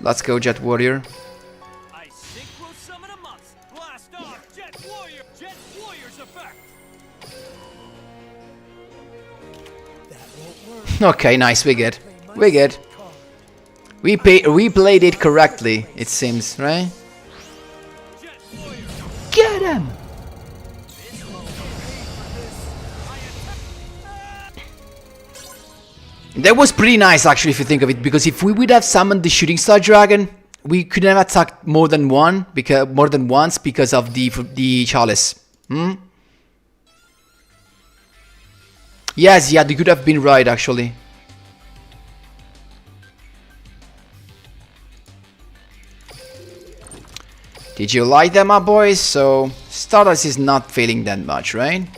Let's go, Jet Warrior. I synchro summon a monster. Blast off Jet Warrior. Jet Warrior's effect. Okay, nice. We good. We good. We played it correctly, it seems, right? Jet Warrior. Get him! That was pretty nice, actually, if you think of it, because if we would have summoned the Shooting Star Dragon, we could have attacked more than once because of the Chalice. Hmm? Yes, yeah, they could have been right, actually. Did you like that, my boys? So, Stardust is not failing that much, right?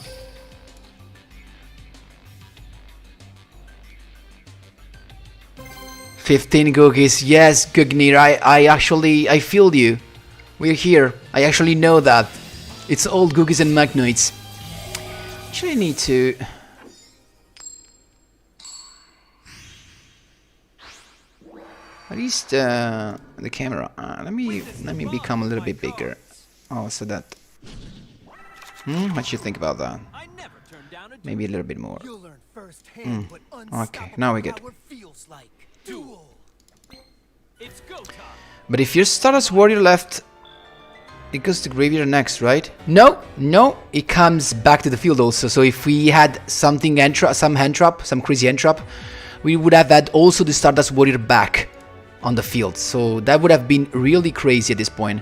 $15 Googies. Yes, Googie, I feel you. We're here. I actually know that. It's all Googies and Magnoids. Actually, I need to... What is the camera? Let me become a little bit bigger. Oh, so that. What do you think about that? I never turn down a Maybe a little bit more. You'll learn firsthand what Okay, now we get. power feels like. Duel. It's go time. But if your Stardust Warrior left, it goes to graveyard next, right? No, it comes back to the field also. So if we had something some hand trap, some crazy hand trap, we would have had also the Stardust Warrior back on the field. So that would have been really crazy at this point.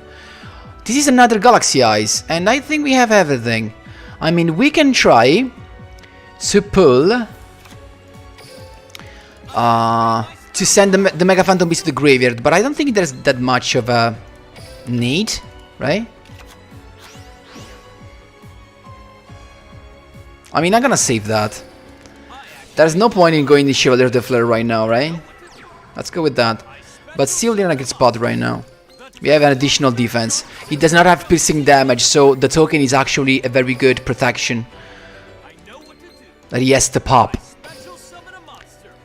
This is another Galaxy Eyes, and I think we have everything. I mean, we can try to pull to send the Mega Phantom Beast to the graveyard, but I don't think there's that much of a need, right? I mean, I'm gonna save that. There's no point in going to Chevalier of the Flare right now, right? Let's go with that. But still in a good spot right now. We have an additional defense. He does not have piercing damage, so the token is actually a very good protection that he has to pop.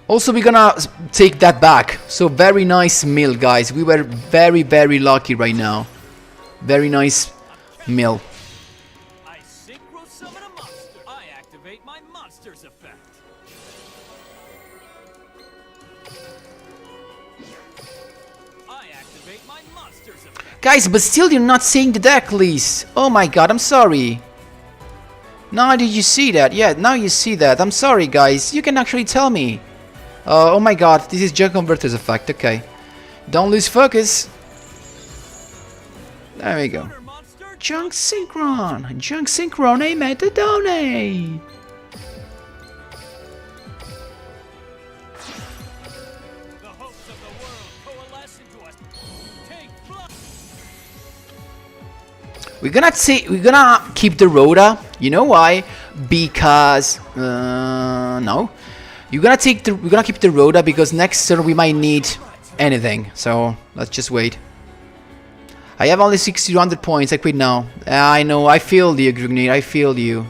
Also, we're gonna take that back. So very nice mill, guys. We were very, very lucky right now. Very nice mill. I synchro summon a monster. I activate my monster's effect. I activate my monster's effect. Guys, but still you're not seeing the deck list. Oh my god, I'm sorry. Now did you see that? Yeah, now you see that. I'm sorry, guys. You can actually tell me. Oh my god, this is Junk Converter's effect. Okay. Don't lose focus. There we go. Junk Synchron. Junk Synchron, a Metadone. The hopes of the world coalesce into us. Take flight. We're gonna keep the Rhoda. You know why? Because no. We're gonna keep the Rhoda because next turn we might need anything. So let's just wait. I have only 600 points. I quit now. I know. I feel you, Googie. I feel you.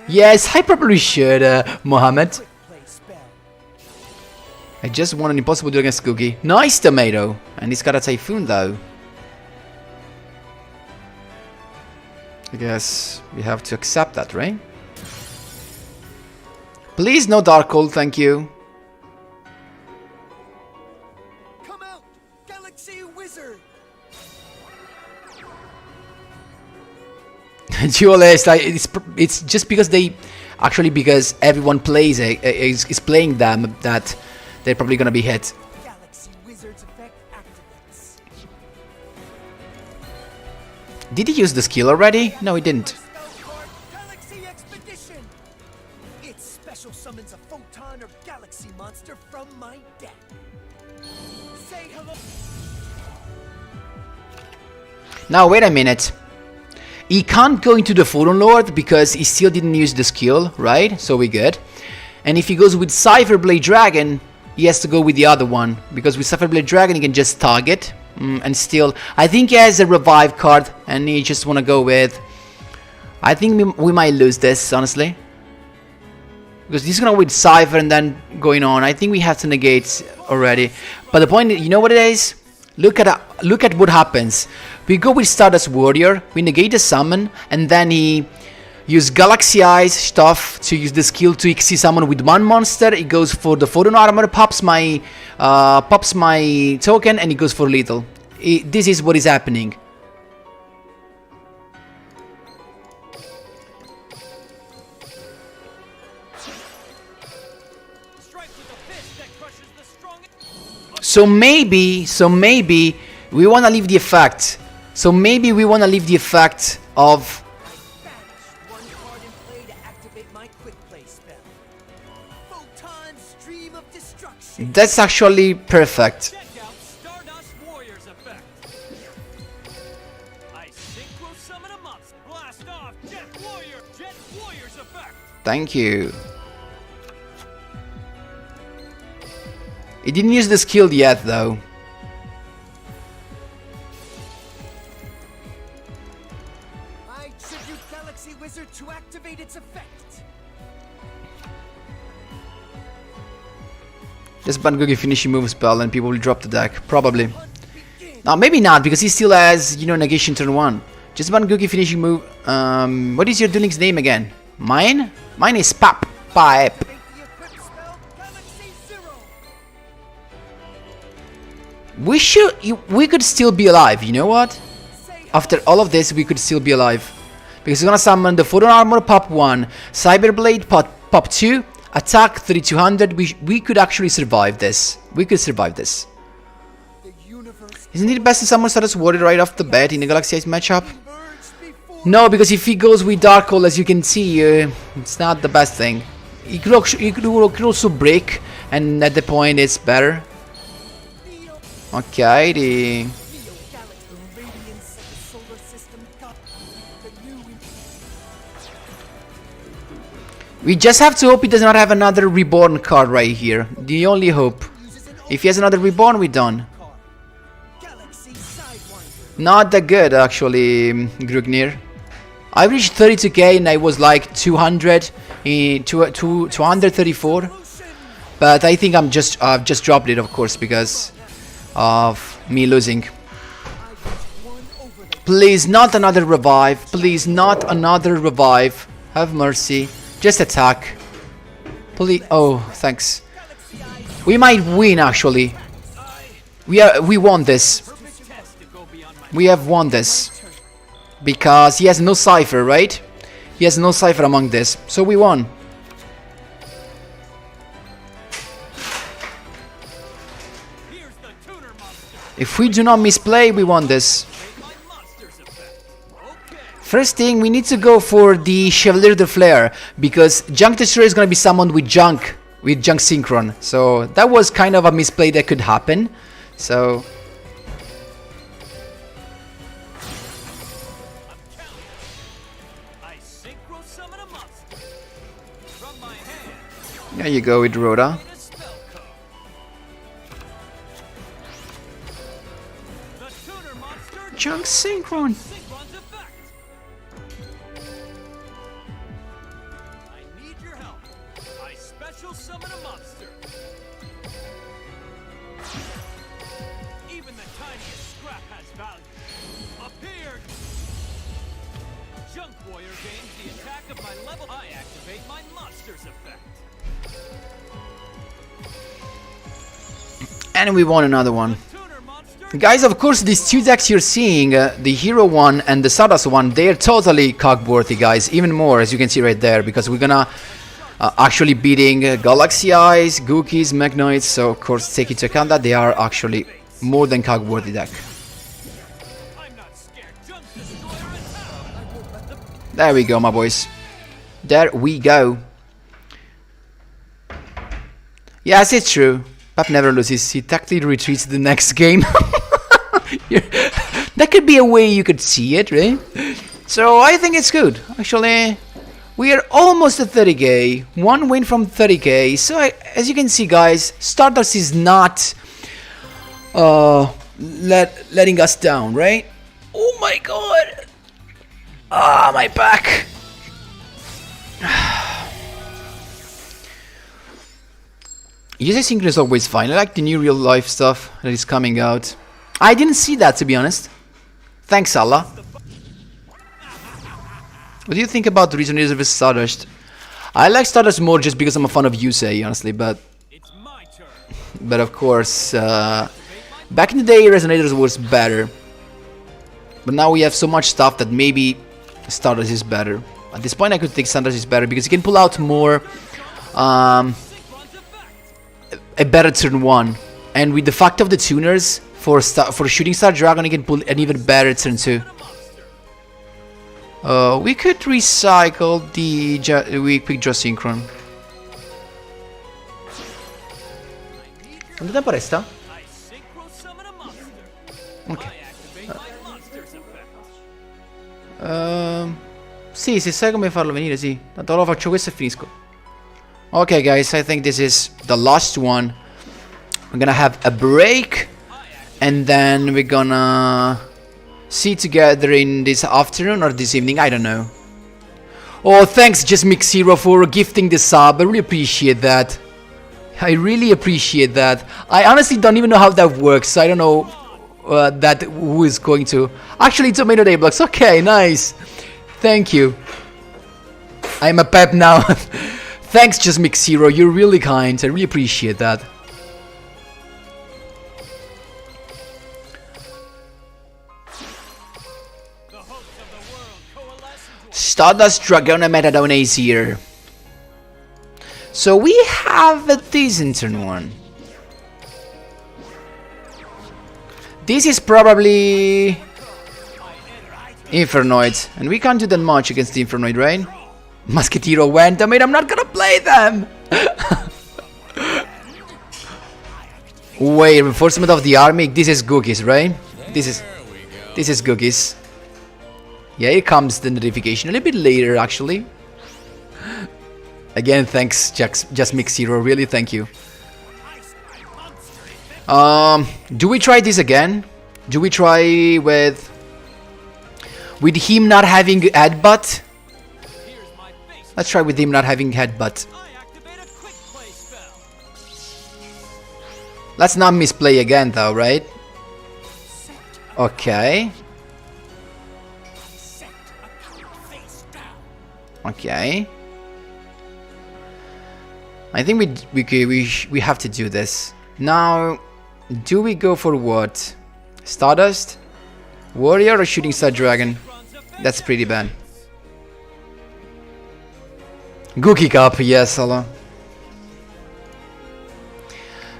Yes, I probably should, Mohammed. I just won an impossible duel against Googie. Nice tomato. And he's got a Typhoon though. I guess we have to accept that, right? Please no Darkhold, thank you. Come out, Galaxy Wizard. Duel is like it's just because because everyone plays is playing them that they're probably gonna be hit. Galaxy Wizard's effect activates. Did he use the skill already? No, he didn't. Galaxy Expedition. It special summons a photon or galaxy monster from my deck. Say hello. Now wait a minute. He can't go into the Photon Lord because he still didn't use the skill, right? So we're good. And if he goes with Cypher Blade Dragon, he has to go with the other one because with Cypher Blade Dragon he can just target and still. I think he has a revive card and he just want to go with I think we might lose this, honestly. Because he's gonna with Cypher and then going on. I think we have to negate already. But the point, you know what it is? Look at what happens. We go with Stardust Warrior, we negate the summon, and then he use Galaxy Eyes stuff to use the skill to XC summon with one monster. It goes for the Photon Armor, pops my token, and it goes for lethal. This is what is happening. So maybe we wanna leave the effect. So maybe we wanna leave the effect of. Banish one card in play to activate my quick play spell. Photon Stream of Destruction. That's actually perfect. Check out Stardust Warrior's effect. I synchro summon a monster. Blast off Jet Warrior's effect. Thank you. He didn't use the skill yet, though. I tribute Galaxy Wizard to activate its effect. Just ban Googie finishing move spell and people will drop the deck. Probably. No, maybe not, because he still has, you know, negation turn 1. Just ban Googie finishing move. What is your Duel Link's name again? Mine? Mine is Pipe. Activate the equipped spell Galaxy Zero. We could still be alive, you know what? After all of this, we could still be alive. Because we're gonna summon the Photon Armor pop 1, Cyberblade pop 2, attack 3200. We could actually survive this. We could survive this. The universe Isn't it best to summon Stardust Warrior right off the bat in the Galaxy Ice matchup? merged before. No, because if he goes with Dark Hole, as you can see, it's not the best thing. He could also break, and at the point it's better. Okay, the... Neo Galaxy, the radiance of the solar system got the new. We just have to hope he does not have another Reborn card right here. The only hope. If he has another Reborn, we're done. Galaxy Sidewinder. Not that good, actually, Grugnir. I reached 32k and I was like 234. But I think I've just dropped it, of course, because of me losing. Please, not another revive. Please, not another revive. Have mercy. Just attack. Please. Oh, thanks. We might win, actually. We won this. We have won this. Because he has no Cypher, right? He has no Cypher among this. So we won. If we do not misplay, we won this. First thing, we need to go for the Chevalier de Flare, because Junk Destroyer is going to be summoned with Junk Synchron. So that was kind of a misplay that could happen. So... there you go with Rhoda. Junk Synchron. I need your help. I special summon a monster. Even the tiniest scrap has value. Appeared. Junk Warrior gains the attack of my level. I activate my monster's effect. And we won another one. Guys, of course, these two decks you're seeing, the Hero one and the Stardust one, they're totally cog-worthy, guys. Even more, as you can see right there, because we're gonna actually beating Galaxy Eyes, Googies, Magnoids. So, of course, take into account that they are actually more than cog-worthy deck. There we go, my boys. There we go. Yes, it's true. Pep never loses. He tactically retreats to the next game. That could be a way you could see it, right? So I think it's good. Actually, we are almost at 30k. One win from 30k. So as you can see, guys, Stardust is not letting us down, right? Oh my god. Ah, my back. User synchro is always fine. I like the new real life stuff that is coming out. I didn't see that, to be honest. Thanks, Allah. What do you think about the Resonator vs Stardust? I like Stardust more just because I'm a fan of Yusei, honestly, but of course, back in the day, Resonators was better. But now we have so much stuff that maybe Stardust is better. At this point, I could think Stardust is better because you can pull out more, a better turn 1. And with the fact of the tuners, for Shooting Star Dragon, you can pull an even better turn 2. We could recycle the Quick Draw Synchron. ¿Cuánto tempo resta? Ok. Sì, se sai come farlo venire, sì. Tanto lo faccio questo e finisco. Ok, guys, I think this is the last one. We're gonna have a break, and then we're gonna see together in this afternoon or this evening. I don't know. Oh, thanks, Just Mix Zero, for gifting the sub. I really appreciate that. I really appreciate that. I honestly don't even know how that works. I don't know that who is going to. Actually, Tomato Day Blocks. Okay, nice. Thank you. I'm a pep now. Thanks, Just Mix Zero. You're really kind. I really appreciate that. Stardust Dragon Metadone is here. So we have a decent turn 1. This is probably Infernoid, and we can't do that much against the Infernoid, right? Musketeero went. I mean, I'm not gonna play them. Wait, reinforcement of the army. This is Googie's, right? This is Googie's. Yeah, here comes the notification a little bit later, actually. Again, thanks, Just Mix Zero. Really, thank you. Do we try this again? Do we try with him not having headbutt? Let's try with him not having headbutt. Let's not misplay again, though, right? Okay. Okay. I think we have to do this. Now, do we go for what? Stardust? Warrior or Shooting Star Dragon? That's pretty bad. Googie Cup, yes, hello.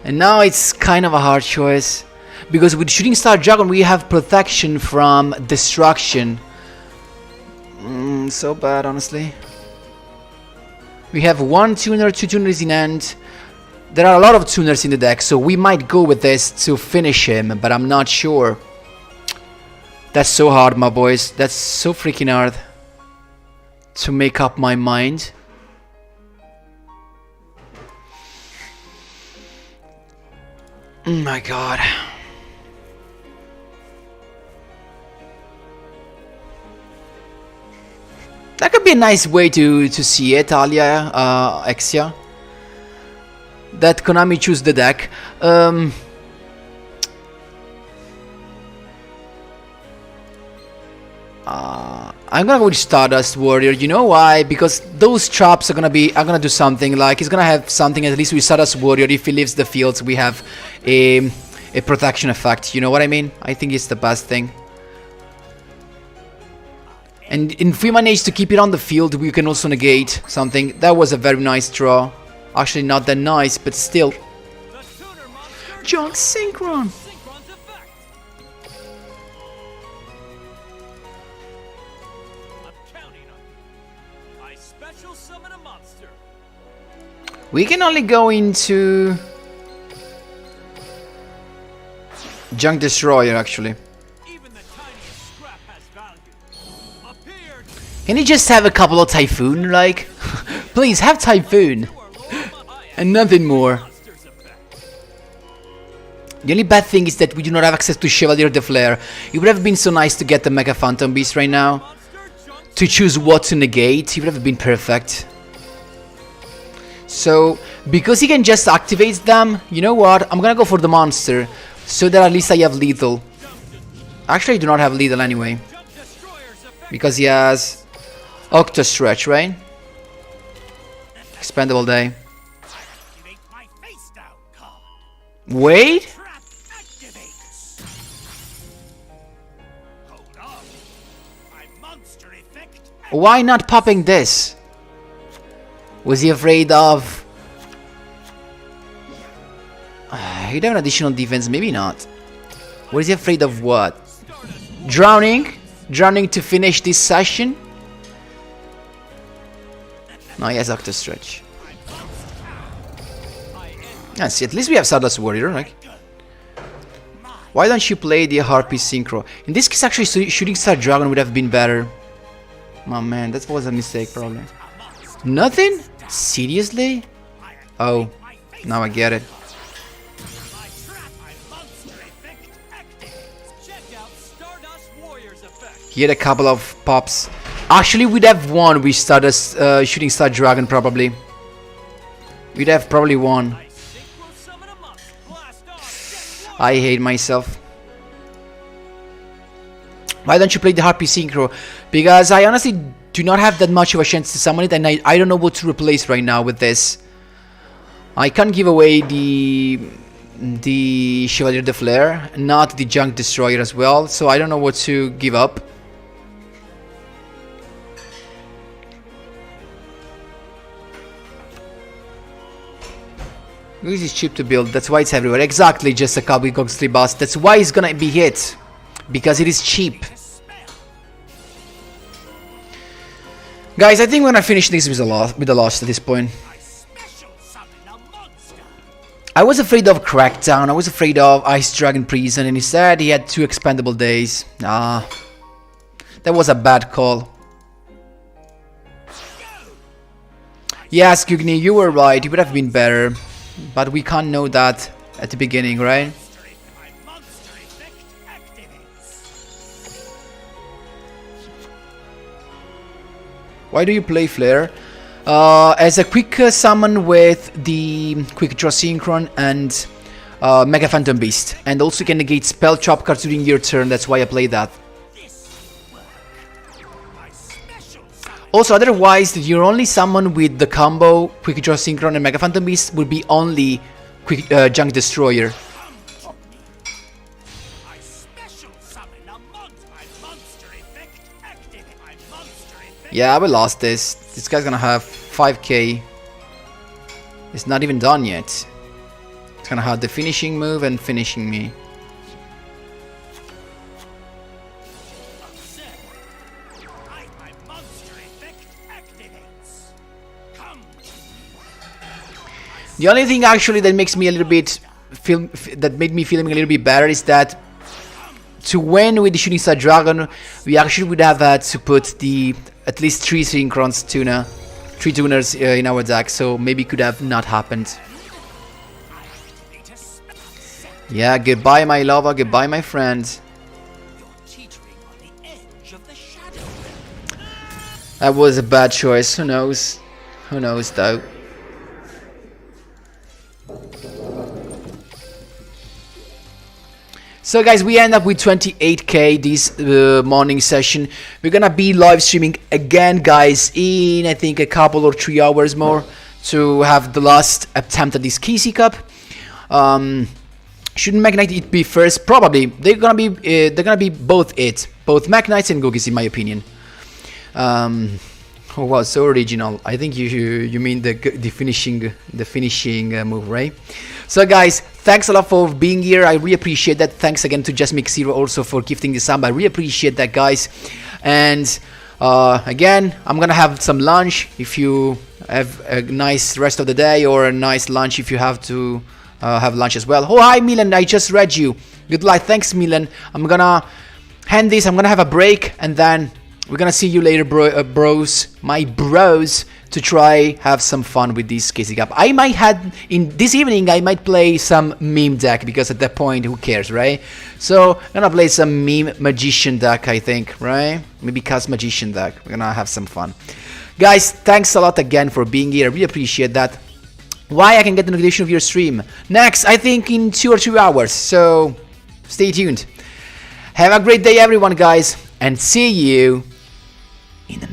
And now it's kind of a hard choice. Because with Shooting Star Dragon we have protection from destruction. So bad, honestly. We have 1 tuner, 2 tuners in hand. There are a lot of tuners in the deck, so we might go with this to finish him, but I'm not sure. That's so hard, my boys. That's so freaking hard to make up my mind. Oh my god. That could be a nice way to see it, Alia, Exia. That Konami choose the deck. I'm gonna go with Stardust Warrior. You know why? Because those traps are gonna do something. Like he's gonna have something. At least with Stardust Warrior, if he leaves the field, we have a protection effect. You know what I mean? I think it's the best thing. And if we manage to keep it on the field, we can also negate something. That was a very nice draw. Actually, not that nice, but still. Junk Synchron! We can only go into Junk Destroyer, actually. Can you just have a couple of Typhoon, like? Please, have Typhoon! And nothing more. The only bad thing is that we do not have access to Chevalier de Flare. It would have been so nice to get the Mega Phantom Beast right now. To choose what to negate, it would have been perfect. So, because he can just activate them, you know what? I'm gonna go for the monster, so that at least I have lethal. Actually, I do not have lethal anyway, because he has Octo Stretch, right? Expendable Day. Activate my face down card. Wait? Trap activates. Hold on. My monster effect. Why not popping this? Was he afraid of... He'd have an additional defense, maybe not. Was he afraid of what? Drowning? Drowning to finish this session? No, he has Octo Stretch. Yes, at least we have Stardust Warrior, right? Why don't you play the Harpy Synchro? In this case, actually, shooting Star Dragon would have been better. Oh man, that was a mistake, probably. Nothing? Seriously? Oh, now I get it. My trap. My monster effect activates. Check out Stardust Warrior's effect. He had a couple of pops. Actually, we'd have won with Stardust shooting Star Dragon, probably. We'd have probably won. I synchro summon a monster. Blast off. Get I hate myself. Why don't you play the Harpy Synchro? Because I honestly do not have that much of a chance to summon it, and I don't know what to replace right now with this. I can't give away the Chevalier de Flare, not the Junk Destroyer as well, so I don't know what to give up. This is cheap to build, that's why it's everywhere. Exactly, just a Cowboy Gogs 3 bust. That's why it's gonna be hit. Because it is cheap. Guys, I think we're gonna finish this with a loss at this point. I special summon a monster. I was afraid of Crackdown, I was afraid of Ice Dragon Prison, and instead he had 2 expendable days. Ah, that was a bad call. Yes, Googie, you were right, it would have been better. But we can't know that at the beginning, right? My monster effect activates. Why do you play Flare? As a quick summon with the Quick Draw Synchron and Mega Phantom Beast. And also you can negate spell trap cards during your turn, that's why I play that. My special summon. Also, otherwise, your only summon with the combo Quick Draw Synchron and Mega Phantom Beast would be only Quick Junk Destroyer. I special summon a monster. My monster effect activate. My monster effect. Yeah, we lost this. This guy's gonna have 5k. It's not even done yet. It's gonna have the finishing move and finishing me. Upset. My monster effect activates. Come. The only thing actually that makes me a little bit made me feeling a little bit better is that to win with the Shooting Star Dragon, we actually would have had to put the at least 3 Synchrons tuna, 3 tuners in our deck, so maybe it could have not happened. Yeah, goodbye my lover, goodbye my friend. You're teetering on the edge of the shadow. That was a bad choice, who knows? Who knows though? So guys, we end up with 28k this morning session. We're gonna be live streaming again, guys, in I think a couple or 3 hours more to have the last attempt at this Casey Cup. Shouldn't Mach Knight it be first? Probably. They're gonna be both Mach Knights and Googies, in my opinion. Oh wow, so original. I think you mean the finishing move, right? So guys, thanks a lot for being here. I really appreciate that. Thanks again to Just Make Zero also for gifting this sub. I really appreciate that, guys. And again, I'm gonna have some lunch. If you have a nice rest of the day, or a nice lunch if you have to have lunch as well. Oh hi Milan, I just read you. Good luck. Thanks Milan. I'm gonna hand this. I'm gonna have a break, and then we're gonna see you later, bros, my bros, to try have some fun with this Casey Cup. I might have, in this evening, I might play some meme deck, because at that point, who cares, right? So, I'm gonna play some meme magician deck, I think, right? Maybe cast magician deck. We're gonna have some fun. Guys, thanks a lot again for being here. I really appreciate that. why I can get the notification of your stream. Next, I think in 2 or 3 hours, so stay tuned. Have a great day everyone, guys, and see you